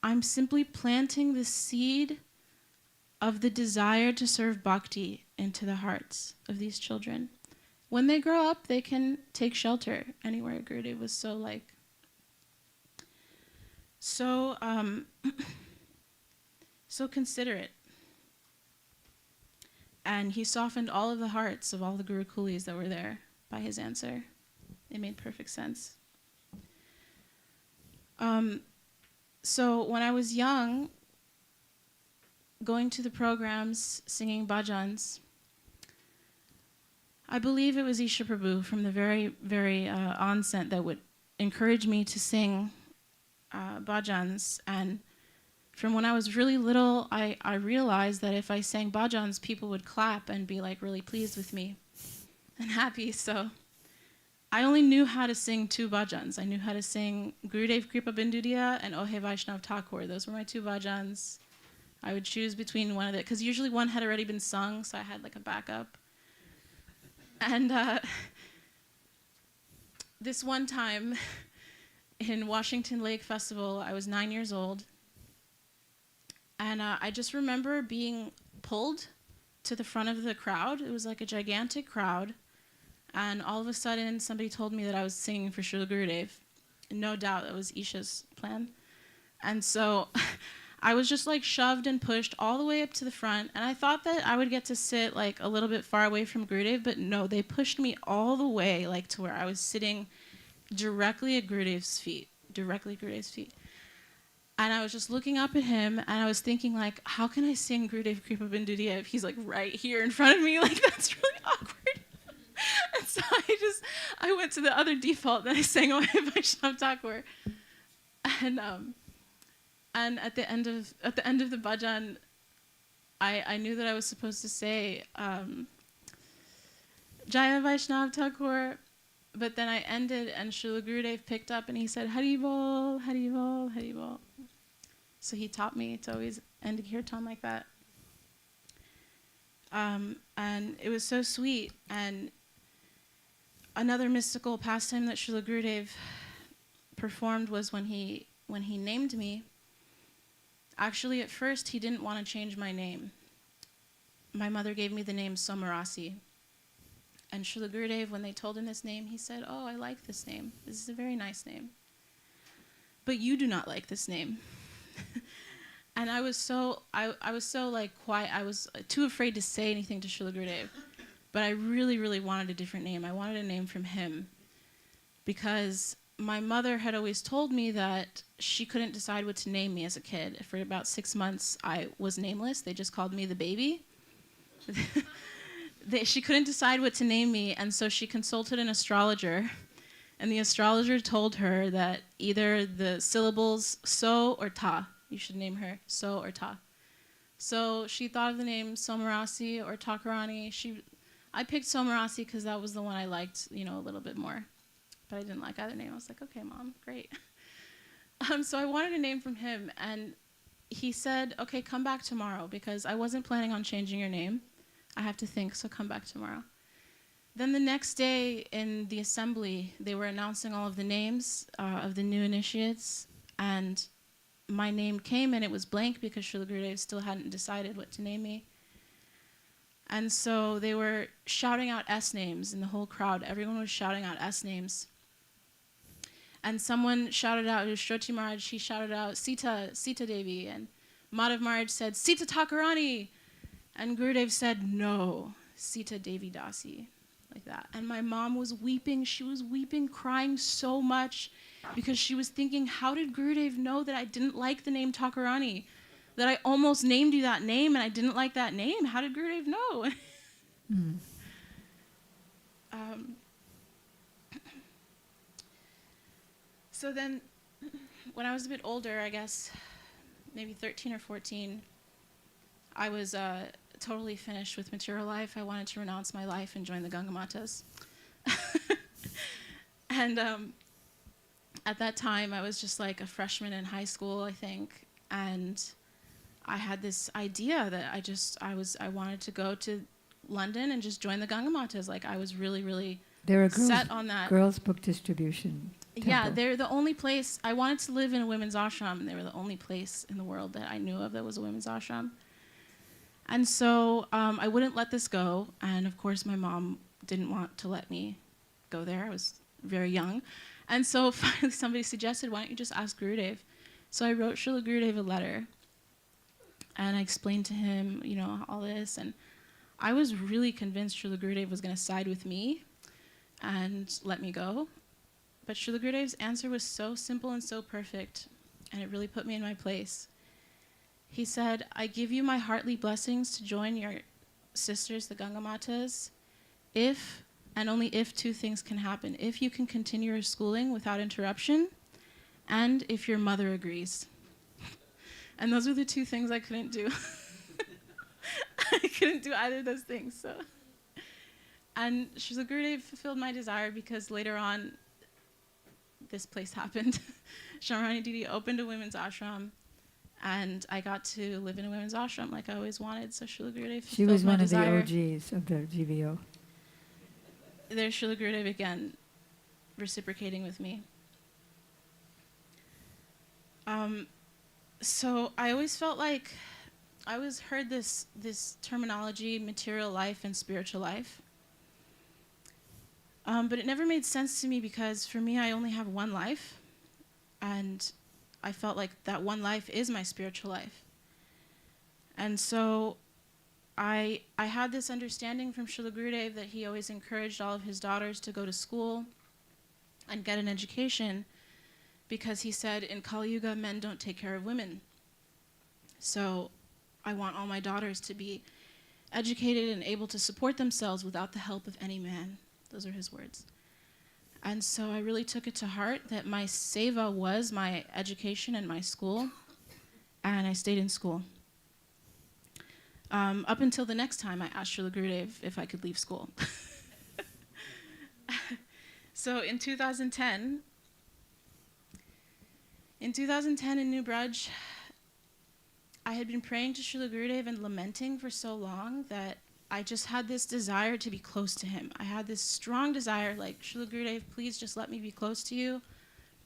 I'm simply planting the seed of the desire to serve bhakti into the hearts of these children. When they grow up, they can take shelter anywhere. Gurudev was so considerate. And he softened all of the hearts of all the Gurukulis that were there by his answer. It made perfect sense. So when I was young, going to the programs, singing bhajans, I believe it was Isha Prabhu from the very, very onset that would encourage me to sing bhajans. And from when I was really little, I realized that if I sang bhajans, people would clap and be like really pleased with me and happy. So I only knew how to sing 2 bhajans. I knew how to sing Gurudev Kripa Bindudiya and Ohe Vaishnav Thakur. Those were my 2 bhajans. I would choose between one of it, because usually one had already been sung, so I had like a backup. And this one time in Washington Lake Festival, I was 9 years old. And I just remember being pulled to the front of the crowd. It was like a gigantic crowd. And all of a sudden, somebody told me that I was singing for Srila Gurudev. No doubt that was Isha's plan. And so I was just like shoved and pushed all the way up to the front. And I thought that I would get to sit like a little bit far away from Gurudev, but no, they pushed me all the way like to where I was sitting directly at Gurudev's feet, directly at Gurudev's feet. And I was just looking up at him, and I was thinking, like, how can I sing Gurudev Kripa Bindudiya if he's, like, right here in front of me? Like, that's really awkward. And so I went to the other default, and I sang Ohe Vaishnav Thakur. And at the end of the bhajan, I knew that I was supposed to say, Jaya Vaishnav Thakur, but then I ended, and Srila Gurudev picked up, and he said, Hari Bol, Hari Bol, Hari Bol. So he taught me to always end a kirtan like that. And it was so sweet. And another mystical pastime that Srila Gurudev performed was when he named me. Actually, at first, he didn't want to change my name. My mother gave me the name Somarasi. And Srila Gurudev, when they told him this name, he said, oh, I like this name. This is a very nice name. But you do not like this name. And I was so like quiet. I was too afraid to say anything to Srila Gurudev. But I really, really wanted a different name. I wanted a name from him. Because my mother had always told me that she couldn't decide what to name me as a kid. For about 6 months, I was nameless. They just called me the baby. She couldn't decide what to name me, and so she consulted an astrologer. And the astrologer told her that either the syllables so or ta, you should name her so or ta. So she thought of the name Somarasi or Takarani. I picked Somarasi because that was the one I liked, a little bit more. But I didn't like either name. I was like, okay, Mom, great. So I wanted a name from him, and he said, okay, come back tomorrow, because I wasn't planning on changing your name. I have to think, so come back tomorrow. Then the next day in the assembly, they were announcing all of the names of the new initiates, and my name came, and it was blank because Srila Gurudev still hadn't decided what to name me. And so they were shouting out S names in the whole crowd. Everyone was shouting out S names. And someone shouted out, it was Shroti Maharaj, he shouted out, Sita Devi. And Madhav Maharaj said, Sita Thakurani. And Gurudev said, no, Sita Devi Dasi, like that. And my mom was weeping. She was weeping, crying so much, because she was thinking, how did Gurudev know that I didn't like the name Thakurani? That I almost named you that name and I didn't like that name? How did Gurudev know? So then, when I was a bit older, I guess, maybe 13 or 14, I was totally finished with material life. I wanted to renounce my life and join the Gangamatas. And at that time, I was just like a freshman in high school, I think, and I had this idea that I wanted to go to London and just join the Gangamatas. Like, I was really, really set on that. Girls' book distribution. Yeah, they're the only place. I wanted to live in a women's ashram, and they were the only place in the world that I knew of that was a women's ashram. And so I wouldn't let this go, and of course my mom didn't want to let me go there. I was very young. And so finally somebody suggested, why don't you just ask Gurudev? So I wrote Srila Gurudev a letter, and I explained to him, all this, and I was really convinced Srila Gurudev was going to side with me and let me go. But Srila Gurudev's answer was so simple and so perfect, and it really put me in my place. He said, I give you my heartly blessings to join your sisters, the Gangamatas, if, and only if, two things can happen. If you can continue your schooling without interruption, and if your mother agrees. And those were the two things I couldn't do. I couldn't do either of those things. So. And Srila Gurudev fulfilled my desire, because later on, this place happened. Shamrani Didi opened a women's ashram, and I got to live in a women's ashram like I always wanted. So Srila Gurudev fulfilled She was my one desire. of the OGs of the GVO. There's Srila Gurudev again, reciprocating with me. So I always felt like I always heard this terminology, material life and spiritual life. But it never made sense to me, because for me, I only have one life, and I felt like that one life is my spiritual life. And so I had this understanding from Srila Gurudev that he always encouraged all of his daughters to go to school and get an education, because he said, in Kali Yuga, men don't take care of women. So I want all my daughters to be educated and able to support themselves without the help of any man. Those are his words. And so I really took it to heart that my seva was my education and my school, and I stayed in school. Up until the next time I asked Srila Gurudev if I could leave school. So in 2010 in New Braj, I had been praying to Srila Gurudev and lamenting for so long that I just had this desire to be close to him. I had this strong desire, like, Srila Gurudev, please just let me be close to you.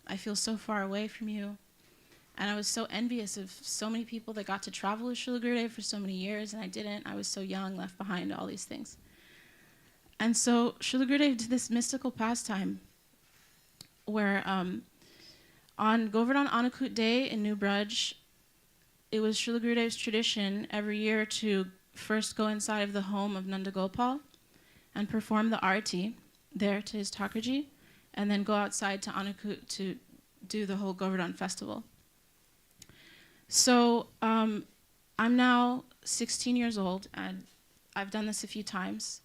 I feel so far away from you. And I was so envious of so many people that got to travel with Srila Gurudev for so many years, and I didn't. I was so young, left behind, all these things. And so Srila Gurudev did this mystical pastime where on Govardhan Anukut Day in New Braj, it was Srila Gurudev's tradition every year to first go inside of the home of Nanda Gopal and perform the arati there to his Thakurji, and then go outside to Anukut to do the whole Govardhan festival. So I'm now 16 years old, and I've done this a few times.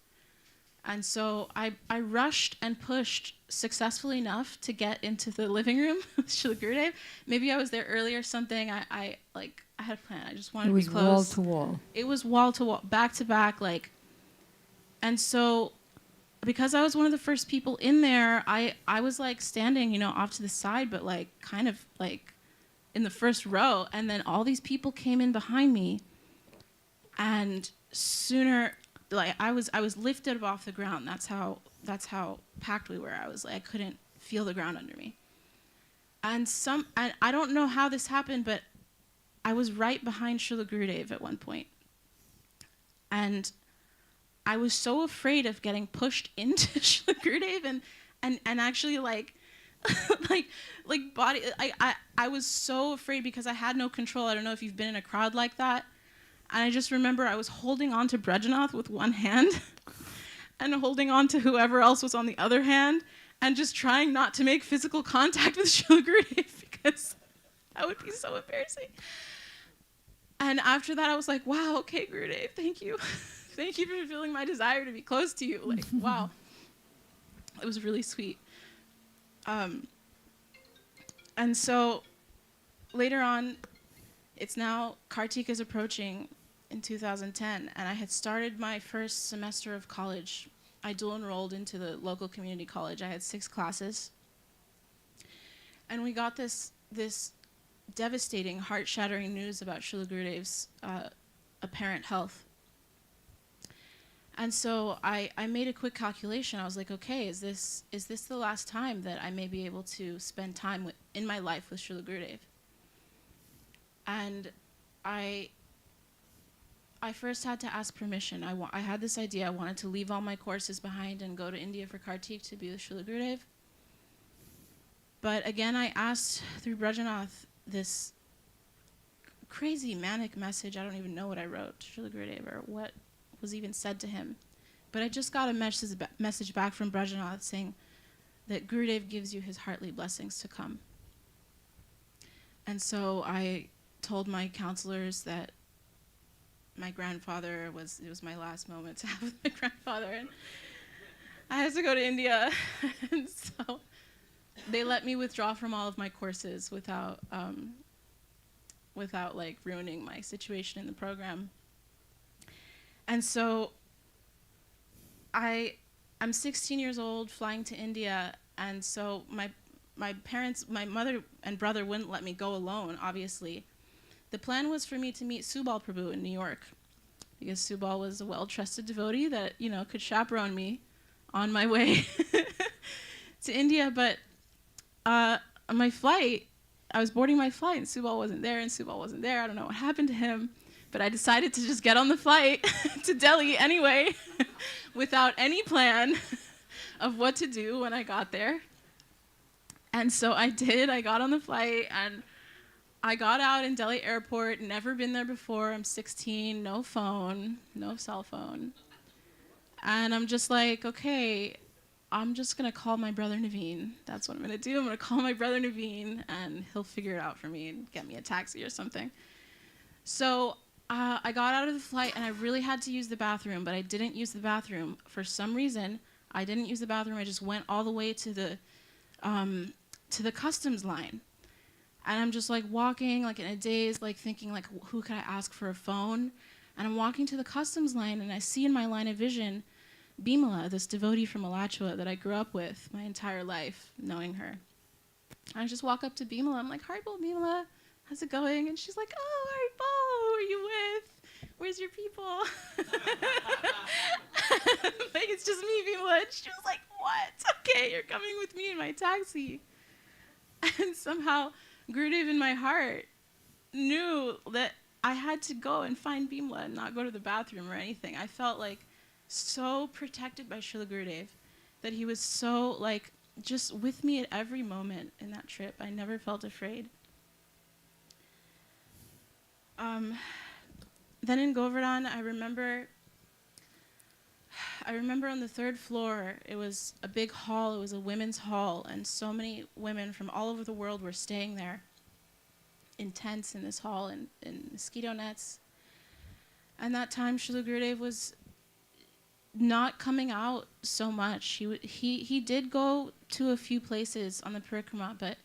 And so I rushed and pushed successfully enough to get into the living room with Srila Gurudev. Maybe I was there early or something. I had a plan. I just wanted to be close. It was wall to wall. It was wall to wall, back to back, like. And so, because I was one of the first people in there, I was like standing, you know, off to the side, but like kind of like in the first row. And then all these people came in behind me, and sooner. Like I was lifted up off the ground. That's how packed we were. I was like I couldn't feel the ground under me. And I don't know how this happened, but I was right behind Srila Gurudev at one point. And I was so afraid of getting pushed into Srila Gurudev and actually like like body I was so afraid because I had no control. I don't know if you've been in a crowd like that. And I just remember I was holding on to Brajanath with one hand and holding on to whoever else was on the other hand and just trying not to make physical contact with Srila Gurudev because that would be so embarrassing. And after that, I was like, wow, okay, Gurudev, thank you. Thank you for fulfilling my desire to be close to you. Like, wow. It was really sweet. And so later on, it's now, Kartik is approaching in 2010, and I had started my first semester of college. I dual enrolled into the local community college. I had 6 classes. And we got this devastating, heart-shattering news about Srila Gurudev's apparent health. And so I made a quick calculation. I was like, okay, is this the last time that I may be able to spend time in my life with Srila Gurudev? And I first had to ask permission. I had this idea. I wanted to leave all my courses behind and go to India for Kartik to be with Srila Gurudev. But again, I asked through Brajanath this crazy manic message. I don't even know what I wrote to Srila Gurudev or what was even said to him. But I just got a message back from Brajanath saying that Gurudev gives you his heartly blessings to come. And so I told my counselors that my grandfather it was my last moment to have with my grandfather, and I had to go to India. And so they let me withdraw from all of my courses without like ruining my situation in the program. And so I'm 16 years old, flying to India, and so my parents, my mother and brother wouldn't let me go alone, obviously. The plan was for me to meet Subal Prabhu in New York, because Subal was a well-trusted devotee that, you know, could chaperone me on my way to India. But on my flight, I was boarding my flight, and Subal wasn't there, I don't know what happened to him, but I decided to just get on the flight to Delhi anyway, without any plan of what to do when I got there. And so I did. I got on the flight, and I got out in Delhi airport, never been there before. I'm 16, no phone, no cell phone. And I'm just like, okay, I'm just going to call my brother Naveen. That's what I'm going to do. I'm going to call my brother Naveen, and he'll figure it out for me and get me a taxi or something. So I got out of the flight, and I really had to use the bathroom, but I didn't use the bathroom. For some reason, I didn't use the bathroom. I just went all the way to the customs line. And I'm just like walking like in a daze, like thinking like, who could I ask for a phone? And I'm walking to the customs line, and I see in my line of vision Bimala, this devotee from Alachua that I grew up with my entire life, knowing her. I just walk up to Bimala. I'm like, Haribol, Bimala, how's it going? And she's like, oh, Haribol, who are you with? Where's your people? Like, it's just me, Bimala. And she was like, what? Okay, you're coming with me in my taxi. And somehow Gurudev in my heart knew that I had to go and find Bimala and not go to the bathroom or anything. I felt like so protected by Srila Gurudev that he was so like just with me at every moment in that trip. I never felt afraid. Then in Govardhan, I remember on the 3rd floor, it was a big hall, it was a women's hall, and so many women from all over the world were staying there in tents in this hall, in mosquito nets. And that time, Srila Gurudev was not coming out so much. He did go to a few places on the parikrama, but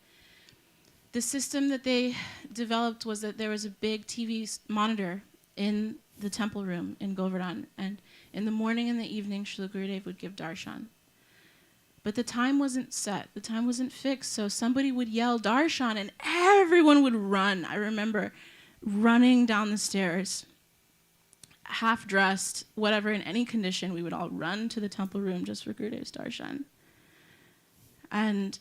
the system that they developed was that there was a big TV monitor in the temple room in Govardhan, and in the morning and the evening, Srila Gurudev would give darshan. But the time wasn't set, the time wasn't fixed, so somebody would yell darshan and everyone would run. I remember running down the stairs, half dressed, whatever, in any condition, we would all run to the temple room just for Gurudev's darshan. And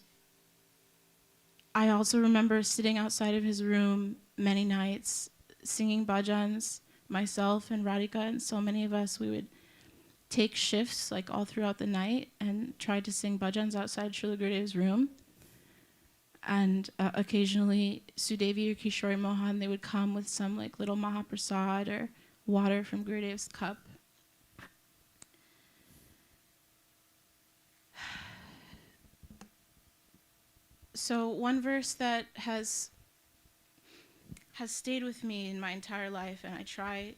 I also remember sitting outside of his room many nights, singing bhajans, myself and Radhika and so many of us, we would take shifts like all throughout the night and try to sing bhajans outside Srila Gurudev's room. And occasionally Sudevi or Kishori Mohan, they would come with some like little Mahaprasad or water from Gurudev's cup. So one verse that has stayed with me in my entire life, and I try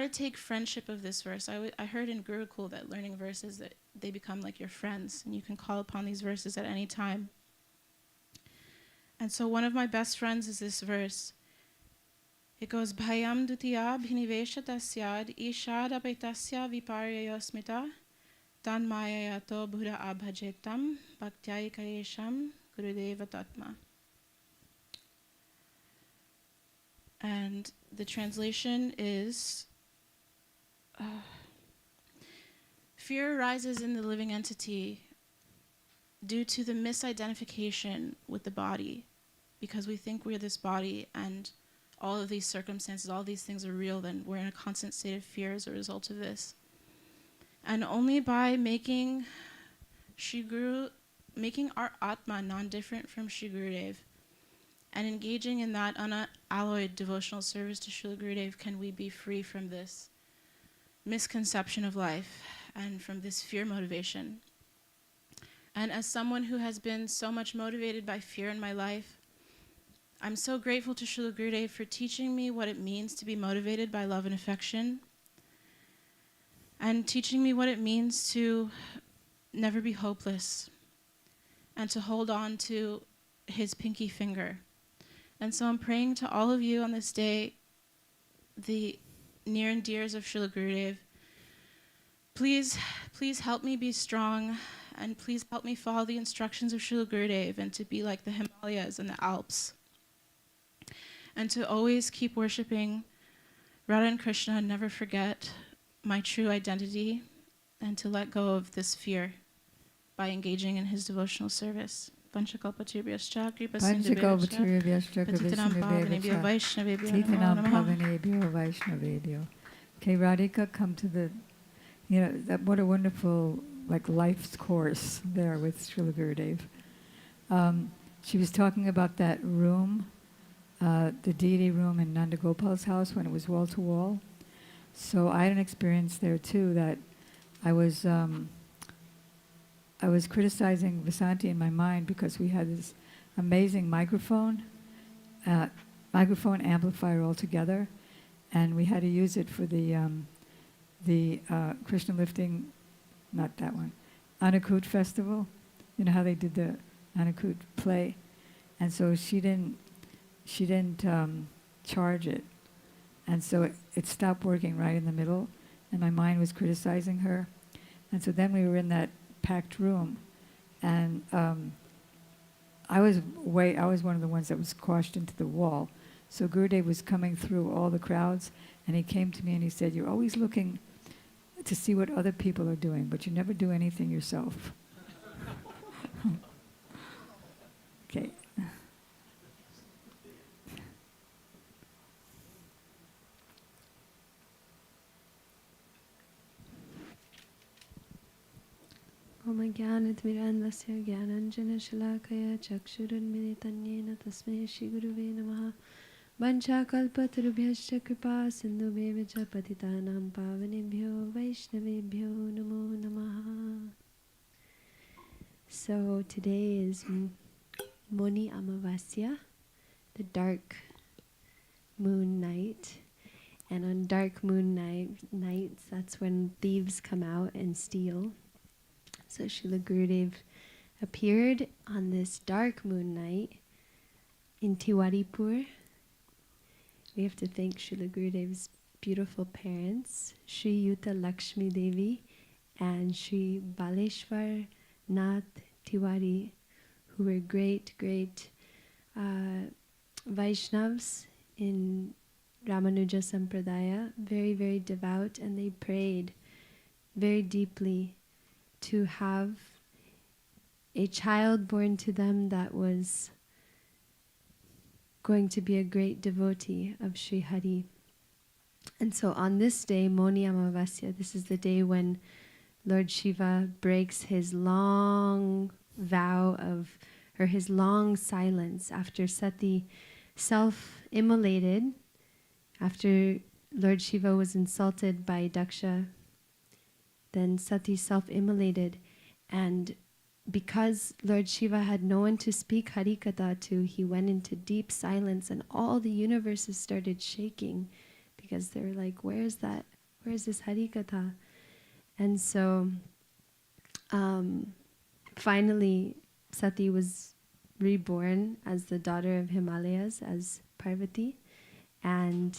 to take friendship of this verse. I heard in Gurukul that learning verses, that they become like your friends, and you can call upon these verses at any time. And so one of my best friends is this verse. It goes, Bhayam dutiya bhiniveshatasyad ishad apaitasya viparyayosmita tan mayayato bhura abhajetam bhaktyayikayesham gurudeva tatma. And the translation is, fear arises in the living entity due to the misidentification with the body, because we think we're this body and all of these circumstances, all these things are real, then we're in a constant state of fear as a result of this. And only by making Shri Guru, making our Atma non-different from Shri Gurudev, and engaging in that unalloyed devotional service to Srila Gurudev, can we be free from this misconception of life and from this fear motivation. And as someone who has been so much motivated by fear in my life, I'm so grateful to Srila Gurudev for teaching me what it means to be motivated by love and affection, and teaching me what it means to never be hopeless and to hold on to his pinky finger. And so I'm praying to all of you on this day, the near and dears of Srila Gurudev, please help me be strong, and please help me follow the instructions of Srila Gurudev and to be like the Himalayas and the Alps, and to always keep worshiping Radha and Krishna and never forget my true identity, and to let go of this fear by engaging in his devotional service. Panchakalpatirubhyascha Panchakalpatirubhyascha kripasinubhyascha Titanam pavanebhyo vaishnavebhyo. Okay, Radhika, come to the, what a wonderful, life's course there with Srila Gurudev. She was talking about that room, the deity room in Nanda Gopal's house when it was wall to wall. So I had an experience there too, that I was criticizing Vasanti in my mind because we had this amazing microphone amplifier all together, and we had to use it for the Krishna lifting, not that one, Annakut festival. You know how they did the Annakut play, and so she didn't charge it, and so it stopped working right in the middle, and my mind was criticizing her, and so then we were in that packed room, and I was one of the ones that was squashed into the wall. So Gurudev was coming through all the crowds, and he came to me and he said, "You're always looking to see what other people are doing, but you never do anything yourself." Okay. Om Jnanatimirandasya Jnananjana Shalakaya Chakshurunmilitanena Tasmai Shri Guruve Namaha Vanchakalpatarubhyascha Kripa Sindhubheva Patitanam Pavanebhyo Vaishnavebhyo Namo Namaha. So today is Moni Amavasya, the dark moon night, And on dark moon nights, that's when thieves come out and steal. So Srila Gurudev appeared on this dark moon night in Tiwaripur. We have to thank Srila Gurudev's beautiful parents, Sri Yuta Lakshmi Devi and Sri Baleshwar Nath Tiwari, who were great Vaishnavas in Ramanuja Sampradaya, very, very devout, and they prayed very deeply to have a child born to them that was going to be a great devotee of Sri Hari. And so on this day, Moni Amavasya, this is the day when Lord Shiva breaks his long vow of, or his long silence after Sati self-immolated, after Lord Shiva was insulted by Daksha, then Sati self-immolated, and because Lord Shiva had no one to speak Harikatha to, he went into deep silence, and all the universes started shaking because they were like, where's this Harikatha? And so finally Sati was reborn as the daughter of Himalayas, as Parvati, and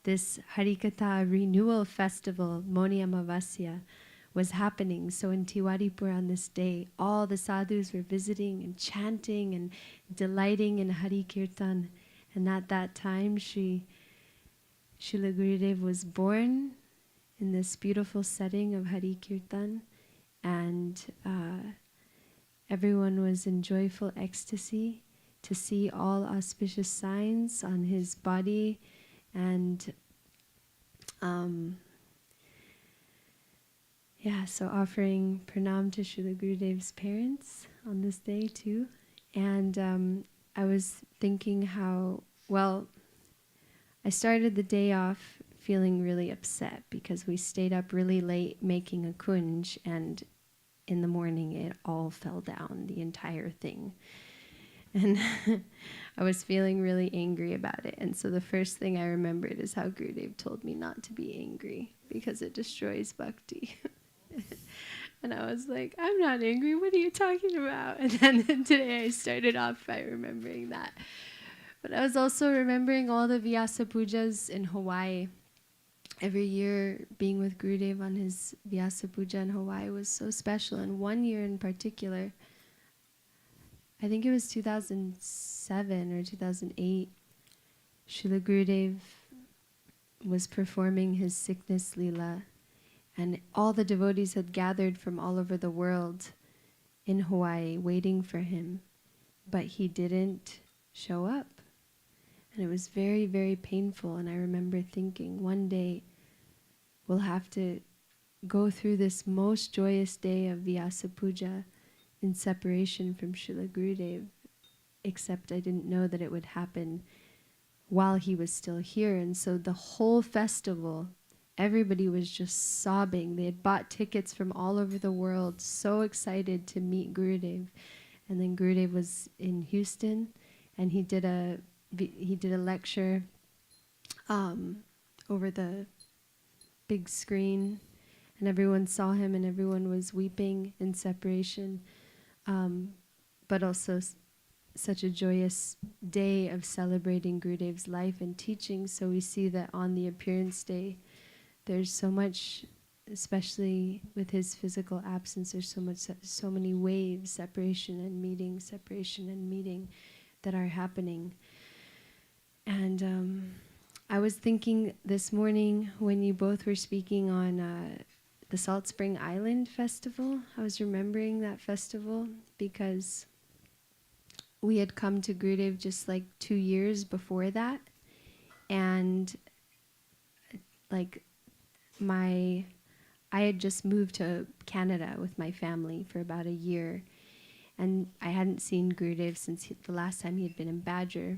this Harikatha renewal festival, Moni Amavasya, was happening. So in Tiwaripur on this day, all the sadhus were visiting and chanting and delighting in Hari Kirtan. And at that time, Srila Gurudev was born in this beautiful setting of Hari Kirtan, and everyone was in joyful ecstasy to see all auspicious signs on his body, and so offering pranam to Srila Gurudev's parents on this day too. And I was thinking how, I started the day off feeling really upset because we stayed up really late making a kunj, and in the morning it all fell down, the entire thing. And I was feeling really angry about it. And so the first thing I remembered is how Gurudev told me not to be angry because it destroys bhakti. And I was like, I'm not angry, what are you talking about? And then today I started off by remembering that. But I was also remembering all the Vyasa Pujas in Hawaii. Every year being with Gurudev on his Vyasa Puja in Hawaii was so special. And one year in particular, I think it was 2007 or 2008, Srila Gurudev was performing his sickness lila, and all the devotees had gathered from all over the world in Hawaii waiting for him, but he didn't show up. And it was very, very painful, and I remember thinking, one day we'll have to go through this most joyous day of Vyasa Puja in separation from Srila Gurudev, except I didn't know that it would happen while he was still here. And so the whole festival, everybody was just sobbing. They had bought tickets from all over the world, so excited to meet Gurudev. And then Gurudev was in Houston, and he did a lecture over the big screen, and everyone saw him, and everyone was weeping in separation. But also such a joyous day of celebrating Gurudev's life and teaching. So we see that on the appearance day, there's so much, especially with his physical absence, there's so many waves, separation and meeting, that are happening. And I was thinking this morning when you both were speaking on the Salt Spring Island Festival, I was remembering that festival because we had come to Gurudev just like 2 years before that, and I had just moved to Canada with my family for about a year, and I hadn't seen Gurudev since the last time he had been in Badger.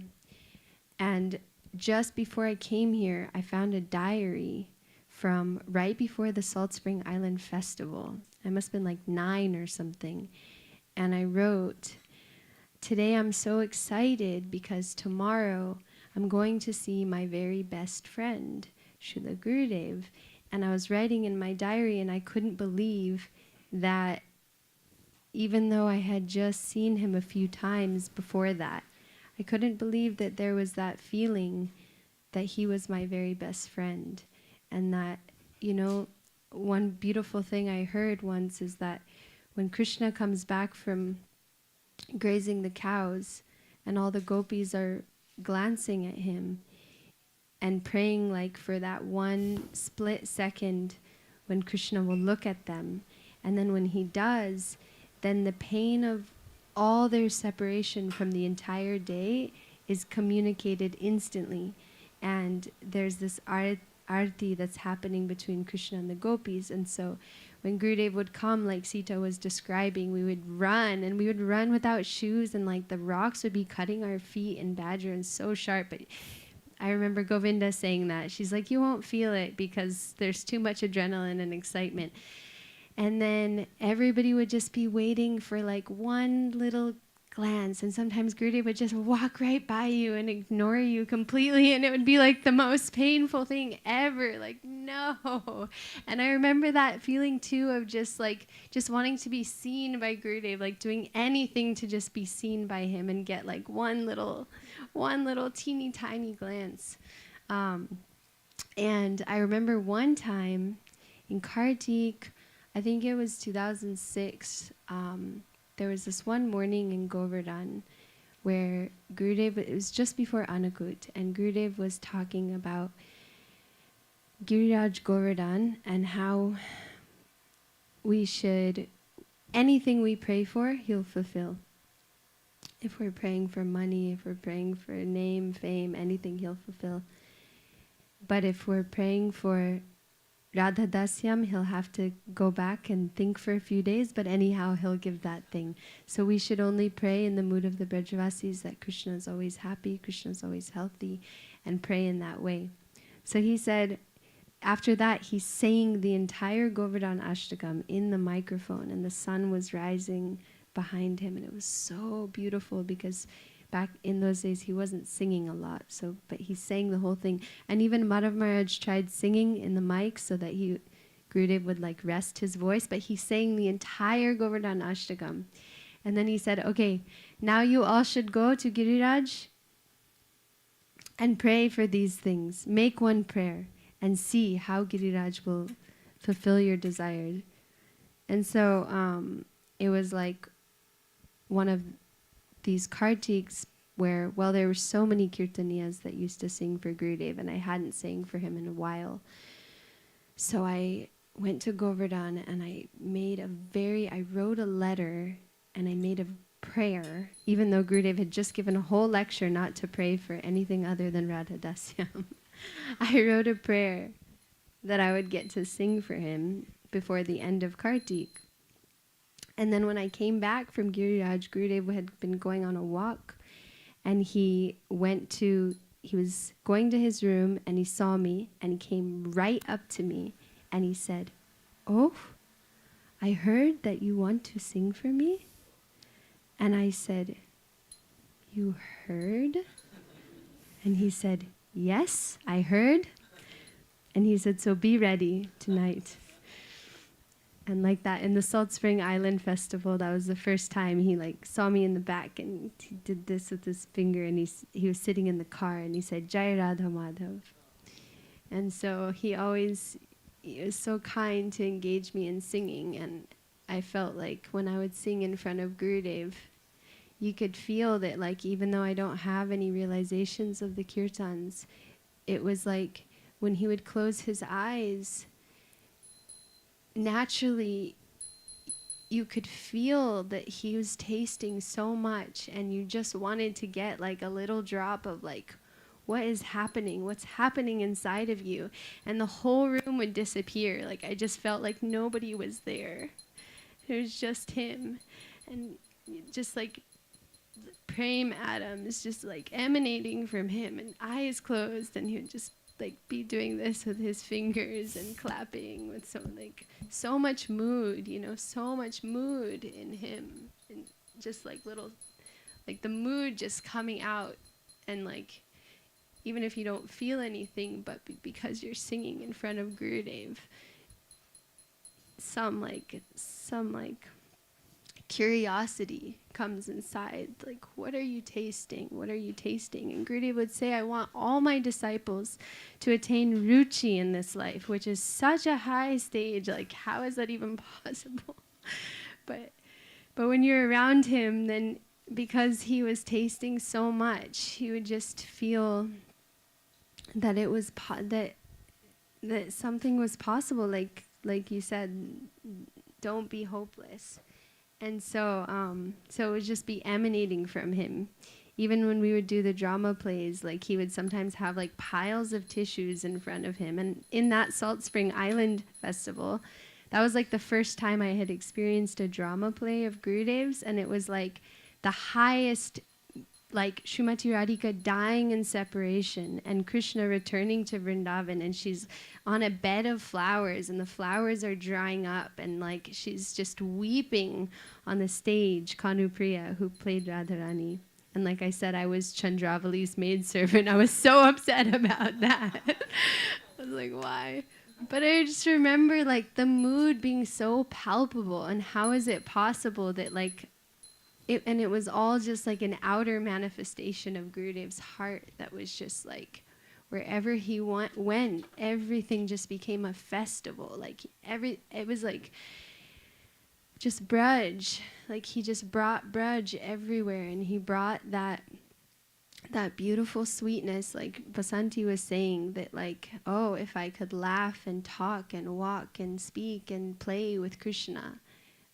And just before I came here, I found a diary from right before the Salt Spring Island Festival. I must have been like 9 or something. And I wrote, "Today I'm so excited because tomorrow I'm going to see my very best friend, Srila Gurudev. And I was writing in my diary, and I couldn't believe that even though I had just seen him a few times before that, I couldn't believe that there was that feeling that he was my very best friend. And that, you know, one beautiful thing I heard once is that when Krishna comes back from grazing the cows and all the gopis are glancing at him and praying like for that one split second when Krishna will look at them, and then when he does, then the pain of all their separation from the entire day is communicated instantly. And there's this arti that's happening between Krishna and the gopis. And so when Gurudev would come, like Sita was describing, we would run, and we would run without shoes, and like the rocks would be cutting our feet in badger and so sharp. But I remember Govinda saying that. She's like, you won't feel it because there's too much adrenaline and excitement. And then everybody would just be waiting for like one little glance, and sometimes Gurudev would just walk right by you and ignore you completely, and it would be like the most painful thing ever, like no. And I remember that feeling too of just wanting to be seen by Gurudev, like doing anything to just be seen by him and get like one little teeny tiny glance. And I remember one time in Kartik, I think it was 2006, there was this one morning in Govardhan where Gurudev, it was just before Anakut, and Gurudev was talking about Giriraj Govardhan and how we should, anything we pray for, he'll fulfill. If we're praying for money, if we're praying for name, fame, anything, he'll fulfill. But if we're praying for Radha Dasyam, he'll have to go back and think for a few days, but anyhow, he'll give that thing. So we should only pray in the mood of the Brajavasis that Krishna is always happy, Krishna is always healthy, and pray in that way. So he said, after that, he sang the entire Govardhan Ashtakam in the microphone, and the sun was rising behind him, and it was so beautiful because back in those days, he wasn't singing a lot, but he sang the whole thing. And even Madhav Maharaj tried singing in the mic so that Gurudev would like rest his voice, but he sang the entire Govardhan Ashtakam. And then he said, okay, now you all should go to Giriraj and pray for these things. Make one prayer and see how Giriraj will fulfill your desires. And so it was like one of these Kartiks where, well, there were so many kirtaniyas that used to sing for Gurudev, and I hadn't sang for him in a while. So I went to Govardhan and I wrote a letter and I made a prayer, even though Gurudev had just given a whole lecture not to pray for anything other than Radha Dasyam. I wrote a prayer that I would get to sing for him before the end of Kartik. And then when I came back from Giriraj, Gurudev had been going on a walk, and he was going to his room, and he saw me, and he came right up to me, and he said, "Oh, I heard that you want to sing for me?" And I said, "You heard?" And he said, "Yes, I heard." And he said, "So be ready tonight." And like that, in the Salt Spring Island Festival, that was the first time he like saw me in the back, and he did this with his finger, and he was sitting in the car, and he said, "Jai Radha Madhav." And so he was so kind to engage me in singing, and I felt like when I would sing in front of Gurudev, you could feel that, like, even though I don't have any realizations of the kirtans, it was like when he would close his eyes, naturally you could feel that he was tasting so much, and you just wanted to get like a little drop of like what's happening inside of you, and the whole room would disappear. Like I just felt like nobody was there. It was just him, and just like prem atoms just like emanating from him, and eyes closed, and he would just like be doing this with his fingers and clapping with so much mood, so much mood in him, and just like little, like the mood just coming out, and like even if you don't feel anything, but because you're singing in front of Gurudev, some curiosity comes inside. Like, what are you tasting? What are you tasting? And Gurudev would say, I want all my disciples to attain ruchi in this life, which is such a high stage. Like, how is that even possible? But when you're around him, then because he was tasting so much, he would just feel that it was that something was possible. Like you said, don't be hopeless. And so it would just be emanating from him. Even when we would do the drama plays, like he would sometimes have like piles of tissues in front of him. And in that Salt Spring Island festival, that was like the first time I had experienced a drama play of Gurudev's, and it was like the highest, like Srimati Radhika dying in separation and Krishna returning to Vrindavan, and she's on a bed of flowers and the flowers are drying up, and like she's just weeping on the stage, Kanupriya, who played Radharani. And like I said, I was Chandravali's maidservant. I was so upset about that. I was like, why? But I just remember like the mood being so palpable, and how is it possible that like it was all just like an outer manifestation of Gurudev's heart that was just like, wherever he went, everything just became a festival. Like it was like just Braj. Like he just brought Braj everywhere, and he brought that beautiful sweetness. Like Basanti was saying that like, oh, if I could laugh and talk and walk and speak and play with Krishna,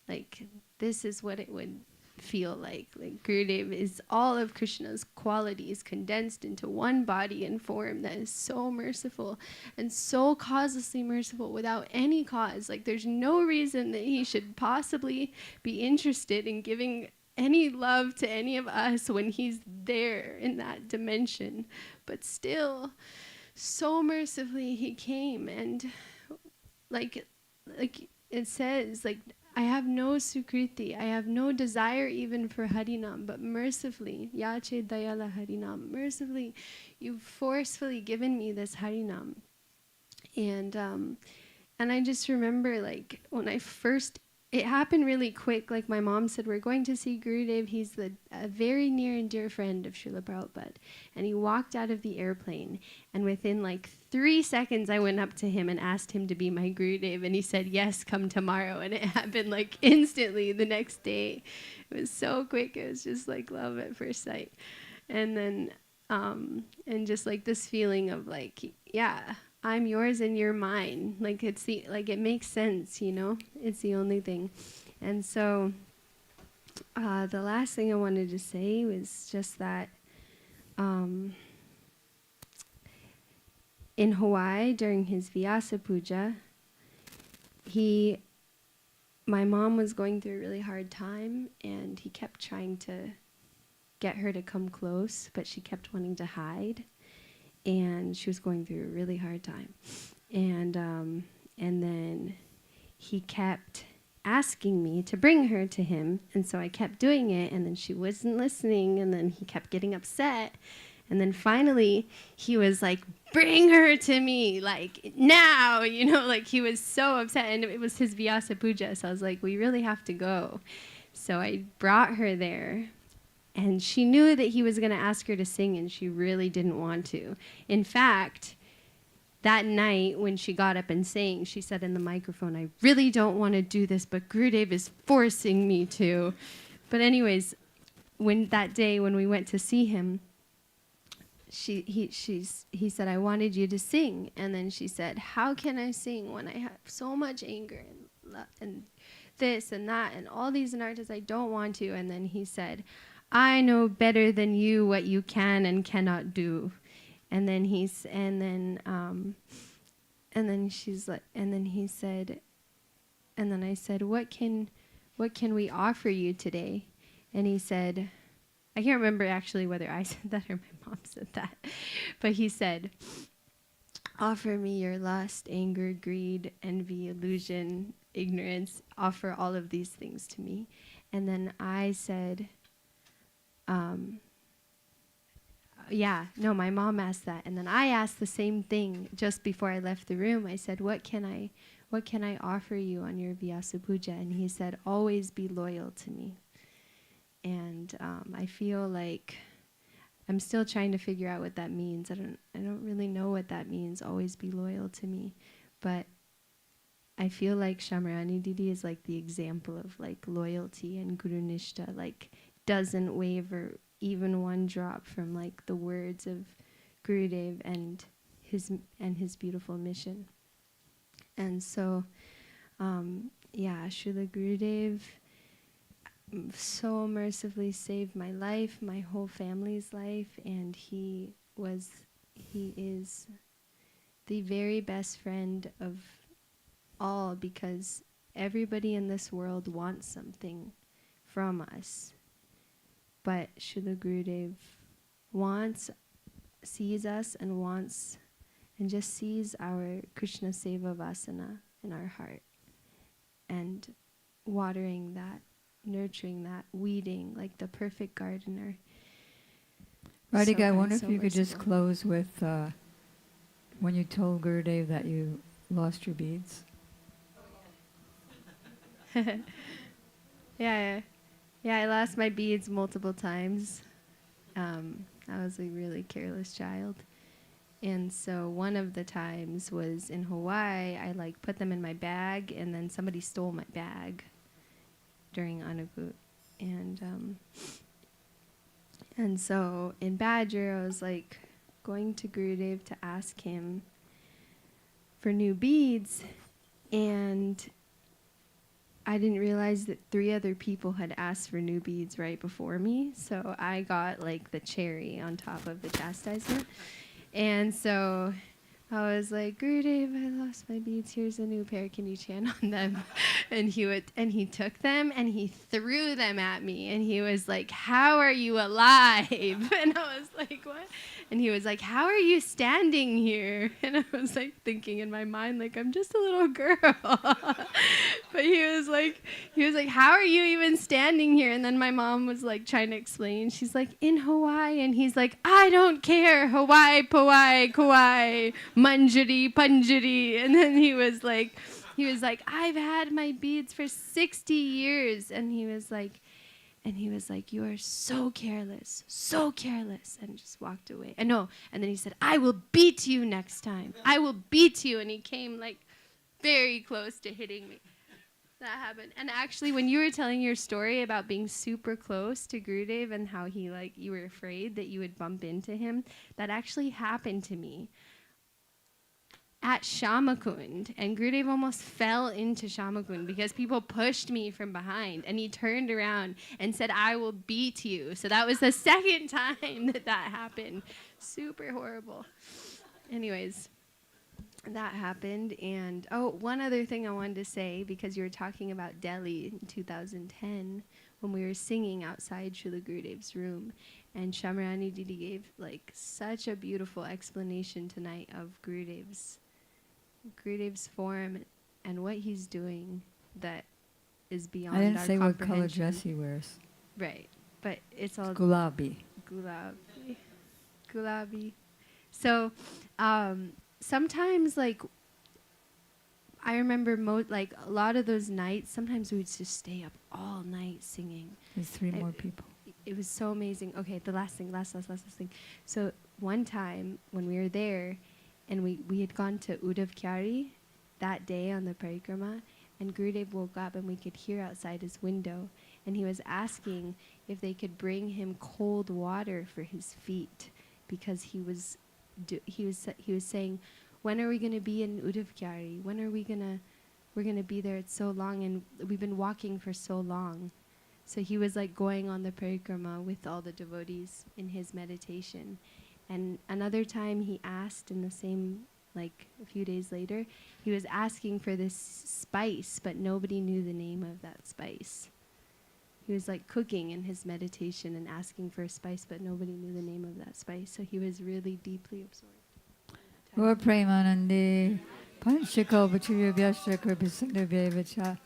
like this is what it would feel like. Like Gurudev is all of Krishna's qualities condensed into one body and form that is so merciful and so causelessly merciful without any cause. Like there's no reason that he should possibly be interested in giving any love to any of us when he's there in that dimension. But still, so mercifully he came, and like it says, like, I have no sukriti, I have no desire even for Harinam, but mercifully, Yache Dayala Harinam, mercifully, you've forcefully given me this Harinam. And I just remember, like, when it happened really quick. Like my mom said, we're going to see Gurudev. He's a very near and dear friend of Srila Prabhupada. And he walked out of the airplane, and within like 3 seconds, I went up to him and asked him to be my Gurudev, and he said, yes, come tomorrow. And it happened like instantly the next day. It was so quick. It was just like love at first sight. And then, and just like this feeling of like, yeah, I'm yours and you're mine. Like it makes sense, you know? It's the only thing. And so the last thing I wanted to say was just that in Hawaii during his Vyasa Puja, my mom was going through a really hard time, and he kept trying to get her to come close, but she kept wanting to hide. And she was going through a really hard time. And then he kept asking me to bring her to him. And so I kept doing it, and then she wasn't listening, and then he kept getting upset. And then finally he was like, bring her to me, like now, you know, like he was so upset. And it was his Vyasa Puja, so I was like, we really have to go. So I brought her there. And she knew that he was going to ask her to sing, and she really didn't want to. In fact, that night when she got up and sang, she said in the microphone, I really don't want to do this, but Gurudev is forcing me to. But anyways, that day when we went to see him, he said, I wanted you to sing. And then she said, how can I sing when I have so much anger and this and that and all these anarthas? I don't want to. And then he said, I know better than you what you can and cannot do. And then he said, and then I said, what can we offer you today? And he said, I can't remember actually whether I said that or my mom said that, but he said, offer me your lust, anger, greed, envy, illusion, ignorance. Offer all of these things to me. And then I said, my mom asked that, and then I asked the same thing just before I left the room. I said, what can I offer you on your Vyasa Puja? And he said, always be loyal to me. And I feel like I'm still trying to figure out what that means. I don't really know what that means, always be loyal to me. But I feel like Shamarani Didi is like the example of like loyalty, and Guru Nishta like doesn't waver even one drop from like the words of Gurudev and his beautiful mission. And so, Srila Gurudev so mercifully saved my life, my whole family's life, and he is the very best friend of all, because everybody in this world wants something from us. But Srila Gurudev sees us and just sees our Krishna Seva Vasana in our heart, and watering that, nurturing that, weeding like the perfect gardener. Radhika, I wonder if so you could just merciful. close with when you told Gurudev that you lost your beads. Yeah, I lost my beads multiple times. I was a really careless child. And so one of the times was in Hawaii. I like put them in my bag, and then somebody stole my bag during Anubhut. And so in Badger, I was like going to Gurudev to ask him for new beads, and I didn't realize that 3 other people had asked for new beads right before me. So I got like the cherry on top of the chastisement. And so I was like, Gurudev, I lost my beads. Here's a new pair. Can you chant on them? And he took them and he threw them at me. And he was like, how are you alive? And I was like, what? And he was like, how are you standing here? And I was like thinking in my mind, like, I'm just a little girl. But he was like, how are you even standing here? And then my mom was like trying to explain. She's like, in Hawaii. And he's like, I don't care. Hawaii, Powai, Kauai, Manjari, Panjari. And then he was like, I've had my beads for 60 years. And he was like, you are so careless, and just walked away. And then he said, I will beat you next time. I will beat you. And he came like very close to hitting me. That happened. And actually, when you were telling your story about being super close to Gurudev and how he you were afraid that you would bump into him, that actually happened to me at Shamakund, and Gurudev almost fell into Shamakund because people pushed me from behind, and he turned around and said, I will beat you. So that was the second time that happened. Super horrible. Anyways, that happened. And one other thing I wanted to say, because you were talking about Delhi in 2010 when we were singing outside Srila Gurudev's room, and Shamarani Didi gave like such a beautiful explanation tonight of Gurudev's form and what he's doing that is beyond our I didn't say what color comprehension. dress he wears. Right, but it's all Gulabi. Gulabi. So sometimes like I remember a lot of those nights, sometimes we would just stay up all night singing. There's 3 more people. It was so amazing. Okay, the last thing. So one time when we were there, and we had gone to Uddhav Kyari that day on the parikrama, and Gurudev woke up and we could hear outside his window, and he was asking if they could bring him cold water for his feet, because he was saying, when are we going to be in Uddhav Kyari? When are we're going to be there? It's so long, and we've been walking for so long. So he was like going on the parikrama with all the devotees in his meditation. And another time he asked in the same, like a few days later, he was asking for this spice, but nobody knew the name of that spice. He was like cooking in his meditation and asking for a spice, but nobody knew the name of that spice. So he was really deeply absorbed. Lord Premanande, Panchakalpachurya Vyashakra Visandhavyevacha,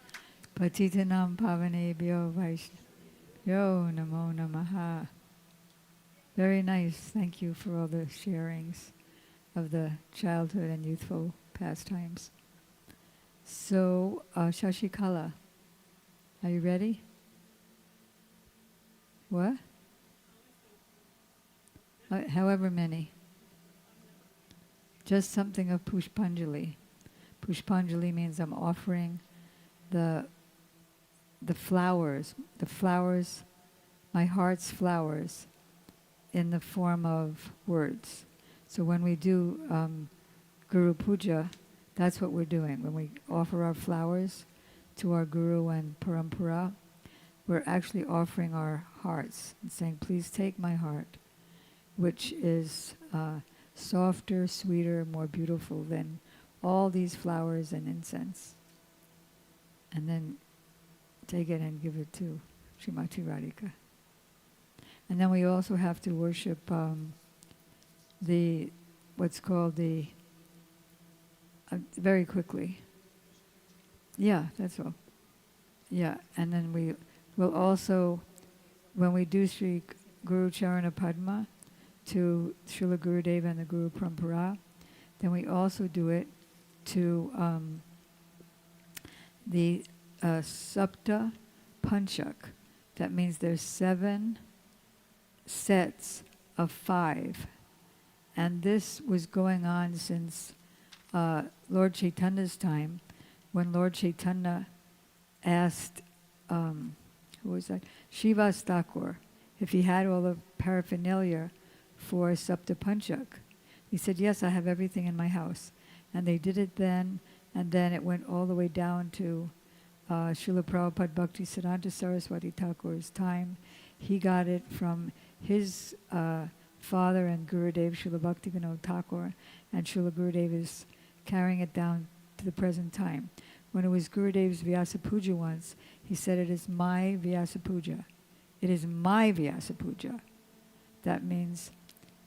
Patitanam Pavanebhyo Vaishna. Yo Namo Namaha. Very nice. Thank you for all the sharings of the childhood and youthful pastimes. So, Shashikala, are you ready? What? However many. Just something of Pushpanjali. Pushpanjali means I'm offering the flowers, my heart's flowers, in the form of words. So when we do Guru Puja, that's what we're doing. When we offer our flowers to our Guru and Parampara, we're actually offering our hearts and saying, please take my heart, which is softer, sweeter, more beautiful than all these flowers and incense. And then take it and give it to Srimati Radhika. And then we also have to worship what's called very quickly. Yeah, that's all. Yeah, and then we will also, when we do Sri Guru Charana Padma to Srila Gurudev and the Guru Parampara, then we also do it to the Sapta Panchak. That means there's 7 sets of 5. And this was going on since Lord Chaitanya's time, when Lord Chaitanya asked, who was that? Shivas Thakur, if he had all the paraphernalia for Sapta Panchak. He said, yes, I have everything in my house. And they did it then, and then it went all the way down to Srila Prabhupada Bhakti Siddhanta Saraswati Thakur's time. He got it from his father and Gurudev, Srila Bhaktivinoda Thakur, and Srila Gurudev is carrying it down to the present time. When it was Gurudev's Vyasa Puja once, he said, it is my Vyasa Puja. It is my Vyasa Puja. That means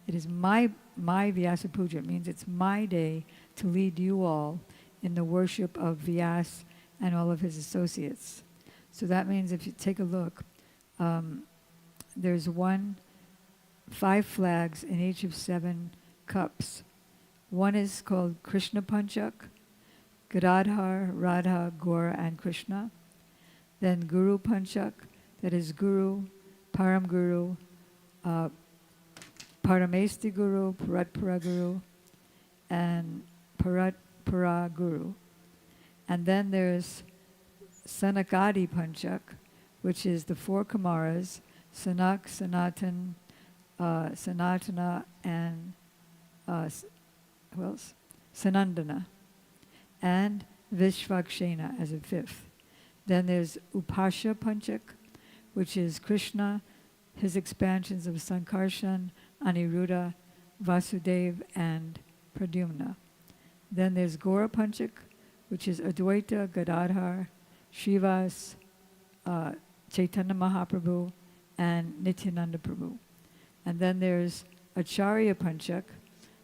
it is my Vyasa Puja. It means it's my day to lead you all in the worship of Vyas and all of his associates. So that means if you take a look, there's 5 flags in each of 7 cups. One is called Krishna Panchak, Gadadhar, Radha, Gaura, and Krishna. Then Guru Panchak, that is Guru, Param Guru, Paramesti Guru, Paratpara Guru, and Paratpara Guru. And then there's Sanakadi Panchak, which is the 4 Kumaras, Sanak, Sanatan, Sanatana, and who else? Sanandana. And Vishvakshena as a 5th. Then there's Upasha Panchak, which is Krishna, his expansions of Sankarshan, Aniruddha, Vasudeva, and Pradyumna. Then there's Gaura Panchak, which is Advaita, Gadadhar, Srivas, Chaitanya Mahaprabhu, and Nityananda Prabhu. And then there's Acharya Panchak,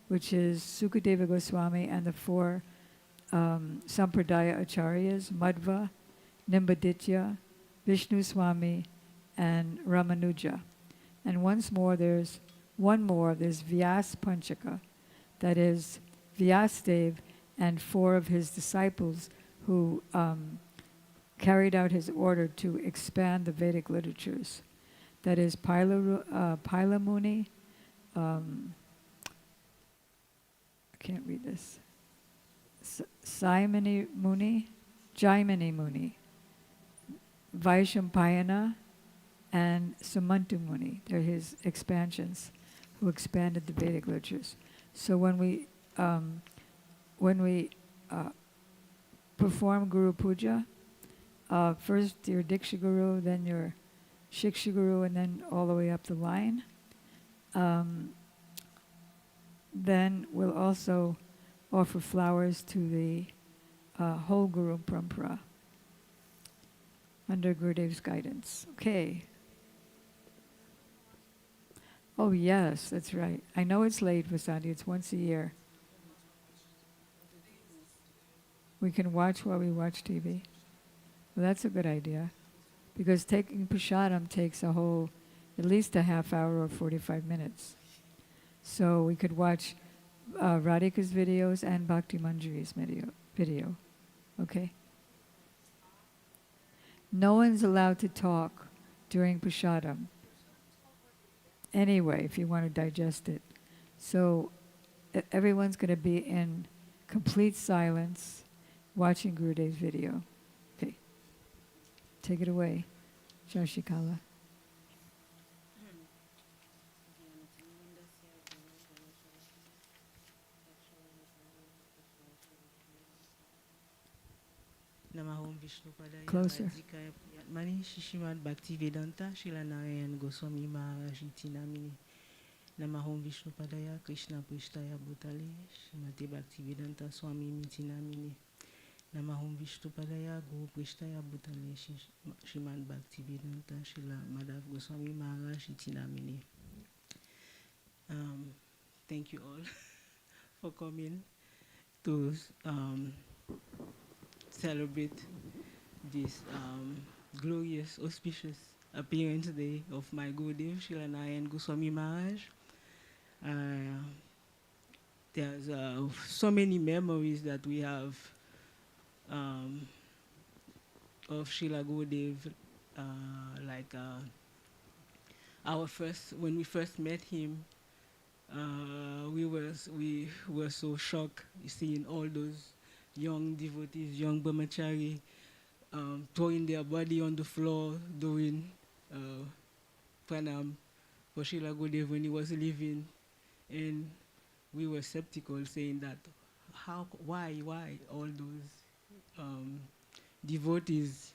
which is Sukadeva Goswami and the 4 Sampradaya Acharyas, Madhva, Nimbaditya, Vishnu Swami, and Ramanuja. And there's one more, there's Vyas Panchaka, that is Vyasdev and 4 of his disciples who carried out his order to expand the Vedic literatures. That is Paila Muni, I can't read this, Jaimini Muni, Vaishampayana, and Sumantu Muni. They're his expansions who expanded the Vedic literatures. So when we perform Guru Puja, first your Diksha Guru, then your Shiksha Guru, and then all the way up the line. Then we'll also offer flowers to the whole Guru Parampara under Gurudev's guidance. Okay. Oh yes, that's right. I know it's late, Vasandi. It's once a year. We can watch while we watch TV. Well, that's a good idea. Because taking prasadam takes a whole at least a half hour or 45 minutes. So we could watch Radhika's videos and Bhakti Manjari's video. Okay? No one's allowed to talk during prasadam. Anyway, if you want to digest it. So everyone's going to be in complete silence watching Gurudev's video. Okay. Take it away, Shashikala. Namahom Vishnu Padaya. Closer. Mani Shishimad Bhaktivedanta, Srila Narayana Goswami Maharaja Namini. Namahom Vishnu Padaya, Krishna Prishtaya Bhutale, Srimati Bhaktivedanta Swami Miti Namini. Namahom Vishnu Padaya, Guru Prishtaya Bhutale, Srimad Bhaktivedanta, Srila Madhav Goswami Maharaja Namini. Thank you all for coming to celebrate this glorious, auspicious appearance day of my Gurudev, Srila Narayana Goswami Maharaj. There's so many memories that we have of Srila Gurudev, when we first met him, we were so shocked seeing all those young devotees, young brahmachari, throwing their body on the floor, doing pranam for Srila Gurudev when he was living. And we were skeptical, saying that, why all those devotees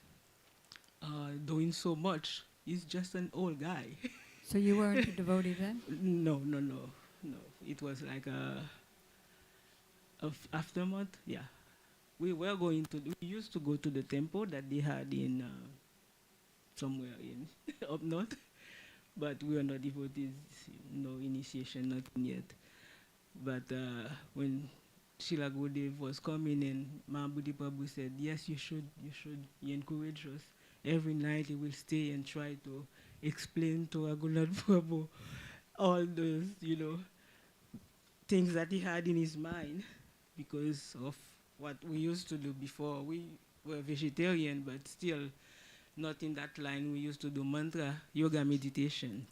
doing so much? He's just an old guy. So you weren't a devotee then? No. It was like aftermath, yeah. We used to go to the temple that they had in somewhere in up north, but we were not devotees, no initiation, nothing yet. But when Srila Gurudev was coming and Mahabodhi Prabhu said, yes, you should, he encouraged us. Every night he will stay and try to explain to Raghunath Prabhu all those, things that he had in his mind because of what we used to do before. We were vegetarian, but still not in that line. We used to do mantra, yoga, meditation.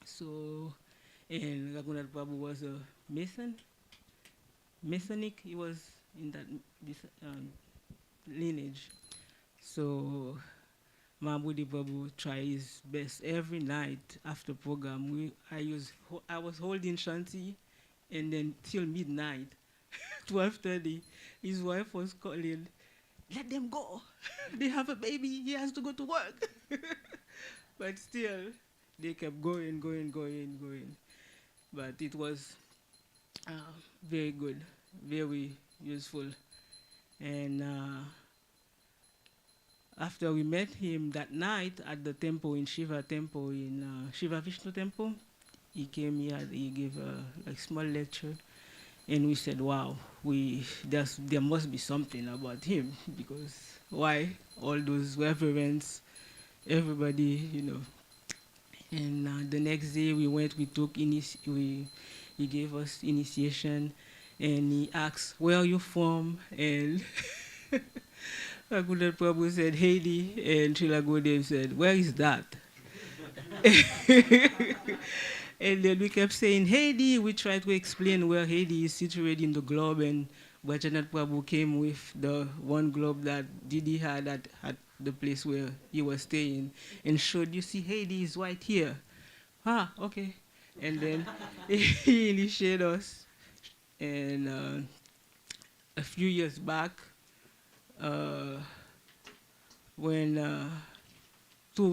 So, and Raghunath Prabhu was a Masonic. He was in that lineage. So, Mahabodhi Prabhu tried his best every night after program. I was holding Shanti, and then till midnight, 12:30, his wife was calling, let them go. They have a baby. He has to go to work. But still, they kept going. But it was very good, very useful. And after we met him that night at the temple in Shiva Vishnu temple, he came here, he gave a small lecture, and we said, wow, there must be something about him, because why all those reverence, everybody, And the next day he gave us initiation, and he asked, where are you from? And Raghunath Prabhu said, Haiti, and Srila Gurudev said, where is that? And then we kept saying, Haiti. We tried to explain where Haiti is situated in the globe, and Bhajanath Prabhu came with the one globe that Didi had at the place where he was staying, and showed, you see, Haiti is right here. Ah, okay. And then he initiated us, and a few years back, to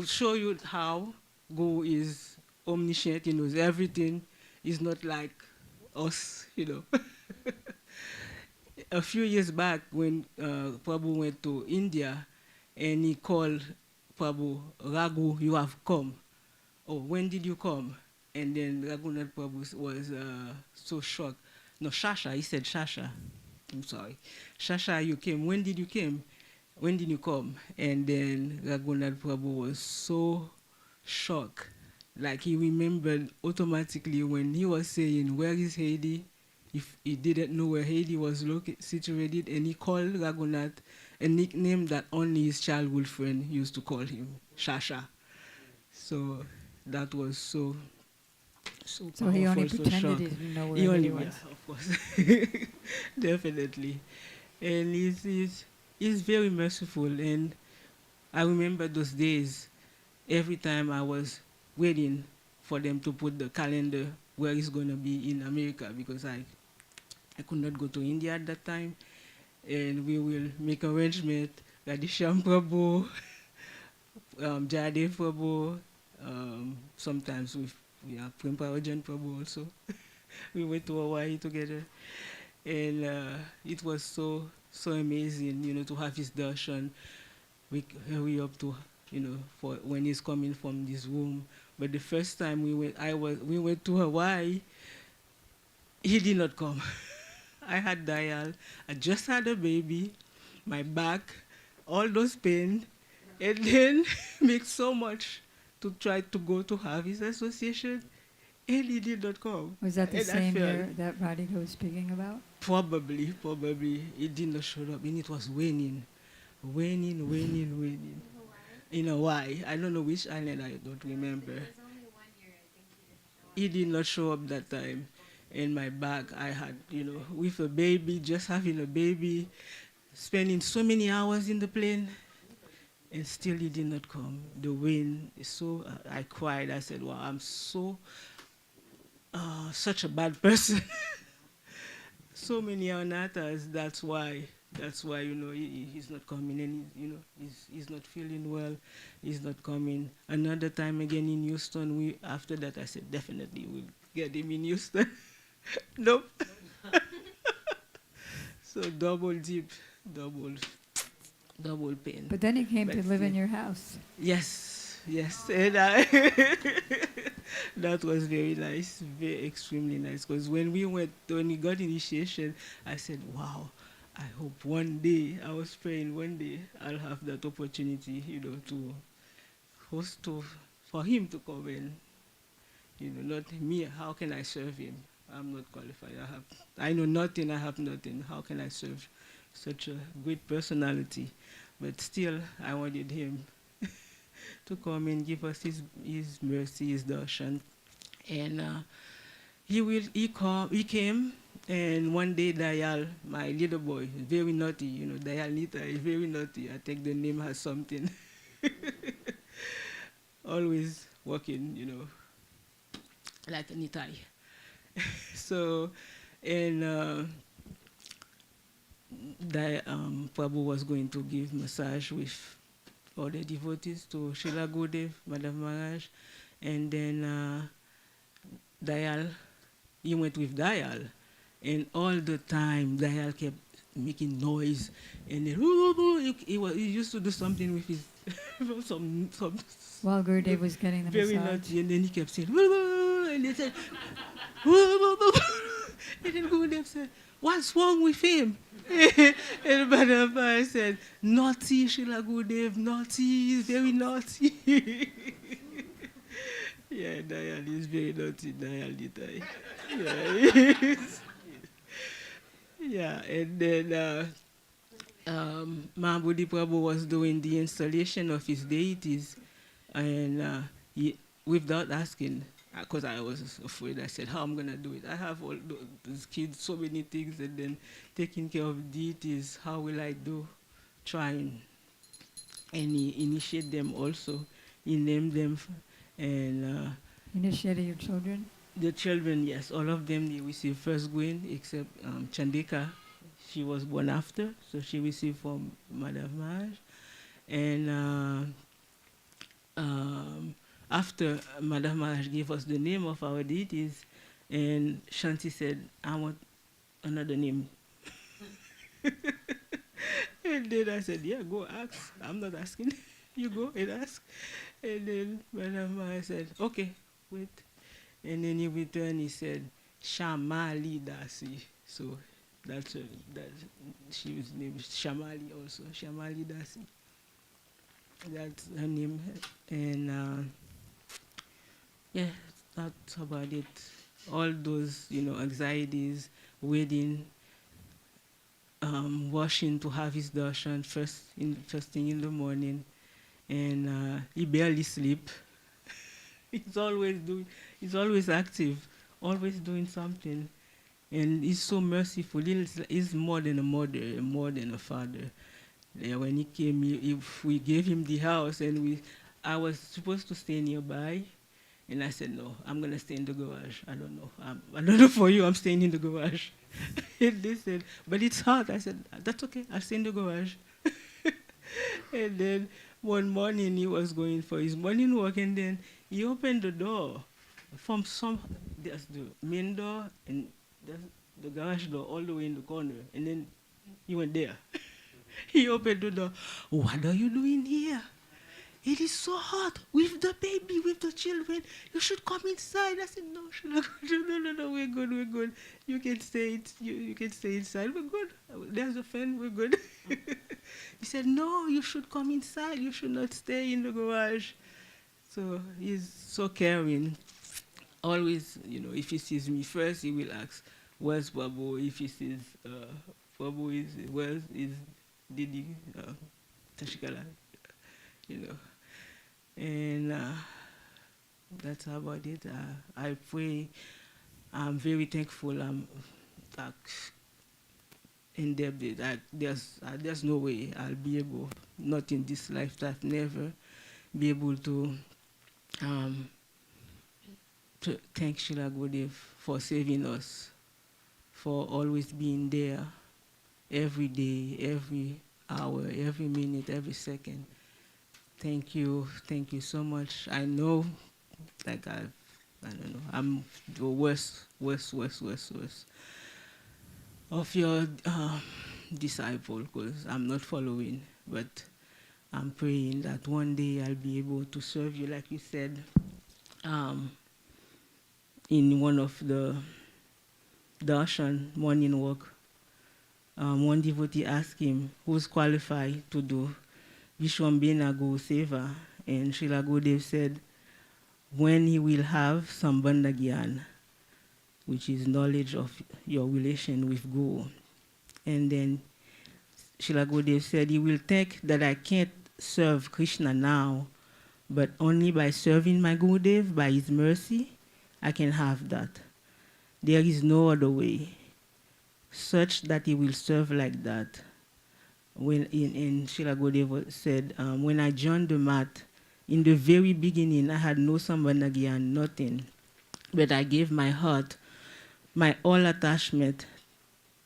show you how Go is omniscient, he knows everything, he's not like us, A few years back, when Prabhu went to India, and he called Prabhu, Raghu, you have come. Oh, when did you come? And then Raghunath Prabhu was so shocked. No, Shasha, he said Shasha. I'm sorry. Shasha, you came. When did you came? When did you come? And then Raghunath Prabhu was so shocked Like he remembered automatically when he was saying, "Where is Haiti?" If he didn't know where Haiti was situated, and he called Raghunath a nickname that only his childhood friend used to call him, Shasha. So that was so So he only powerful, so pretended he strong. didn't know where He Haiti only, was. yeah, of course, definitely. And he's very merciful. And I remember those days. Every time I was waiting for them to put the calendar where it's going to be in America, because I could not go to India at that time, and we will make arrangement. Radhisham Prabhu, Jayadev Prabhu, sometimes with Prem Parajan Prabhu also. We went to Hawaii together, and it was so amazing, to have his darshan. We hurry up to, for when he's coming from this room. But the first time we went to Hawaii, he did not come. I had Dial. I just had a baby, my back, all those pain, and then make so much to try to go to have his association, and he did not come. Was that the And same year that Radhika was speaking about? Probably. He did not show up, and it was raining. In Hawaii. I don't know which island, I don't remember. He did not show up that time. In my bag, I had, with a baby, just having a baby, spending so many hours in the plane, and still he did not come. The wind is so, I cried. I said, wow, I'm such a bad person. So many anatas, that's why, he's not coming, and he's not feeling well, he's not coming. Another time again in Houston, after that I said, definitely we'll get him in Houston. Nope. So double pain. But then he came But to live in still. your house. Yes, and that was very nice, extremely nice. Because when we got initiation, I said, "Wow, I hope one day." I was praying one day I'll have that opportunity, to host for him to come in. Not me. How can I serve him? I'm not qualified. I know nothing. I have nothing. How can I serve such a great personality? But still, I wanted him to come and give us his mercy, his darshan. And he came, and one day Dayal, my little boy, very naughty, Dayal Nita is very naughty. I think the name has something. Always working, like a Nitai. So, and Prabhu was going to give massage with all the devotees to Srila Gurudev, Madhav Maharaj, and then Dayal, he went with Dayal, and all the time Dayal kept making noise, and then he used to do something with his some While Gurudev was getting the very massage. naughty, and then he kept saying, and they said, and then Gurudev said, "What's wrong with him?" And Madhav Maharaj said, "Naughty, Srila Gurudev, naughty, he's very naughty." Yeah, Dayal is very naughty, Dayal Nitai. Yeah. Yeah, and then Mahabodhi Prabhu was doing the installation of his deities, and without asking, because I was afraid, I said, how am I going to do it? I have all those kids, so many things, and then taking care of deities, how will I do? Trying. And he initiate them also. He named them, and Initiated your children? the children, yes, all of them, they received first grain, except Chandika. She was born after, so she received from Madhav Maharaj. And after Madhav Maharaj gave us the name of our deities, and Shanti said, I want another name. And then I said, yeah, go ask. I'm not asking. You go and ask. And then Madhav Maharaj said, okay, wait. And then he returned, he said, Shamali Dasi. So that she was named Shamali also, Shamali Dasi. That's her name. And Yeah, that's about it. All those, anxieties, waiting, washing to have his darshan first thing in the morning, and he barely sleep. he's always doing, he's always active, always doing something, and he's so merciful. He's more than a mother, more than a father. Yeah, when he came, we gave him the house, and I was supposed to stay nearby, and I said, no, I'm going to stay in the garage. I don't know. I don't know for you, I'm staying in the garage. And they said, but it's hot. I said, that's okay, I'll stay in the garage. And then one morning, he was going for his morning walk, and then he opened the door from there's the main door, and there's the garage door all the way in the corner, and then he went there. He opened the door. What are you doing here? It is so hot with the baby, with the children. You should come inside. I said, no, no, we're good, we're good. You can stay, you can stay inside. We're good. There's a fan, we're good. He said, no, you should come inside. You should not stay in the garage. So he's so caring. Always, if he sees me first, he will ask, where's Babu? If he sees Babu, where's Didi, Tashikala, and that's about it. I pray. I'm very thankful. I'm indebted. There's no way I'll be able, not in this lifetime, never be able to thank Srila Gurudev for saving us, for always being there every day, every hour, every minute, every second. Thank you so much. I know, like I don't know, I'm the worst of your disciple, because I'm not following, but I'm praying that one day I'll be able to serve you, like you said, in one of the darshan morning walk. One devotee asked him who's qualified to do Vishwambhena Guru Seva, and Srila Gurudev said, when he will have Sambandha Gyan, which is knowledge of your relation with Guru. And then Srila Gurudev said, he will think that I can't serve Krishna now, but only by serving my Gurudev, by his mercy, I can have that. There is no other way, such that he will serve like that. When in Srila Gurudev said, when I joined the mat, in the very beginning, I had no Sambandha Gyan, nothing. But I gave my heart, my all attachment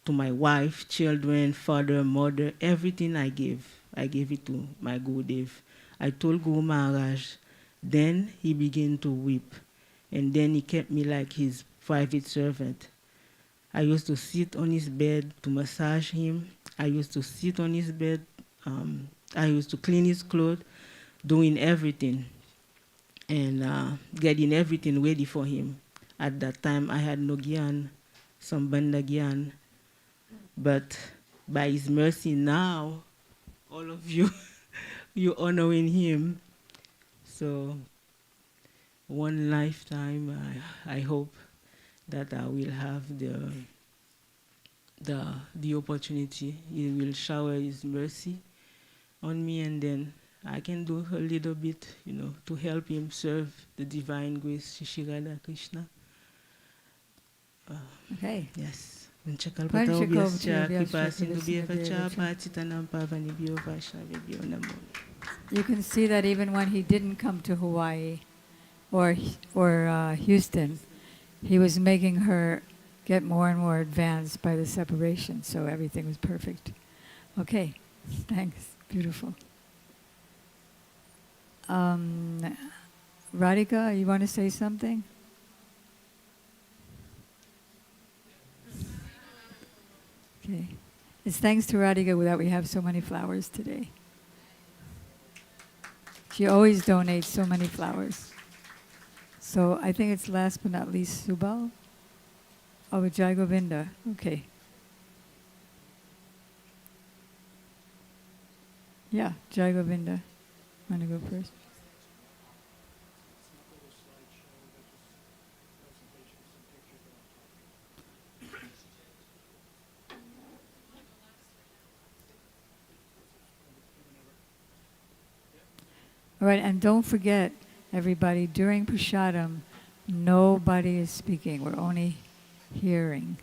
to my wife, children, father, mother, everything I gave it to my Gurudev. I told Guru Maharaj, then he began to weep. And then he kept me like his private servant. I used to sit on his bed to massage him. I used to sit on his bed. I used to clean his clothes, doing everything, and getting everything ready for him. At that time, I had no Gyan, Sambandha Gyan. But by his mercy now, all of you, you're honoring him. So one lifetime, I hope that I will have the opportunity. He will shower his mercy on me, and then I can do a little bit, to help him serve the divine grace, Shri Radha Krishna. Okay. Yes. You can see that even when he didn't come to Hawaii or Houston, he was making her get more and more advanced by the separation, so everything was perfect. Okay, thanks. Beautiful. Radhika, you want to say something? Okay. It's thanks to Radhika that we have so many flowers today. She always donates so many flowers. So I think it's last but not least Subal. Oh, Jai Govinda. Okay. Yeah, Jai Govinda. Want to go first? All right, and don't forget, everybody, during Prasadam, nobody is speaking. We're only hearing,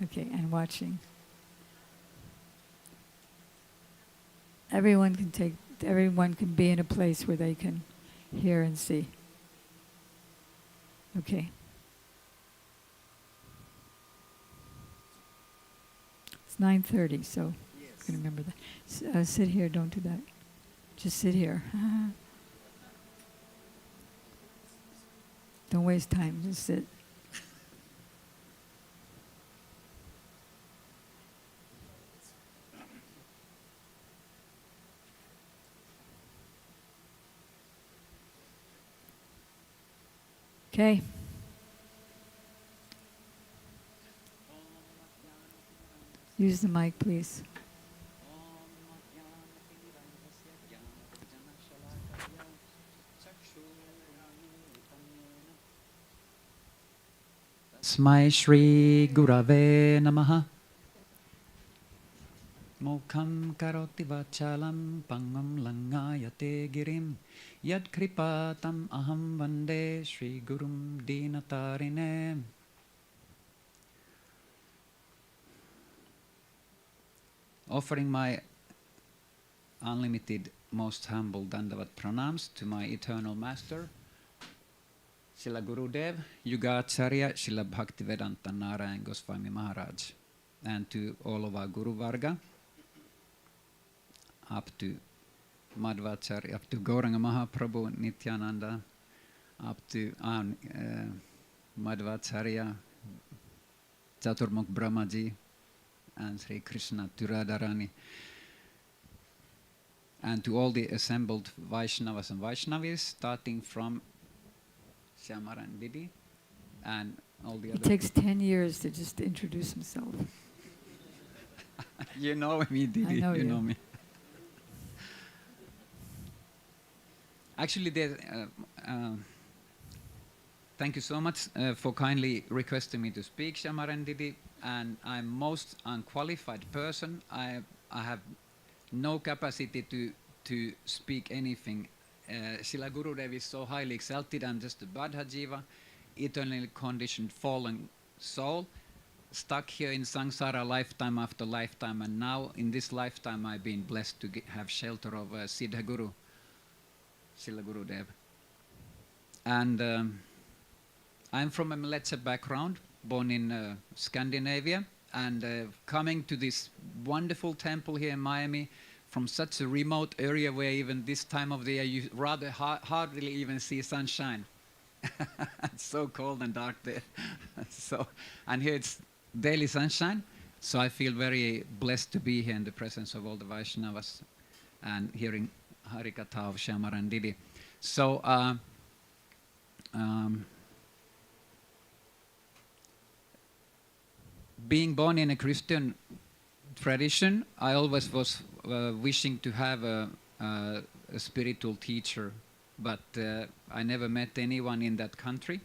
okay, and watching. Everyone can be in a place where they can hear and see. Okay. It's 9:30, so you can remember that. Sit here, don't do that. Just sit here. Don't waste time, just sit. Okay. Use the mic, please. Tasmai Shri Gurave Namaha. Mukham karoti vachalam pangam langayate girim yad kripatam aham vande Shri Gurum Dinatarine. Offering my unlimited, most humble Dandavat pranams to my eternal master, Srila Gurudev, Yugacharya, Srila Bhaktivedanta Narayana Goswami Maharaj, and to all of our Guru Varga, up to Madhvacharya, up to Gauranga Mahaprabhu, Nityananda, up to Madhvacharya, Chaturmukh Brahmaji, and Sri Krishna to Radharani, and to all the assembled Vaishnavas and Vaishnavis, starting from Shyamara and Didi, and all the other. It takes 10 years to just introduce himself. You know me, Didi. I know you you. know me. Actually, thank you so much for kindly requesting me to speak, Shyamara and Didi. And I'm most unqualified person. I have no capacity to speak anything. Srila Gurudev is so highly exalted. I'm just a Badha Jiva, eternally conditioned fallen soul, stuck here in samsara lifetime after lifetime. And now in this lifetime I've been blessed to have shelter of Siddha Guru, Srila Gurudev. And I'm from a Mlecha background, born in Scandinavia, and coming to this wonderful temple here in Miami from such a remote area where even this time of the year you rather hardly even see sunshine. It's so cold and dark there. And here it's daily sunshine, so I feel very blessed to be here in the presence of all the Vaishnavas and hearing Harikatha of Shyamara and Didi. So being born in a Christian tradition, I always was wishing to have a spiritual teacher, but I never met anyone in that country.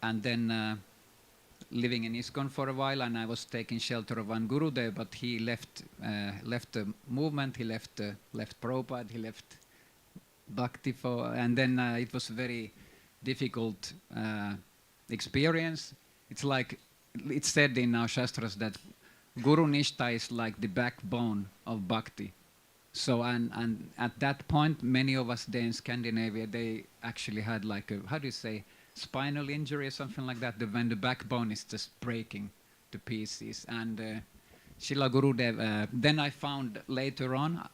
And then living in ISKCON for a while, and I was taking shelter of one Gurudev, but he left the movement, he left Prabhupada, he left Bhakti, and then it was a very difficult experience. It's like it's said in our Shastras that Guru Nishta is like the backbone of Bhakti. So, and at that point, many of us there in Scandinavia, they actually had like a, how do you say, spinal injury or something like that, when the backbone is just breaking to pieces. And Srila Gurudev, then I found later on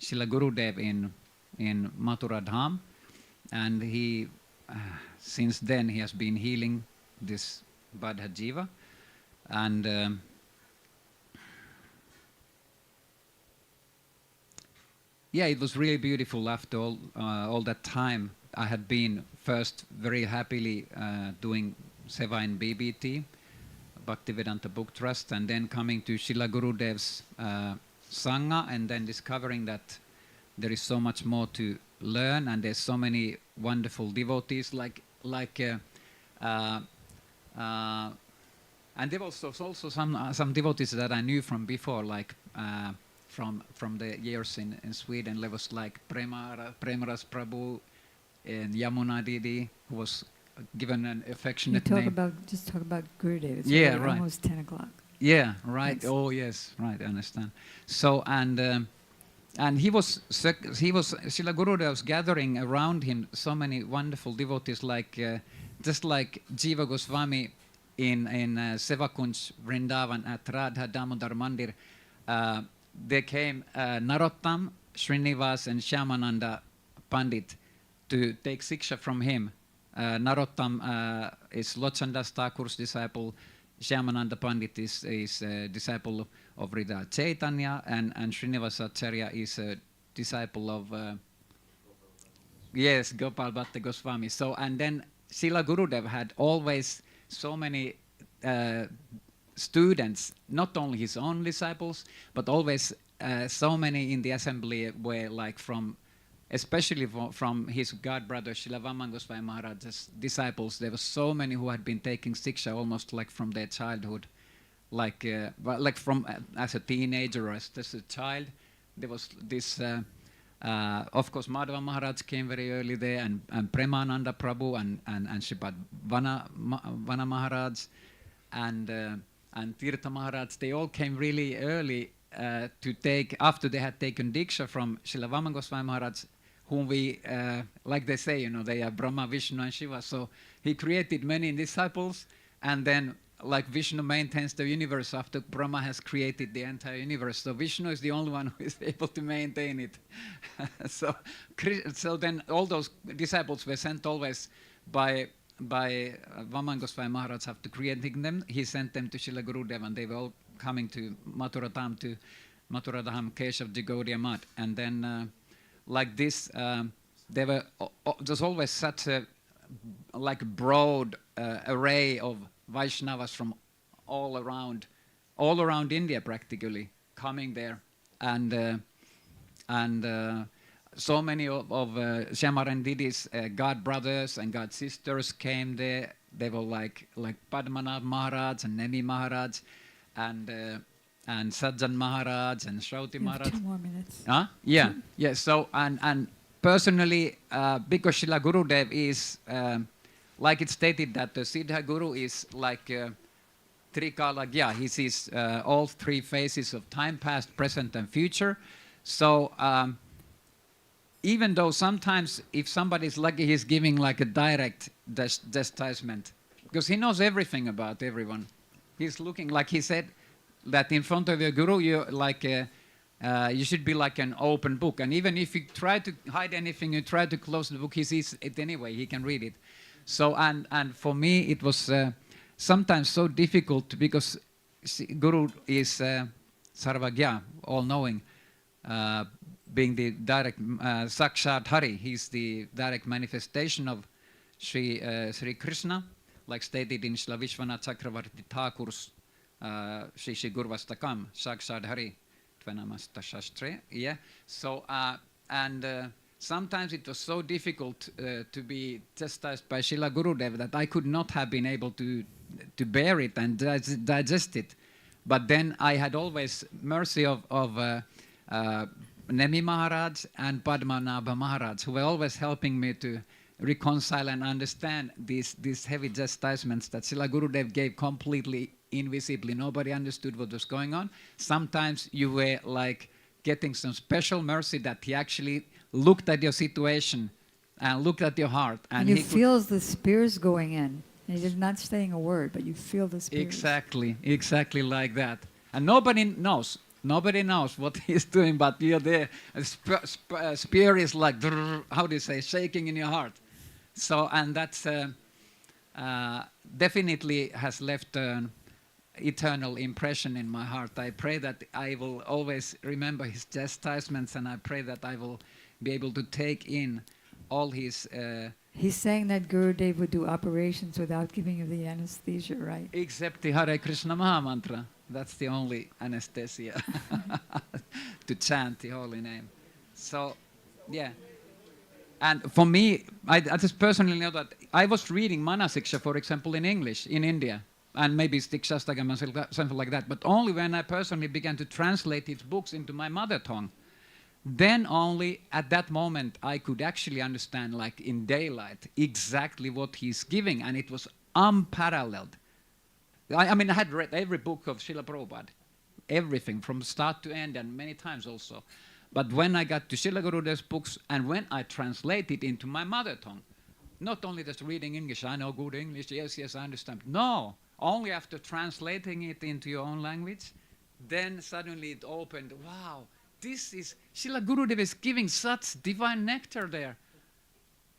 Srila Gurudev in Mathura Dham, and he, since then, he has been healing this Badha Jiva. And yeah, it was really beautiful after all that time. I had been first very happily doing Seva in BBT, Bhaktivedanta Book Trust, and then coming to Srila Gurudev's Sangha, and then discovering that there is so much more to learn, and there's so many wonderful devotees, and there was also some devotees that I knew from before, like from the years in Sweden. There was like Premaras Prabhu and Yamuna Didi, who was given an affectionate name. Just talk about Gurudev. It's Yeah, really right. almost 10 o'clock. Yeah, right. Thanks. Oh, yes, right. I understand. So and he was Srila Gurudev was gathering around him so many wonderful devotees, like just like Jiva Goswami in Sevakunj Vrindavan at Radha Damodar Mandir. They came Narottam, Srinivas, and Shyamananda Pandit to take Siksha from him. Narottam is Lochandas Thakur's disciple. Shyamananda Pandit is a disciple of Rida Chaitanya, and Srinivasacharya is a disciple of Gopal Bhatta Goswami. So, and then Srila Gurudev had always so many students, not only his own disciples, but always so many in the assembly were like from, especially from his god brother Srila Vaman Goswami Maharaja's disciples. There were so many who had been taking Siksha almost like from their childhood, like from as a teenager or as a child. There was this, of course, Madhava Maharaj came very early there, and Premananda Prabhu and Sripad Vana Maharaj and Tirtha Maharaj. They all came really early to take, after they had taken Diksha from Srila Vaman Goswami Maharaj, whom we, like they say, they are Brahma, Vishnu, and Shiva. So he created many disciples, and then, like Vishnu maintains the universe after Brahma has created the entire universe. So Vishnu is the only one who is able to maintain it. so then all those disciples were sent always by Vaman Goswami Maharaj after creating them. He sent them to Srila Gurudev, and they were all coming to Mathura Dham, Keshav, Gaudiya Math. And then like this, there was always such a like broad array of Vaishnavas from all around India practically coming there, and so many of Shyamarand Didi's god brothers and god sisters came there. They were like Padmanabh Maharaj and Nemi Maharaj, and Sajjan Maharaj and Shrauti Maharaj. 2 more minutes. Yeah. So and personally, because Srila Gurudev is like it's stated that the Siddha Guru is like Trikalagya. He sees all 3 phases of time, past, present, and future. So even though sometimes if somebody is lucky, he's giving like a direct chastisement, because he knows everything about everyone. He's looking, like he said, that in front of your Guru, you like you should be like an open book. And even if you try to hide anything, you try to close the book, he sees it anyway. He can read it. So and for me, it was sometimes so difficult, because Guru is Sarvagya, all-knowing, being the direct Sakshat Hari. He's the direct manifestation of Sri Krishna, like stated in Srila Vishwanath Chakravarti Thakur's Shri Gurvastakam, Sakshat Hari, Tvenamasta Shastre. Yeah. So sometimes it was so difficult to be chastised by Srila Gurudev that I could not have been able to bear it and digest it. But then I had always mercy of Nemi Maharaj and Padmanabha Maharaj, who were always helping me to reconcile and understand these heavy chastisements that Srila Gurudev gave completely invisibly. Nobody understood what was going on. Sometimes you were like getting some special mercy that he actually looked at your situation and looked at your heart. And you feel the spears going in. And he's not saying a word, but you feel the spears. Exactly like that. And nobody knows what he's doing, but you're there. A spear is like, how do you say, shaking in your heart. So, and that's definitely has left an eternal impression in my heart. I pray that I will always remember his chastisements, and I pray that I will be able to take in all his... He's saying that Gurudev would do operations without giving you the anesthesia, right? Except the Hare Krishna Maha Mantra. That's the only anesthesia to chant the holy name. So, yeah. And for me, I just personally know that I was reading Manasiksha, for example, in English in India. and maybe Stikshastakam and something like that, but only when I personally began to translate his books into my mother tongue. Then only at that moment I could actually understand, like in daylight, exactly what he's giving, and it was unparalleled. I mean, I had read every book of Srila Prabhupada, everything from start to end, and many times also. But when I got to Srila Gurudev's books, and when I translated into my mother tongue, not only just reading English, I know good English, yes, I understand. No, only after translating it into your own language, then suddenly it opened, wow, this is, Srila Gurudev is giving such divine nectar there.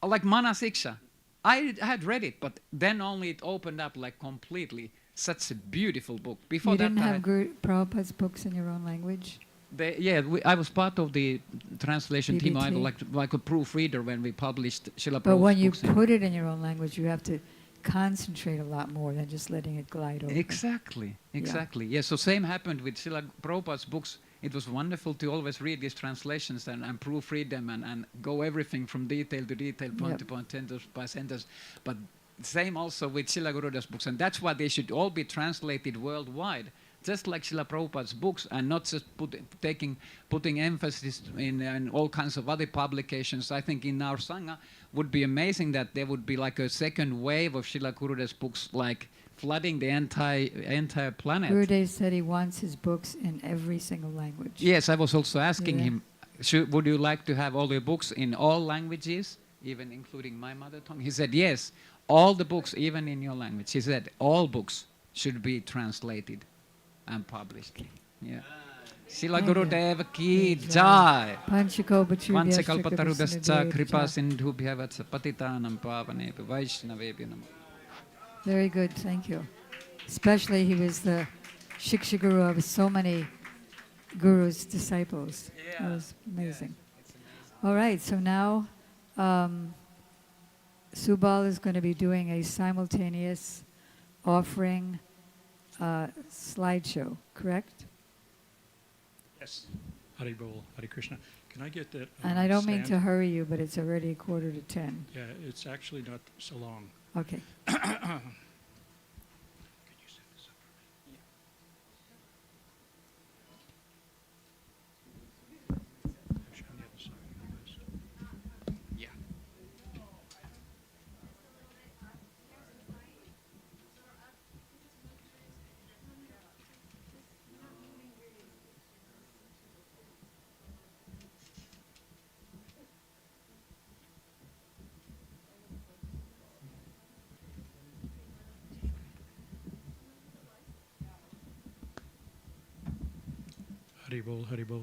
Like Mana Siksha. I had read it, but then only it opened up like completely. Such a beautiful book. Before you that, didn't have Prabhupada's books in your own language? I was part of the translation team. I was PBT. like a proofreader when we published Srila Prabhupada's But when you books. put it in your own language, you have to concentrate a lot more than just letting it glide over. Exactly. Yeah, so same happened with Srila Prabhupada's books. It was wonderful to always read these translations and proofread them and go everything from detail to detail, point to point, sentence by sentence. But same also with Srila Gurudev's books, and that's why they should all be translated worldwide, just like Srila Prabhupada's books, and not just putting emphasis in all kinds of other publications. I think in our Sangha would be amazing that there would be like a second wave of Srila Gurudev's books, like flooding the entire planet. Gurudev said he wants his books in every single language. Yes, I was also asking him, would you like to have all your books in all languages, even including my mother tongue? He said, yes, all the books, even in your language. He said, all books should be translated and published. Yeah. Srila Gurudev ki jai. Panchakalpatarubhyascha kripa sindhubhya vatsa patitanam pavanebhyo vaishnavebhyo namo. Very good, thank you. Especially he was the Shiksha Guru of so many gurus' disciples. Yeah. That was amazing. All right, so now Subal is going to be doing a simultaneous offering slideshow, correct? Yes. Hari Bol, Hari Krishna. Can I get that? And I don't mean to hurry you, but it's already 9:45. Yeah, it's actually not so long. Okay. Can you set this up for me? Actually, on the other side of the list. Yeah. Hari Bol, Hari Bol.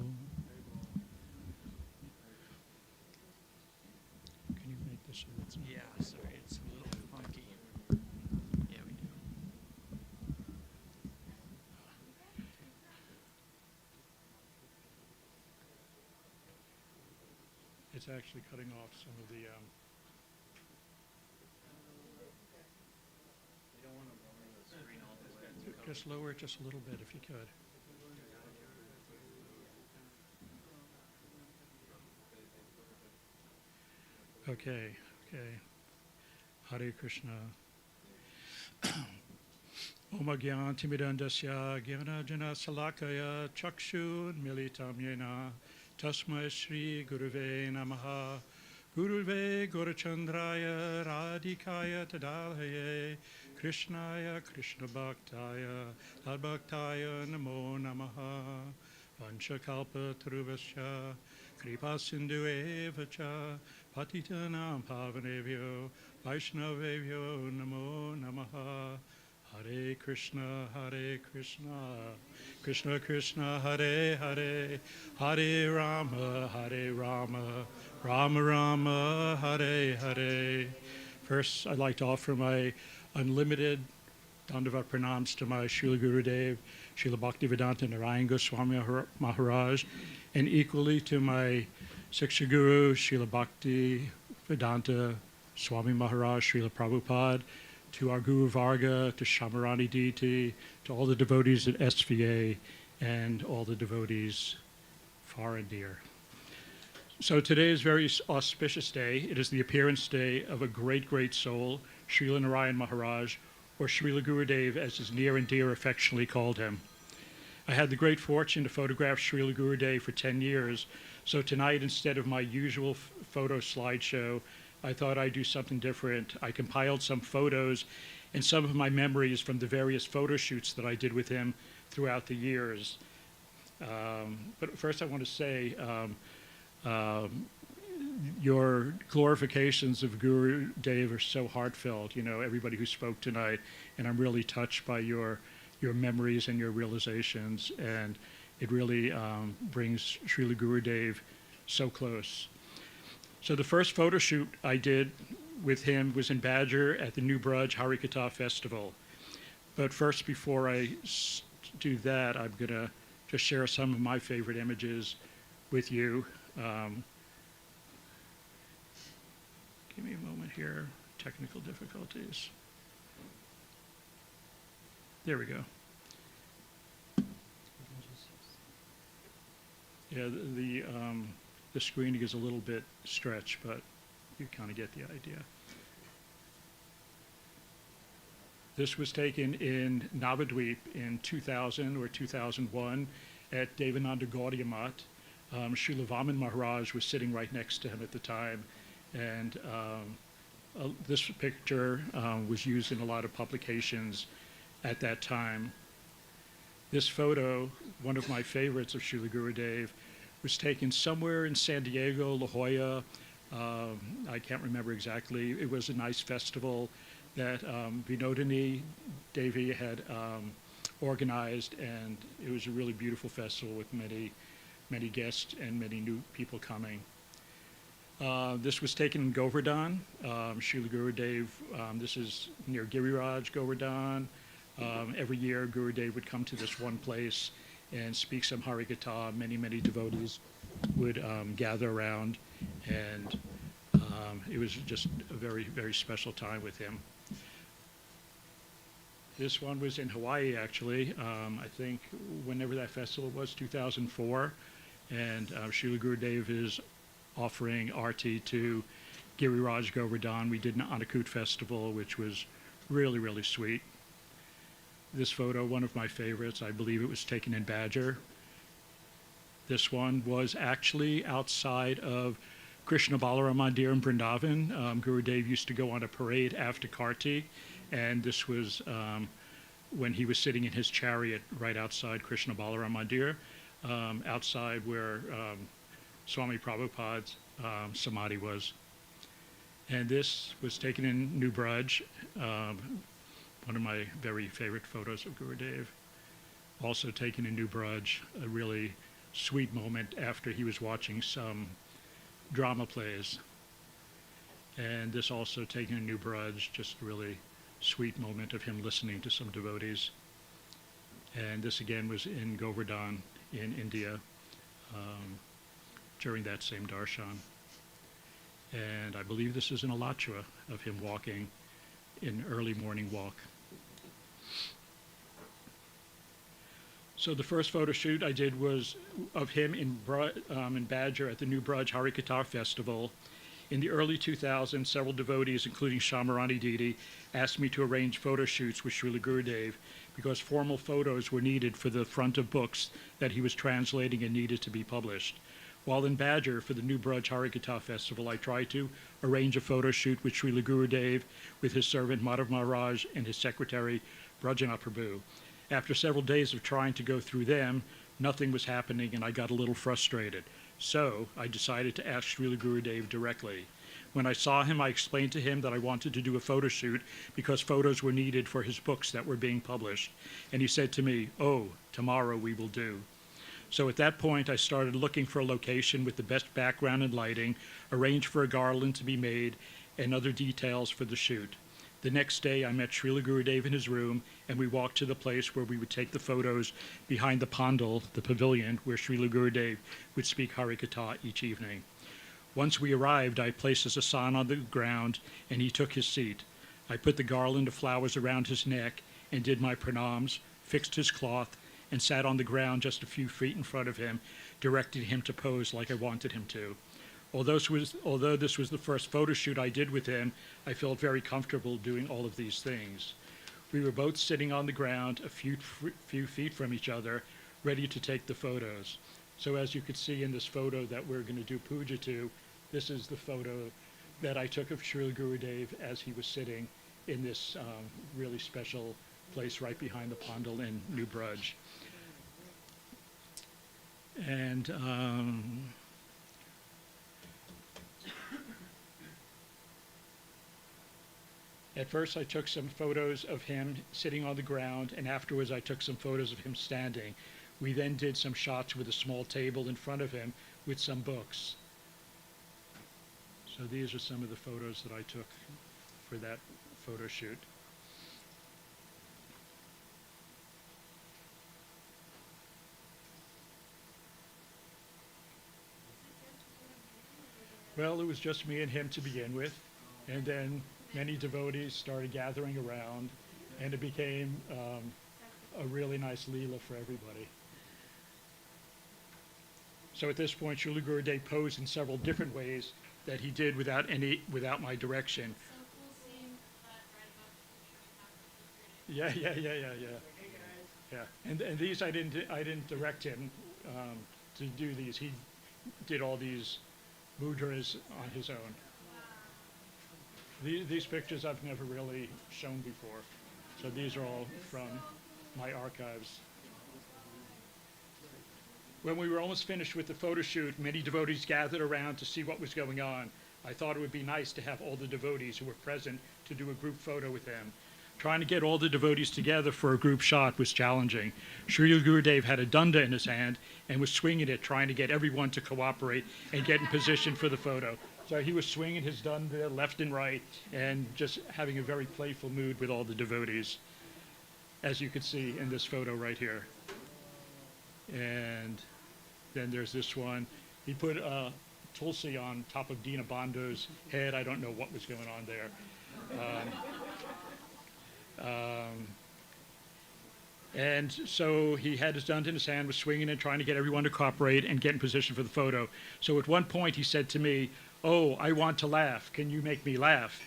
Can you make this so it's not? Yeah, sorry, it's a little funky. Yeah, we do. It's actually cutting off some of the. You don't want to lower the screen all the way. Just lower it just a little bit if you could. Okay. Hare Krishna. Om Agyan Timidandasya Gyana Jana Salakaya Chakshun Militam Yena Tasmai Shri Guruve Namaha Guruve Gurachandraya Radhikaya Tadalhaye Krishnaya Krishna Bhaktaya Tadbhaktaya Namo Namaha Vanchakalpa Taruvasya Kripa Sindhu Evacha Patitanam Pavanevyo Vaishnavevyo Namo Namaha Hare Krishna, Krishna Krishna, Hare Hare, Hare Rama, Rama Rama, Hare Hare. First, I'd like to offer my unlimited Dandavat pranams to my Srila Gurudev, Srila Bhaktivedanta Narayana Goswami Maharaj, and equally to my Siksha Guru, Srila Bhaktivedanta Swami Maharaj, Srila Prabhupada, to our Guru Varga, to Shamarani deity, to all the devotees at SVA, and all the devotees far and near. So today is a very auspicious day. It is the appearance day of a great, great soul, Srila Narayana Maharaj, or Srila Gurudev as his near and dear affectionately called him. I had the great fortune to photograph Srila Gurudev for 10 years, so tonight, instead of my usual photo slideshow, I thought I'd do something different. I compiled some photos and some of my memories from the various photo shoots that I did with him throughout the years. But first I want to say, your glorifications of Guru Dev are so heartfelt, you know, everybody who spoke tonight, and I'm really touched by your memories and your realizations, and it really brings Srila Gurudev so close. So the first photo shoot I did with him was in Badger at the New Braj Harikatha Festival. But first, before I do that, I'm going to just share some of my favorite images with you. Give me a moment here, technical difficulties. There we go. Yeah, the screening is a little bit stretched, but you kind of get the idea. This was taken in Navadvip in 2000 or 2001 at Devananda Gaudiya Math. Srila Vaman Maharaj was sitting right next to him at the time, and this picture was used in a lot of publications at that time. This photo, one of my favorites of Srila Gurudev, was taken somewhere in San Diego, La Jolla. I can't remember exactly. It was a nice festival that Vinodini Devi had organized, and it was a really beautiful festival with many guests and many new people coming. This was taken in Govardhan. Srila Gurudev, this is near Giriraj, Govardhan. Every year, Gurudev would come to this one place and speak some Harikatha. Many devotees would gather around, and it was just a very special time with him. This one was in Hawaii, actually. I think whenever that festival was, 2004, and Srila Gurudev is offering arti to Giriraj Govardhan. We did an Anakut festival, which was really sweet. This photo, one of my favorites, I believe it was taken in Badger. This one was actually outside of Krishna Balaram Mandir in Vrindavan. Gurudev used to go on a parade after Karti, and this was when he was sitting in his chariot right outside Krishna Balaram Mandir, outside where Swami Prabhupada's samadhi was. And this was taken in New Braj, one of my very favorite photos of Gurudev. Also taken in New Braj, a really sweet moment after he was watching some drama plays. And this also taken in New Braj, just really sweet moment of him listening to some devotees. And this again was in Govardhan in India during that same darshan. And I believe this is in Alachua of him walking in early morning walk. So the first photo shoot I did was of him in Badger at the New Braj Harikatha Festival. In the early 2000s, several devotees, including Shamarani Didi, asked me to arrange photo shoots with Srila Gurudev because formal photos were needed for the front of books that he was translating and needed to be published. While in Badger for the New Braj Harikatha Festival, I tried to arrange a photo shoot with Srila Gurudev with his servant Madhav Maharaj and his secretary Brajana Prabhu. After several days of trying to go through them, nothing was happening and I got a little frustrated. So I decided to ask Srila Gurudev directly. When I saw him, I explained to him that I wanted to do a photo shoot because photos were needed for his books that were being published. And he said to me, "Oh, tomorrow we will do." So at that point, I started looking for a location with the best background and lighting, arranged for a garland to be made, and other details for the shoot. The next day, I met Srila Gurudev in his room, and we walked to the place where we would take the photos behind the pandal, the pavilion, where Srila Gurudev would speak Harikatha each evening. Once we arrived, I placed his asan on the ground, and he took his seat. I put the garland of flowers around his neck and did my pranams, fixed his cloth, and sat on the ground just a few feet in front of him, directing him to pose like I wanted him to. Although this was the first photo shoot I did with him, I felt very comfortable doing all of these things. We were both sitting on the ground a few feet from each other, ready to take the photos. So as you could see in this photo that we're going to do puja to, this is the photo that I took of Srila Gurudev as he was sitting in this really special place right behind the Pandal in New Braj. And at first I took some photos of him sitting on the ground, and afterwards I took some photos of him standing. We then did some shots with a small table in front of him with some books. So these are some of the photos that I took for that photo shoot. Well, it was just me and him to begin with, and then many devotees started gathering around, and it became a really nice leela for everybody. So at this point, Srila Gurudev posed in several different ways that he did without my direction. Yeah. And these I didn't direct him to do these. He did all these mudras on his own. These pictures I've never really shown before, so these are all from my archives. When we were almost finished with the photo shoot, many devotees gathered around to see what was going on. I thought it would be nice to have all the devotees who were present to do a group photo with them. Trying to get all the devotees together for a group shot was challenging. Srila Gurudev had a danda in his hand and was swinging it, trying to get everyone to cooperate and get in position for the photo. So he was swinging his danda left and right and just having a very playful mood with all the devotees, as you can see in this photo right here. And then there's this one. He put Tulsi on top of Dina Bandhu's head. I don't know what was going on there. And so he had his danda in his hand, was swinging and trying to get everyone to cooperate and get in position for the photo. So at one point he said to me, "Oh, I want to laugh. Can you make me laugh?"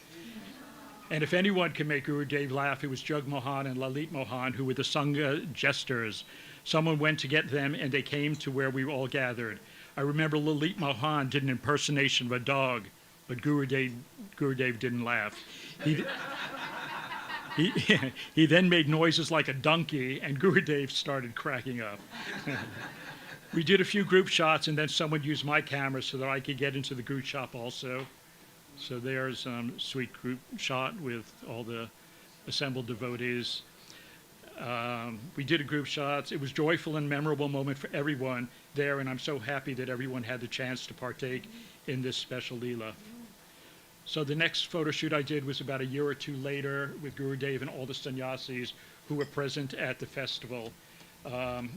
And if anyone can make Gurudev laugh, it was Jug Mohan and Lalit Mohan, who were the Sangha jesters. Someone went to get them, and they came to where we all gathered. I remember Lalit Mohan did an impersonation of a dog, but Gurudev didn't laugh. He then made noises like a donkey, and Gurudev started cracking up. We did a few group shots, and then someone used my camera so that I could get into the group shot also. So there's a sweet group shot with all the assembled devotees. We did a group shots. It was a joyful and memorable moment for everyone there, and I'm so happy that everyone had the chance to partake in this special leela. So the next photo shoot I did was about a year or two later with Gurudev and all the sannyasis who were present at the festival. I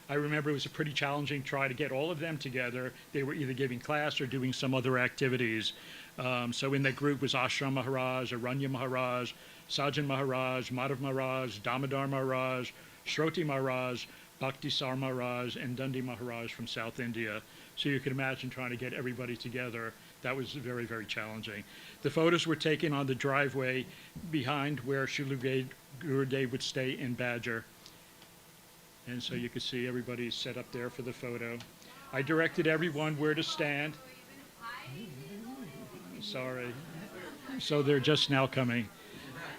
remember it was a pretty challenging try to get all of them together. They were either giving class or doing some other activities. So in that group was Ashram Maharaj, Aranya Maharaj, Sajan Maharaj, Madhav Maharaj, Damodar Maharaj, Shroti Maharaj, Bhaktisar Maharaj, and Dandi Maharaj from South India. So you can imagine trying to get everybody together. That was very, very challenging. The photos were taken on the driveway behind where Srila Gurudev would stay in Badger. And so you could see everybody set up there for the photo. I directed everyone where to stand. Sorry. So they're just now coming.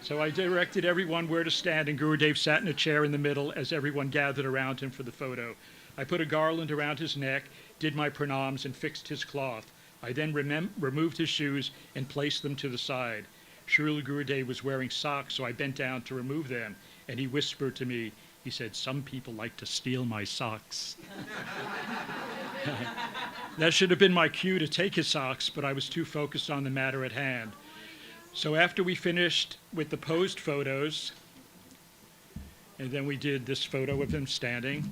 So I directed everyone where to stand, and Gurudev sat in a chair in the middle as everyone gathered around him for the photo. I put a garland around his neck, did my pranams, and fixed his cloth. I then removed his shoes and placed them to the side. Srila Gurudev was wearing socks, so I bent down to remove them, and he whispered to me, he said, "Some people like to steal my socks." That should have been my cue to take his socks, but I was too focused on the matter at hand. So after we finished with the posed photos, and then we did this photo of him standing.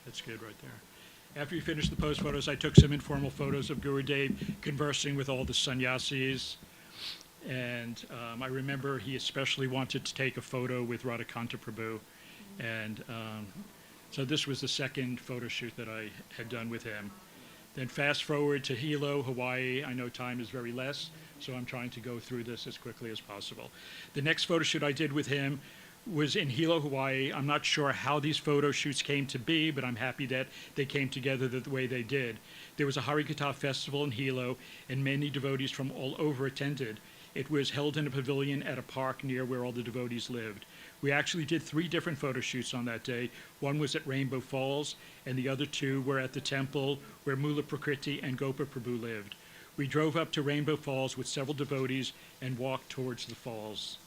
That's good right there. After we finished the post photos, I took some informal photos of Gurudev conversing with all the sannyasis. And I remember he especially wanted to take a photo with Radhakanta Prabhu. And So this was the second photo shoot that I had done with him. Then fast forward to Hilo, Hawaii. I know time is very less, so I'm trying to go through this as quickly as possible. The next photo shoot I did with him was in Hilo, Hawaii. I'm not sure how these photo shoots came to be, but I'm happy that they came together the way they did. There was a Harikata festival in Hilo, and many devotees from all over attended. It was held in a pavilion at a park near where all the devotees lived. We actually did 3 different photo shoots on that day. One was at Rainbow Falls, and the other 2 were at the temple where Mula Prakriti and Gopa Prabhu lived. We drove up to Rainbow Falls with several devotees and walked towards the falls.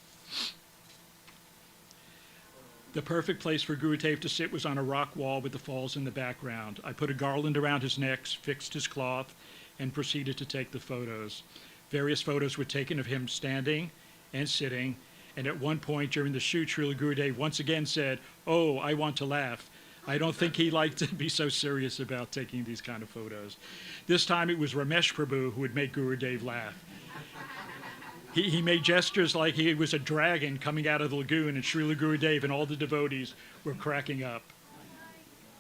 The perfect place for Gurudev to sit was on a rock wall with the falls in the background. I put a garland around his neck, fixed his cloth, and proceeded to take the photos. Various photos were taken of him standing and sitting, and at one point during the shoot, Srila Gurudev once again said, "Oh, I want to laugh." I don't think he liked to be so serious about taking these kind of photos. This time it was Ramesh Prabhu who would make Gurudev laugh. He made gestures like he was a dragon coming out of the lagoon, and Srila Gurudev and all the devotees were cracking up.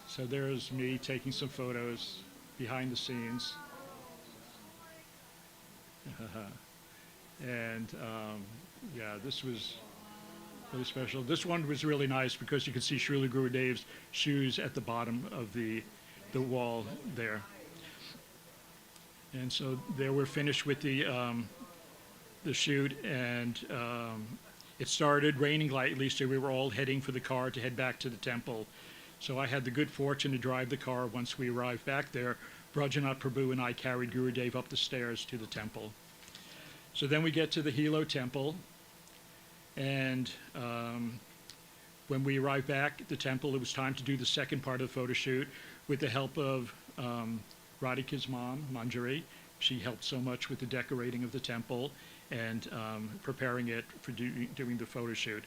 So there's me taking some photos behind the scenes. And yeah, this was really special. This one was really nice because you can see Srila Gurudev's shoes at the bottom of the wall there. And so there we're finished with the shoot, and it started raining lightly, so we were all heading for the car to head back to the temple. So I had the good fortune to drive the car. Once we arrived back there, Brajanath Prabhu and I carried Gurudev up the stairs to the temple. So then we get to the Hilo temple, and when we arrived back at the temple, it was time to do the second part of the photo shoot with the help of Radhika's mom, Manjari. She helped so much with the decorating of the temple and preparing it for doing the photo shoot.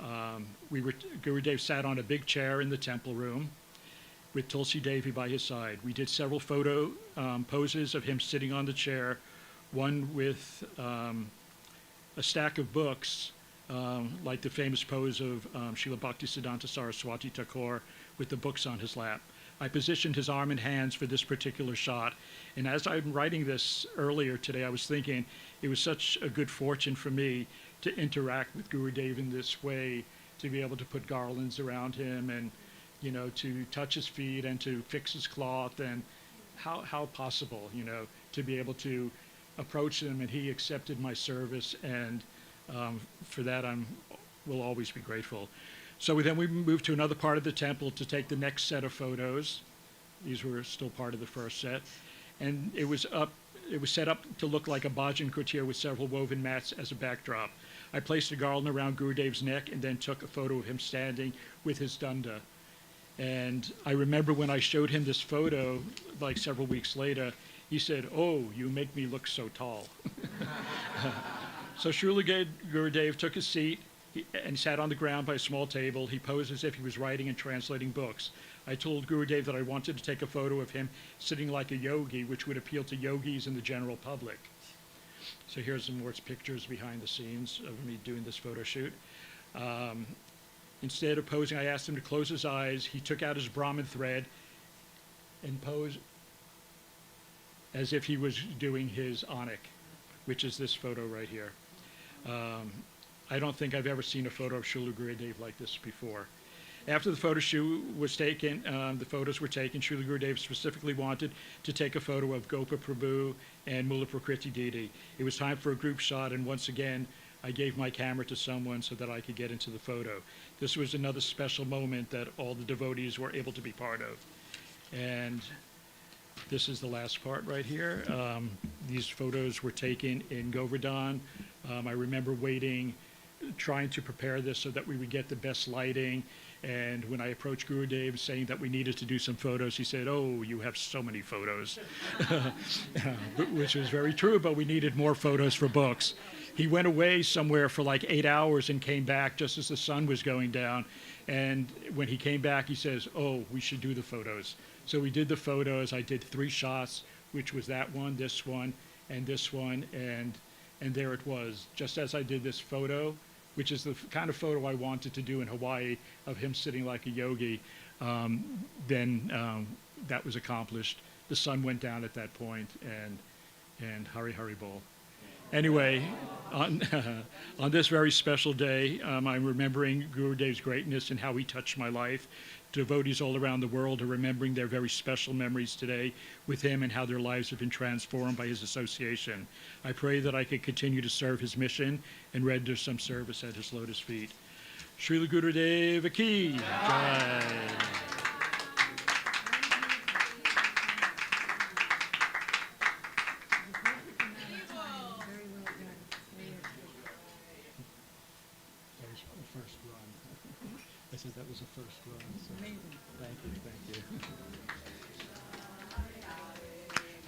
Gurudev sat on a big chair in the temple room with Tulsi Devi by his side. We did several photo poses of him sitting on the chair, one with a stack of books, like the famous pose of Srila Bhaktivedanta Saraswati Thakur with the books on his lap. I positioned his arm and hands for this particular shot. And as I'm writing this earlier today, I was thinking it was such a good fortune for me to interact with Gurudev in this way, to be able to put garlands around him and, you know, to touch his feet and to fix his cloth, and how possible, you know, to be able to approach him, and he accepted my service, and for that will always be grateful. So we moved to another part of the temple to take the next set of photos. These were still part of the first set. And it was set up to look like a bhajan kutir with several woven mats as a backdrop. I placed a garland around Gurudev's neck and then took a photo of him standing with his danda. And I remember when I showed him this photo, like several weeks later, he said, "Oh, you make me look so tall." So Srila Gurudev took a seat and sat on the ground by a small table. He posed as if he was writing and translating books. I told Gurudev that I wanted to take a photo of him sitting like a yogi, which would appeal to yogis and the general public. So here's some more pictures behind the scenes of me doing this photo shoot. Instead of posing, I asked him to close his eyes. He took out his Brahmin thread and posed as if he was doing his anik, which is this photo right here. I don't think I've ever seen a photo of Srila Gurudev like this before. After the photo shoot was taken, the photos were taken, Srila Gurudev specifically wanted to take a photo of Gopa Prabhu and Mula Prakriti Didi. It was time for a group shot, and once again, I gave my camera to someone so that I could get into the photo. This was another special moment that all the devotees were able to be part of. And this is the last part right here. These photos were taken in Govardhan. I remember waiting, trying to prepare this so that we would get the best lighting. And when I approached Gurudev saying that we needed to do some photos, he said, "Oh, you have so many photos," which was very true, but we needed more photos for books. He went away somewhere for like 8 hours and came back just as the sun was going down. And when he came back, he says, "Oh, we should do the photos." So we did the photos. I did 3 shots, which was that one, this one, and this one. And there it was, just as I did this photo, which is the kind of photo I wanted to do in Hawaii of him sitting like a yogi. then that was accomplished. The sun went down at that point, and Hari Hari Bol. Anyway, on this very special day, I'm remembering Gurudev's greatness and how he touched my life. Devotees all around the world are remembering their very special memories today with him and how their lives have been transformed by his association. I pray that I can continue to serve his mission and render some service at his lotus feet. Srila Gurudev Ki Jai. Said that was the first run. So amazing. Thank you.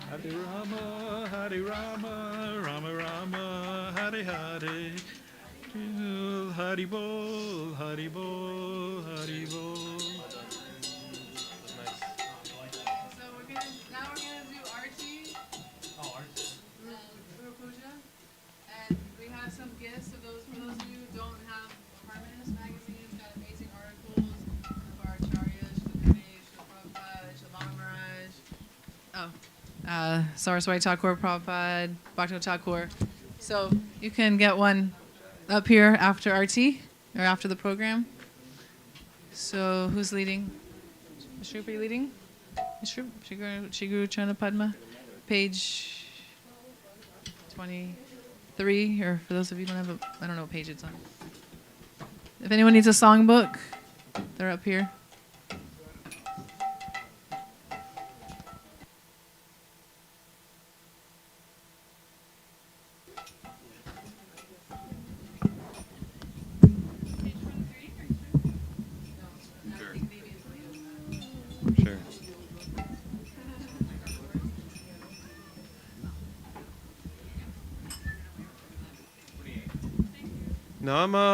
Hare Rama, Hare Rama, Rama Rama, Hare Hare. Hare Bol, Hare Bol, Hare Bol. So we're gonna do arti. Oh, arti. Guru Puja, and we have some gifts for those of you who don't have Harmonist magazine. Got amazing articles of our acharyas, Srila Prabhupada, Srila Maharaja. Saraswati Thakur, Prabhupada, Bhaktivedanta Thakur. So you can get one up here after RT or after the program. So who's leading? Shri, are you leading? Shri Guru Charana Padma, page 23, or for those of you who don't have I don't know what page it's on. If anyone needs a songbook, they're up here. Sure. Namo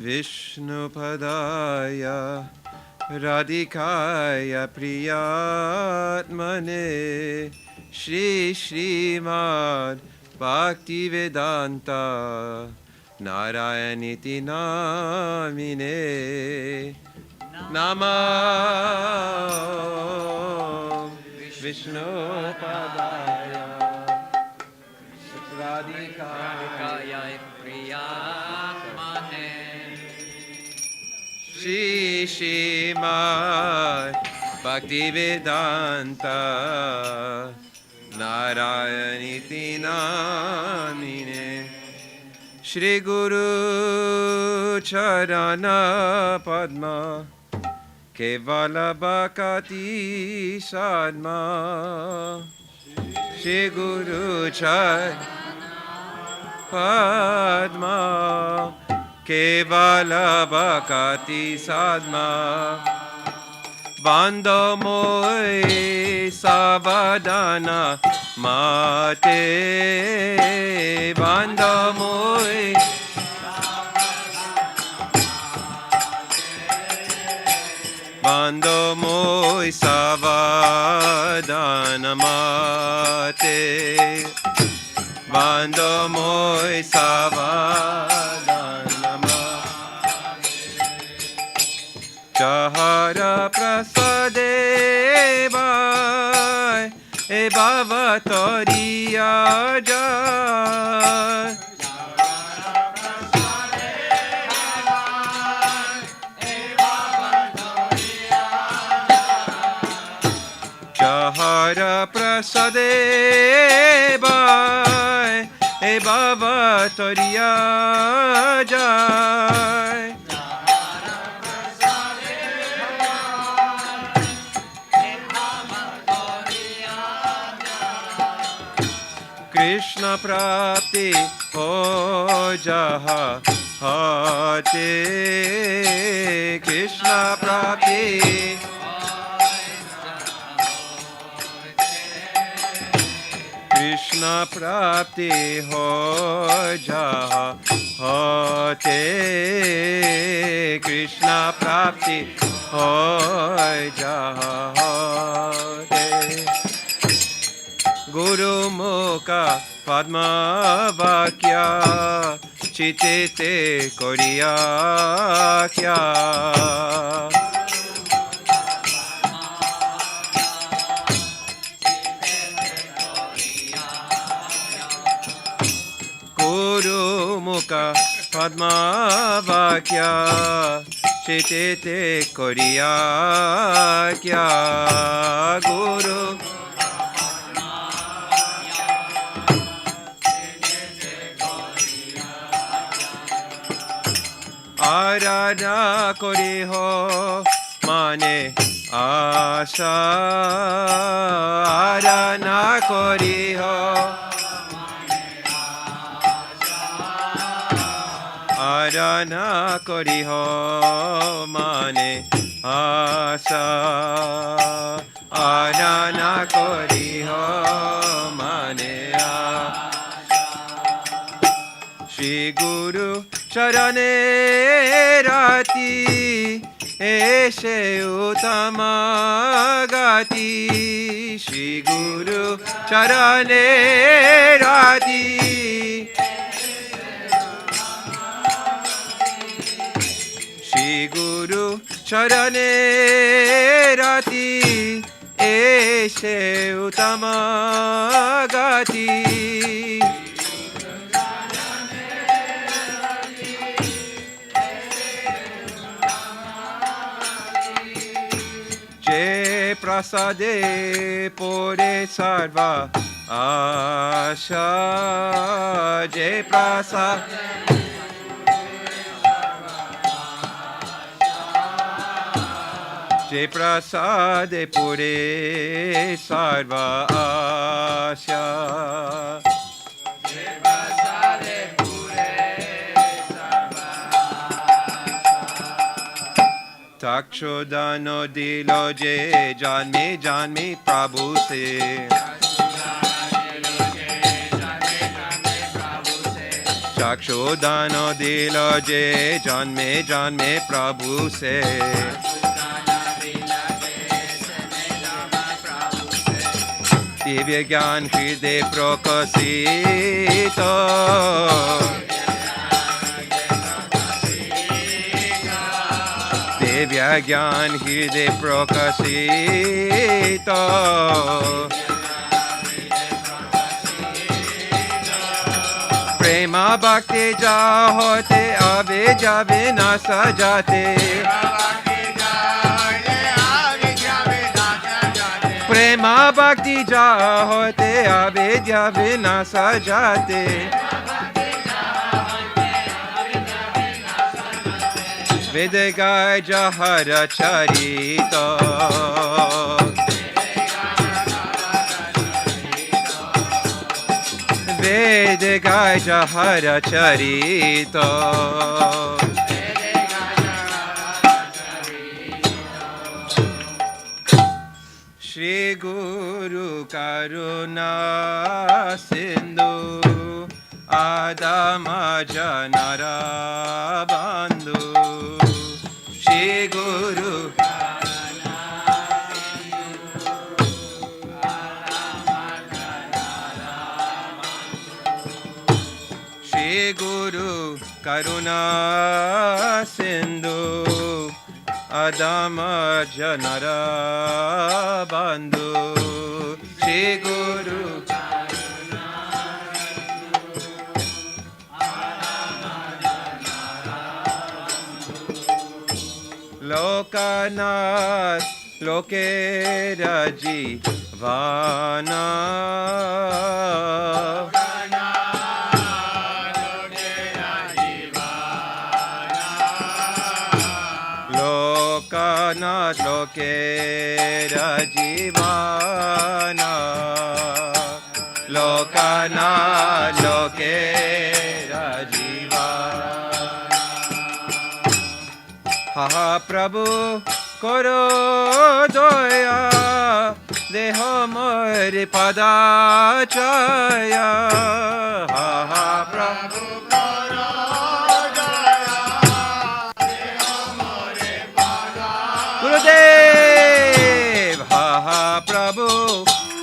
Vishnupadaya Radhikaya Priyatmane Shri Srimad Bhaktivedanta Narayaniti Namine Namo Vishnupadaya Radhikaya Priyatmane Shri Srimad Bhaktivedanta Narayaniti Namine Shri Guru Charana Padma Kevala Bhakati Sadma Shri Guru Charana Padma Kevala Bhakati Sadma Bando Moy Savadana Mate Bando Moy Bando Moy Savadana Mate Bando Moy Savadana Mate Chahara Prasadeva E Bhava Toriya Jai Chahara Prasadeva E Bhava Toriya Jai Krishna Prapti Ho Jaha Hate Krishna Prapti Krishna Prapti Ho Jaha Hate Krishna Prapti Ho Jaha Hate Guru Mukha Padma Vakya chitete koriya kya. Guru mukha padma vakya chitete koriya kya. Guru Arana koriho mane asha. Arana koriho Arana koriho mane asha. Arana koriho mane asha. Shri Guru Charane Rati Eshe Utama Gati. Shri Guru Charane Rati Shri Guru Charane Rati Eshe Utama Gati. Je prasade pore sarva asha. Je prasade Je prasade pure sarva asha. Je prasade pure sarva asha. Takshodano dilo jejan me Prabhu se. Takshodano dilo je jan me Prabhu se. Divya Gyan Hriday Prakasito. Divya Gyan Hriday Prakasito. Prema Bhakti ja hote ave jabe na sajate. Prema Bhakti ja hote avidya vinasa jate. Vedagaya jahara charita. Vedagaya jahara charita. Shri Guru Karuna Sindhu Adama Janara Bandhu. Shri Guru Shri Guru Karuna Sindhu Adama Janara Bandhu. Shri Guru Lokanath Loke Raji Vana. Lokanath Loke Rajivana. Lokanath Loke Rajivana. Ha Prabhu Koro Doya Deho More Padachaya. Ha Prabhu Gurudev, ha Prabhu,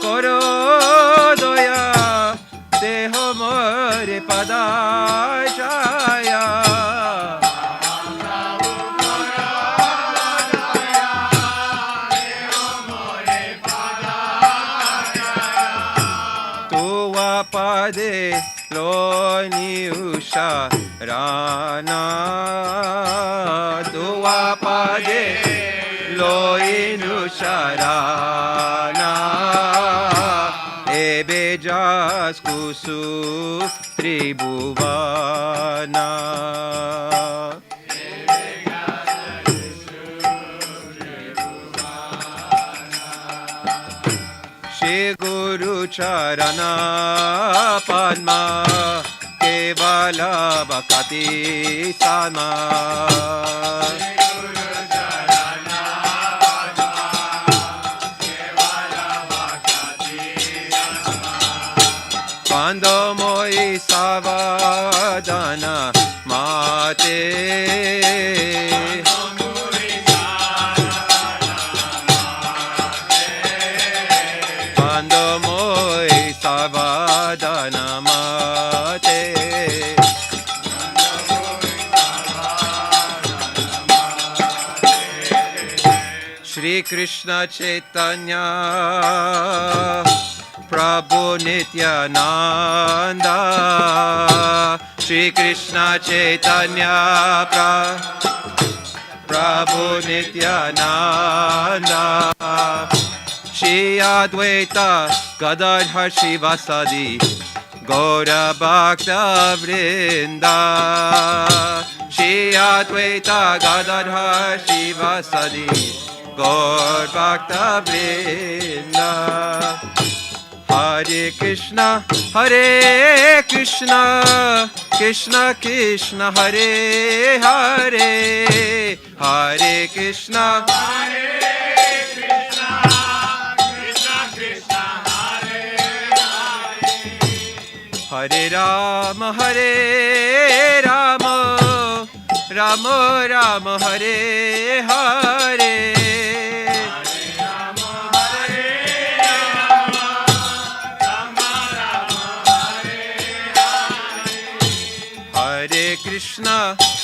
Koro Doya, Deho More more pada jaya. Tua pade loni usha rana. Tua pade loinu sharana. Ebejas kusu tribhuvana. Shri Guru Charana Padma Kevala Bhakti Sama. Quando moi savadana mate. Quando moi savadana mate. Shri Krishna Chaitanya Prabhu Nityananda. Shri Krishna Chaitanya Prabhu Nityananda. Shri Advaita Gadadhar Shivasadi Gaura Bhakta Vrinda. Shri Advaita Gadadhar Shivasadi Gaura Bhakta Vrinda. Hare Krishna, Hare Krishna, Krishna Krishna, Hare Hare, Hare Krishna, Hare Krishna, Krishna Krishna, Hare Hare, Hare Rama, Hare Rama, Rama Rama, Hare Hare. Hare Krishna,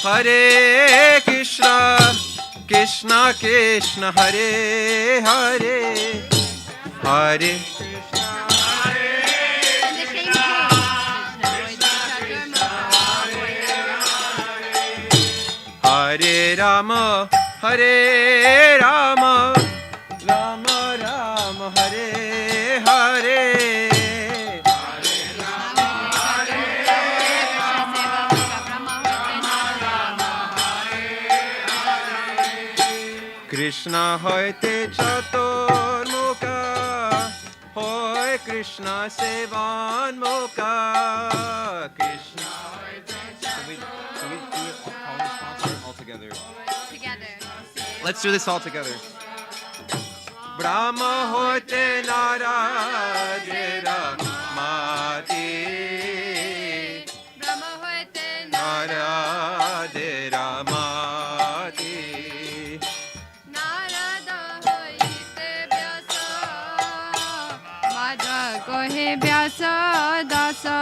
Hare Krishna, Krishna Krishna, Hare Hare, Hare Hare Rama, Hare Rama, Rama Rama, Hare Hare. Krishna hoite chaturmukha, hoy Krishna sevan mukha. Krishna hoite chaturmukha. Can we do it all together? Let's do this all together. Brahma hoite naradera mati. Brahma hoite naradera mati. Kohe vyasa dasa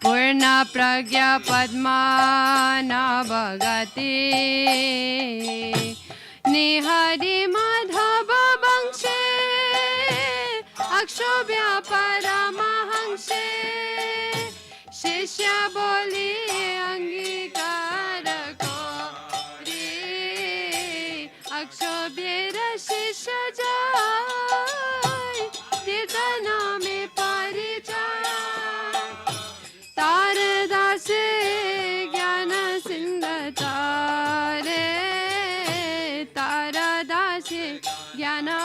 purna pragya padma navagati nihari madhava bangshe akshobhya paramahangshe shishya boli angikara kori akshobhyera shishya jai tirtana me parijaya tar dase jnana sindhatare tara dase jnana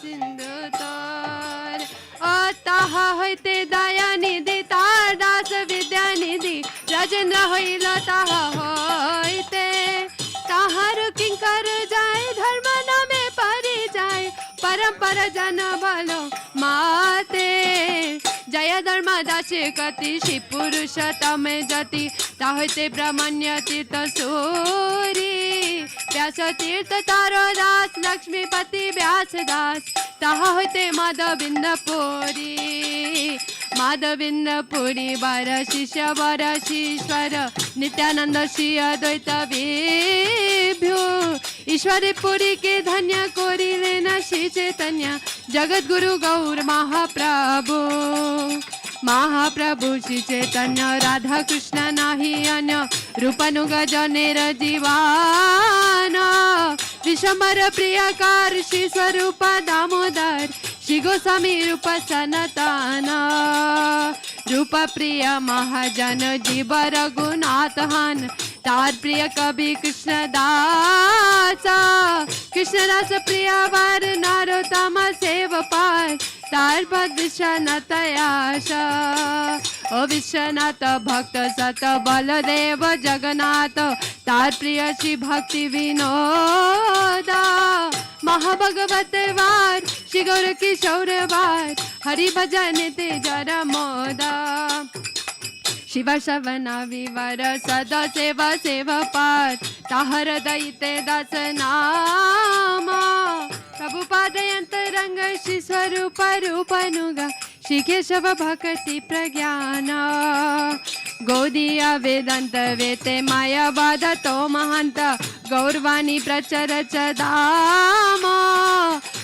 sindhatare ataha hoite daya nidhi tar das vidya nidhi rajendra hoila taha hoite tahar kinkar jai dharma name parijay parampara jana bhalo mate jaya dharma dase kati shi purusha tame jati tahite brahmanya tirtha suri vyasa tirtha taro das lakshmi pati vyasa das taha hoite madhavinda puri माधविंद Puri वर शिष्य वर शीश्वर नित्यानंद श्री अद्वैत विभ्यो ईश्वरी पुरी के धन्य कोरी लेना श्री चैतन्य जगत गुरु गौर महाप्रभु महाप्रभु श्री चैतन्य राधा कृष्ण नाही अन्य रूपनुग जनेर जीवान विश्वम्बर प्रियकार श्री स्वरूप दामोदर श्री गोस्वामी रूप सनातन रूप प्रिय महाजन जीव रघुनाथ हन तार प्रिय कवि कृष्णदास कृष्णदास प्रिय वर नरोत्तम सेव पार तार पद विश्वनाथ याश ओ विश्वनाथ भक्त सत बलदेव जगन्नाथ तार प्रिय श्री भक्ति विनोद महाभगवत वार श्री गौर किशोर वार हरि भजन ते जर मोदा शिव शवना विवर सदा सेव सेव पार ताहर दैते दास नाम प्रभुपाद अंतरंग श्री स्वरूप रूपनुग श्री केशव भक्ति प्रज्ञान गौदिया वेदांत वेते मायावाद तो महंत गौरवाणी प्रचरच धाम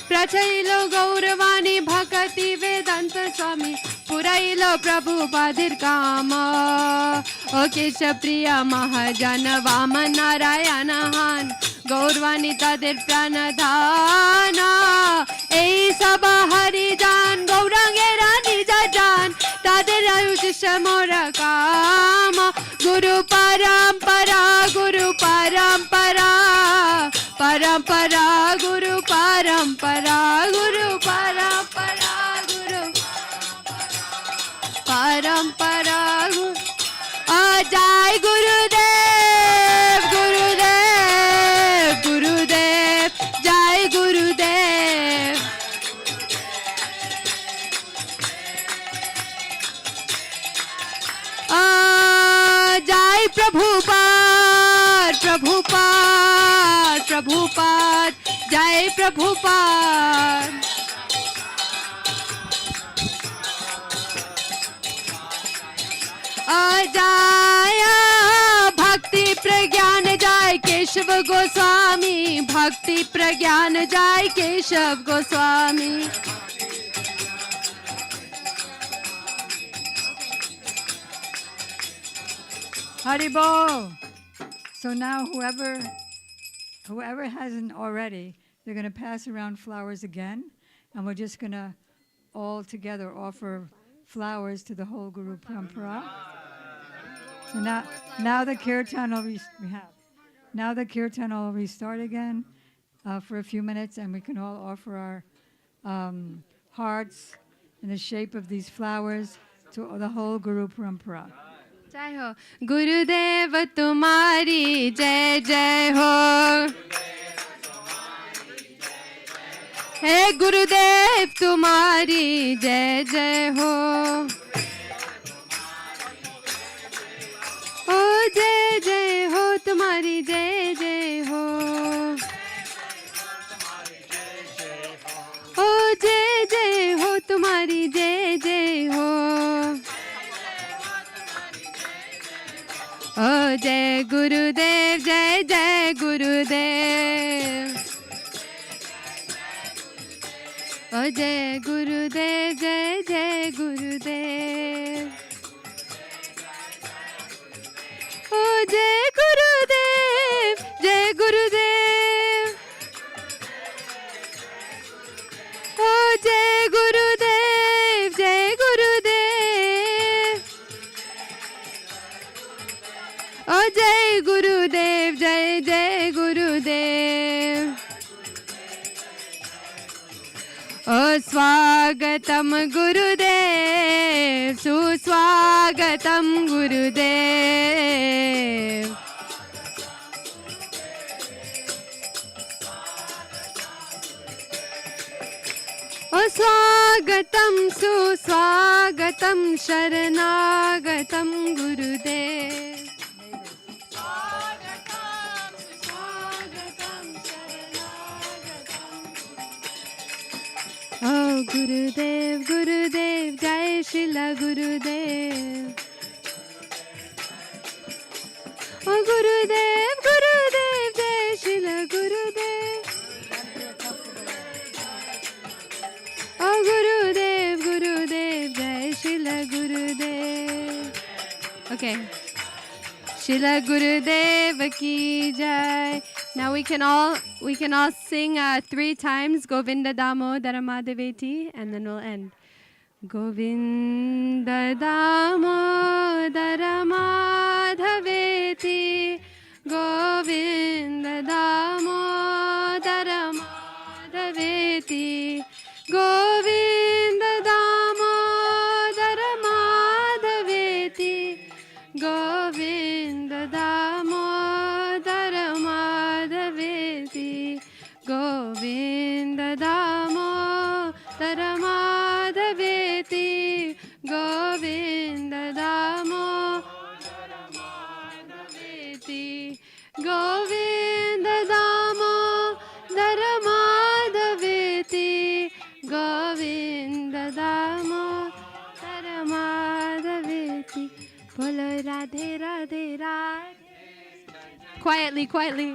प्रचैलो गौरवाणी भक्ति वेदांत स्वामी पुरैलो प्रभुपादिर काम ओ केश प्रिय महाजन वाम नारायण हान गौरवाणी तादेर प्राणधान এই সব হরি জান গৌরাঙ্গের নিজ জান তাদের আয়ুষ মোর কাম গুরু পরম্পরা পরম্পরা গুরু পরম্পরা গুরু পরম্পরা গুরু পরম্পরা জয় গুরুদেব গুরুদেব গুরুদেব জয় গুরুদেব जय प्रभुपाद प्रभुपाद प्रभुपाद जय प्रभुपाद जय भक्ति प्रज्ञान जय केशव गोस्वामी भक्ति प्रज्ञान जय Keshav Goswami Haribo. So now whoever hasn't already, they're going to pass around flowers again, and we're just going to all together offer flowers to the whole Guru Parampara. So now the kirtan will restart again for a few minutes, and we can all offer our hearts in the shape of these flowers to the whole Guru Parampara. जय हो गुरुदेव तुम्हारी जय जय हो हे गुरुदेव तुम्हारी जय जय हो ओ जय जय हो तुम्हारी जय जय हो ओ जय जय हो तुम्हारी जय जय हो ओ जय गुरुदेव जय जय गुरुदेव ओ जय गुरुदेव जय जय गुरुदेव ओ जय गुरुदेव जय गुरुदेव ओ जय गुरुदेव जय गुरुदेव ओ जय गुरुदेव जय जय गुरुदेव ओ स्वागतम गुरुदेव सुस्वागतम गुरुदेव ओ स्वागतम सुस्वागतम शरणागतम गुरुदेव Oh Gurudev, Gurudev, Gurudev, Jai Srila Gurudev. Oh Gurudev, Gurudev, Jai Srila Gurudev. Oh Gurudev, Gurudev, Jai Srila Gurudev. Okay. Srila Gurudev ki jai. Now we can all sing 3 times Govinda Damodara Madhaveti, and then we'll end. Govinda Damodara Madhaveti, Govinda Damodara Madhaveti, Govinda Damodara Madhaveti, Govinda Damodara Madhaveti, Govinda Damodara Madhaveti, Govinda Damodara Madhaveti, Govinda Damodara Madhaveti, Govinda Damodara Madhaveti. Bolo Radhe Radhe Radhe. Quietly, quietly.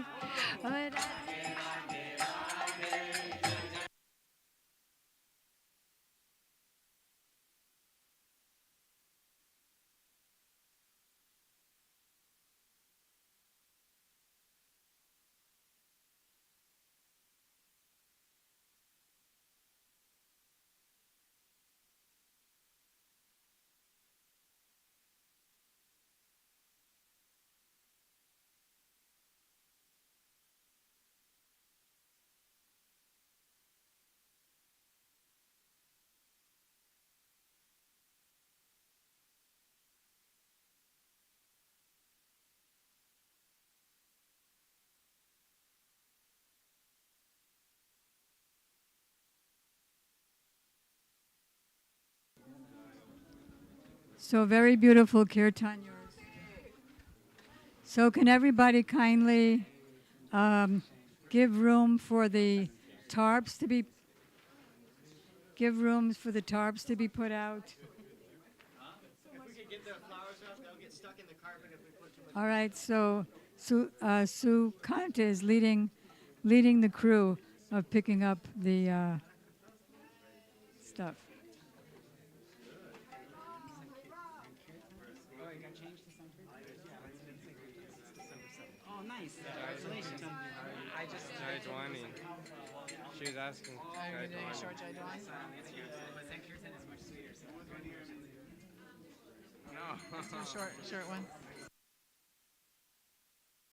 So very beautiful kirtan yours. So can everybody kindly give room for the tarps to be put out? All right, so Sue Kanta is leading the crew of picking up the stuff. Oh, nice. Congratulations. I just Jaidwani. She was asking. Short Jaidwani. No. Short one.